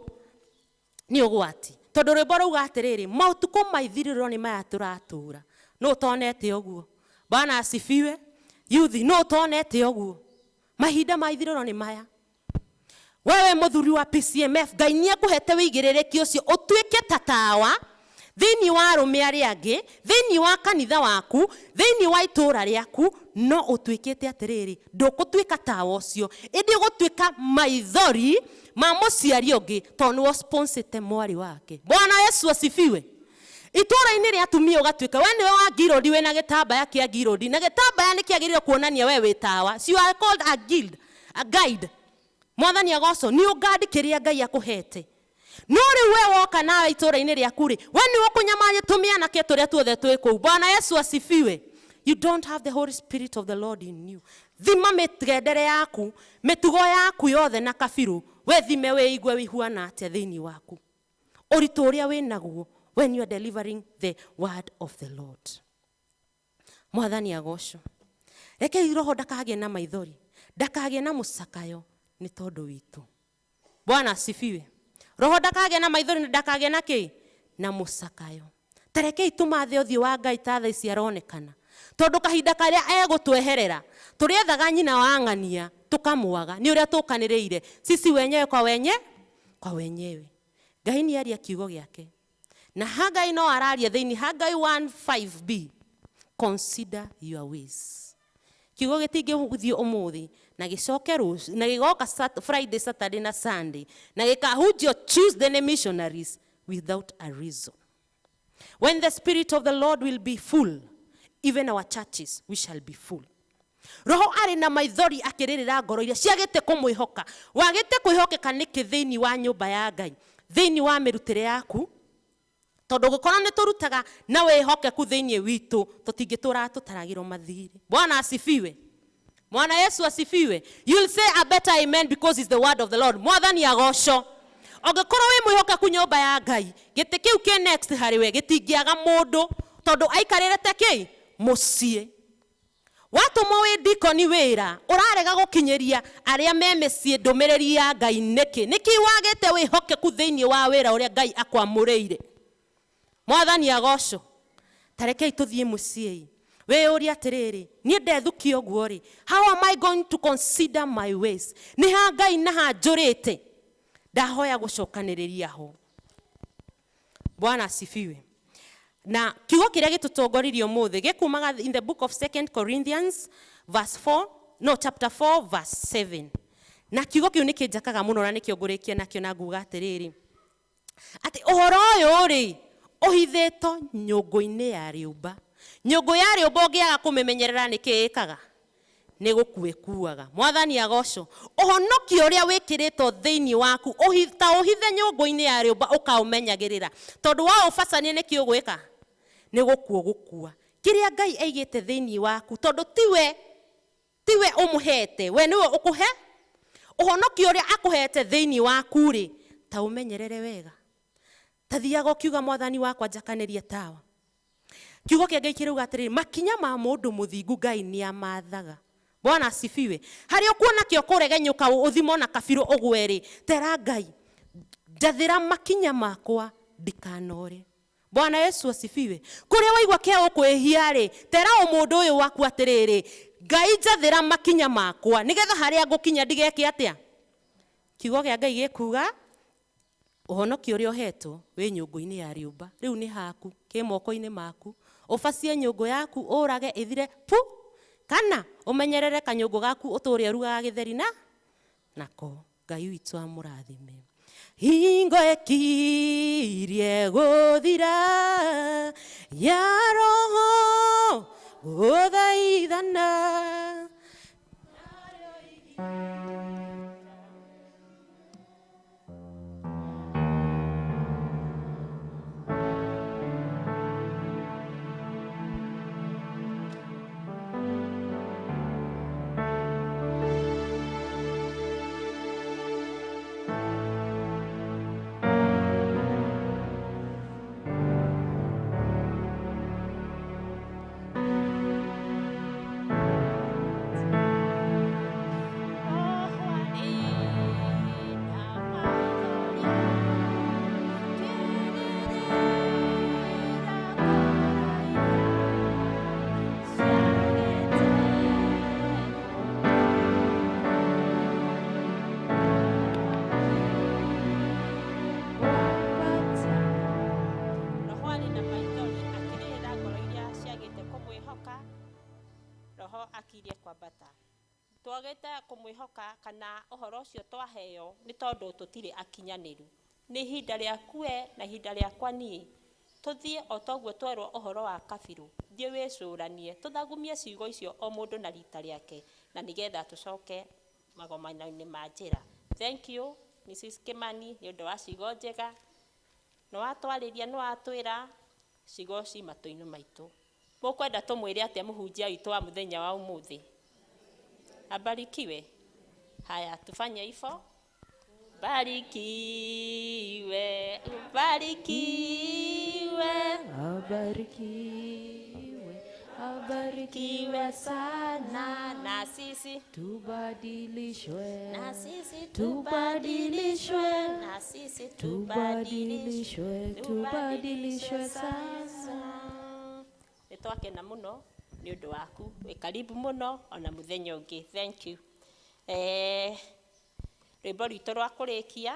nĩ ũgwati. Tondũ rwĩmbo rauga atĩrĩrĩ, matukũ maithirĩrwo nĩ maya tũratũũra. No ũtonete ũguo. Bwana asifiwe. Yuthi, no ũtonete ũguo. Mahinda maithirĩrwo nĩ maya. Wewe mũthuri wa PCMF, Ngai nĩ ekũhete wĩigĩrĩrĩki ũcio ũtuĩke ta tawa thĩinĩ wa arũme arĩa angĩ, thĩinĩ wa kanitha waku, thĩinĩ wa itũũra rĩaku, no ũtuĩkĩte atĩrĩrĩ, ndũgũtuĩka tawa ũcio, ĩndĩ ũgũtuĩka maithori ma mũciari ũngĩ, tondũ nĩ sponsete mwarĩ wake. Bwana Yesu asifiwe. Itũũra-inĩ rĩa atumia ũgatuĩka we nĩwe wa ngirodi wĩna gĩtambaya kĩa ngirodi, na gĩtambaya nĩ kĩagĩrĩire kuonania we wĩ tawa. So you are called a guide. Mwathani agocwo, nĩ ũgadi kĩrĩa Ngai akũhete. no rĩu we woka nawe itũũra-inĩ rĩaku rĩ, we nĩ ũkũnyamaria tũmĩanake tũrĩa tuothe twĩ kũu. Bwana Yesu asifiwe. You don't have the Holy Spirit of the Lord in you. Thima mĩgendere yaku, mĩtugo yaku yothe na kabiru, we thime wĩigue wĩhuana atĩa thĩinĩ waku. Ũritũ ũrĩa wĩ naguo when you are delivering the word of the Lord. Mwathani agocwo. Reke Roho ndakagĩe na maithori, ndakagĩe na mũcakayo nĩ tondũ witũ. Bwana asifiwe. Roho ndakagĩe na maithori, ndakagĩe na kĩ? Na mũcakayo. Tarekei tũmathe ũthiũ wa Ngai ta thaa ici aronekana. Tondũ kahinda karĩa egũtweherera, tũrĩethaga nyina wa ng'ania, tũkamwaga. Nĩ ũrĩa tũkanĩrĩire. Sisi wenyewe kwa wenyewe. Ngai nĩ aria kiugo gĩake. Na Hagai no araria thĩinĩ Hagai 1:5b. Consider your ways. Kiugo gĩtingĩgũthiĩ ũmũthĩ na gĩcoke rũciũ na gĩgoka Friday, Saturday na Sunday na gĩkahunjio Tuesday nĩ missionaries without a reason. When the Spirit of the Lord will be full, even our churches we shall be full. Roho arĩ na maithori akĩrĩrĩra ngoro iria ciagĩte kũmwĩhoka. Wagĩte kwĩhokeka nĩkĩ thĩinĩ wa nyũmba ya Ngai, thĩinĩ wa mĩrutĩre yaku? Tondũ gũkorwo nĩ tũrutaga na wĩhokeku thĩinĩ witũ, tũtingĩtũra tũtaragĩrwo mathirĩ. Bwana asifiwe. Mwana Yesu asifiwe. You'll say a better amen because it's the word of the Lord. Mwathani agocwo. Ũngĩkorwo wĩ mwĩhokeku nyũmba ya Ngai, gĩtĩ kĩu kĩ next harĩwe gĩtingĩaga mũndũ, tondũ aikarĩte kĩ? Mũciĩ. Watũmwo wĩ ndikoni wĩra, ũrarega gũkinyĩria arĩa me mĩciĩ ndũmĩrĩri ya Ngai nĩkĩ? Nĩkĩ wagĩte wĩhokeku thĩinĩ wa wĩra ũrĩa Ngai akwamũrĩire? Mwathani agocwo. Tarekei tũthiĩ mũciĩ. Wĩyũria atĩrĩrĩ, niĩ ndethũkia ũguo rĩ, how am I going to consider my ways? Nĩ ha Ngai na ha njũrĩte? Ndahoya gũcokanĩrĩria ho. Bwana asifiwe. Na kiugo kĩrĩa gĩtũtongoririe ũmũthĩ gĩkumaga in the book of 2 Corinthians chapter 4 verse 7. Na kiugo kĩu nĩ kĩnjakaga mũno na nĩkĩo ngũrĩkia nakĩo na nguga atĩrĩrĩ, atĩ ũhoro ũyũ rĩ ũhithĩtwo nyũngũ-inĩ ya rĩũmba. Nyũngũ ya rĩũmba ũngĩaga kũmĩmenyerera nĩkĩ ĩkaga? Nĩ gũkuaga. Mwathani agocwo. Ũhonokio ũrĩa wĩkĩrĩtwo thĩinĩ waku ta ũhithe nyũngũ-inĩ ya rĩũmba ũkaũmenyagĩrĩra. Tondũ wa ũbacanie nĩkĩ ũgwĩka? Nĩ gũkua. Kĩrĩa Ngai aigĩte thĩinĩ waku, tondũ tiwe ũmũhete, we nĩwe ũkũhe. Ũhonokio ũrĩa akũhete thĩinĩ waku rĩ, ta ũmenyerere wega. Tathiaga ũkiuga Mwathani wakwa njakanĩrie tawa. Kiugo kĩa Ngai kĩrauga atĩrĩrĩ, makinya ma mũndũ mũthingu Ngai nĩ amathaga. Bwana asifiwe. Harĩ ũkuona kĩo kũregenyũka ũthimo na kabiru ũgwe rĩ, tera Ngai, njathĩra makinya makwa ndikanore. Bwana Yesu asifiwe. Kũrĩa waigua kĩa ũkwĩhia rĩ, tera mũndũ ũyũ waku atĩrĩrĩ, Ngai njathĩra makinya makwa nĩgetha harĩa ngũkinya ndigeke atĩa? Kiugo kĩa Ngai gĩkuga ũhonokio ũrĩa ũhetwo wĩ nyũngũ-inĩ ya rĩũmba. Rĩu nĩ haku, kĩ moko-inĩ maku. Ũbacie nyũngũ yaku ũrage ĩthire pu, kana ũmenyerere kanyũngũ gaku ũtũũre ũrugaga gĩtheri nako. Ngai witũ amũrathime. Hingo ĩkirie gũthira ya Roho gũthaithana. Twagĩte kũmwĩhoka kana ũhoro ũcio twaheo nĩ tondũ tũtirĩ akinyanĩru. Nĩ ihinda rĩaku we na ihinda rĩakwa niĩ. Tũthiĩ o toguo twerwo ũhoro wa kabiru. Thiĩ wĩcũranie, tũthagumie ciugo icio o mũndũ na rita rĩake na nĩgetha tũcoke magomano-inĩ ma njĩra. Thank you Mrs. Kimani nĩ ũndũ wa ciugo njega, nĩ watwarĩria, nĩ watwĩra ciugo ci matũ-inĩ maitũ. Mũkwenda tũmwĩre atĩa mũhunjia witũ wa mũthenya wa ũmũthĩ? Abarikiwe. Haya, tufanye hivyo. Barikiwe, barikiwe, Abarikiwe, abarikiwe sana, na sisi tubadilishwe, na sisi tubadilishwe, na sisi tubadilishwe, tubadilishwe sasa. Nĩtwakena mũno nĩ ũndũ waku, wĩ karibu mũno ona mũthenya ũngĩ. Thank you. Rwĩmbo rwitũ rwa kũrĩkia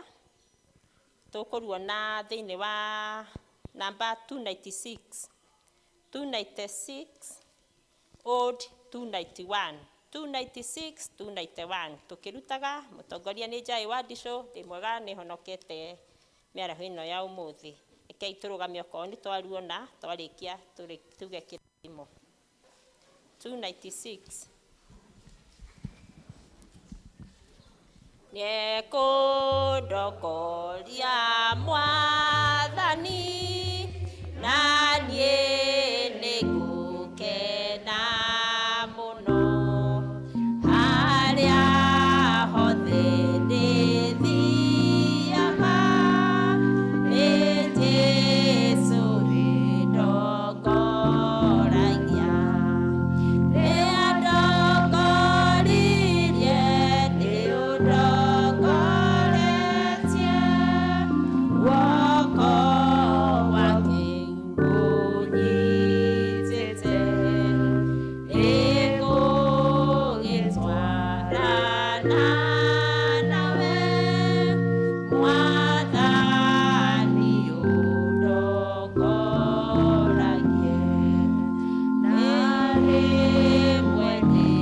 tũkũruona thĩinĩ wa namba 296, old 291, 291 tũkĩrutaga mũtongoria nĩ Njai wa Ndicũ, ndĩ mwega nĩ honokete mĩaraho ĩno ya ũmũthĩ. Rekei tũrũgame okorwo nĩ twaruona, twarĩkia tuge kĩrĩmo. 296. Nĩekũndokoria Mwathani, na niĩ nĩngũkena mũno, harĩa hothe ndĩthiaga, nĩ Jesũ wĩndongoragia. Nĩandongoririe, nĩũndongoretie, guoko wake ũnyitĩte, nĩngũgĩtwarana nawe, Mwathani ũndongoragie. Na rĩmwe ndĩ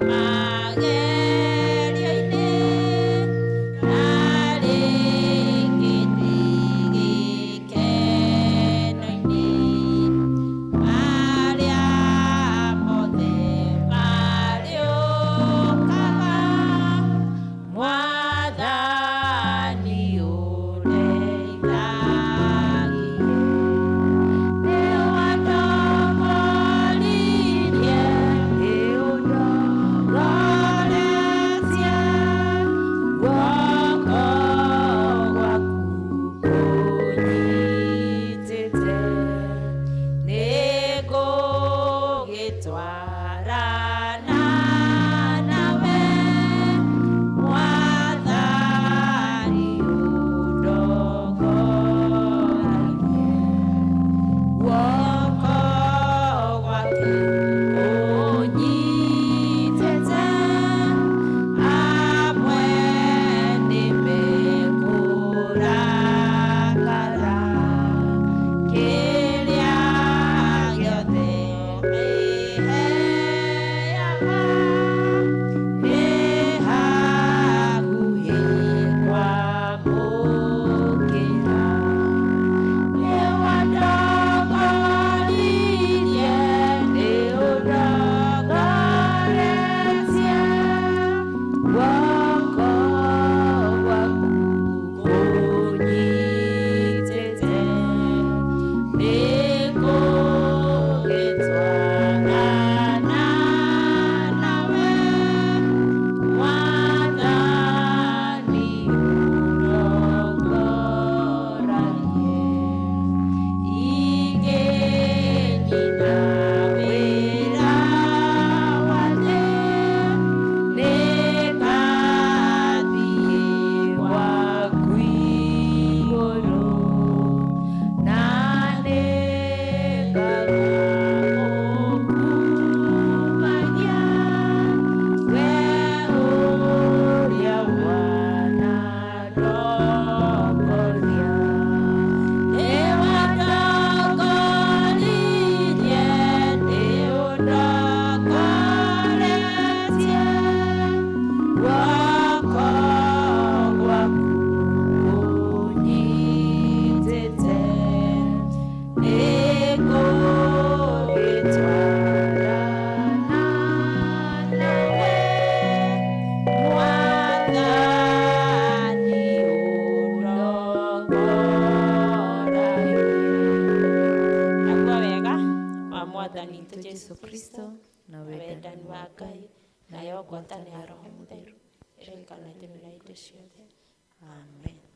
magerio-inĩ, na rĩngĩ ndĩ gĩkeno-inĩ, marĩa mothe marĩũkaga, ndani ya Roho Mũtheru ĩroikara na ithuĩ na hĩndĩ ciothe. Amen.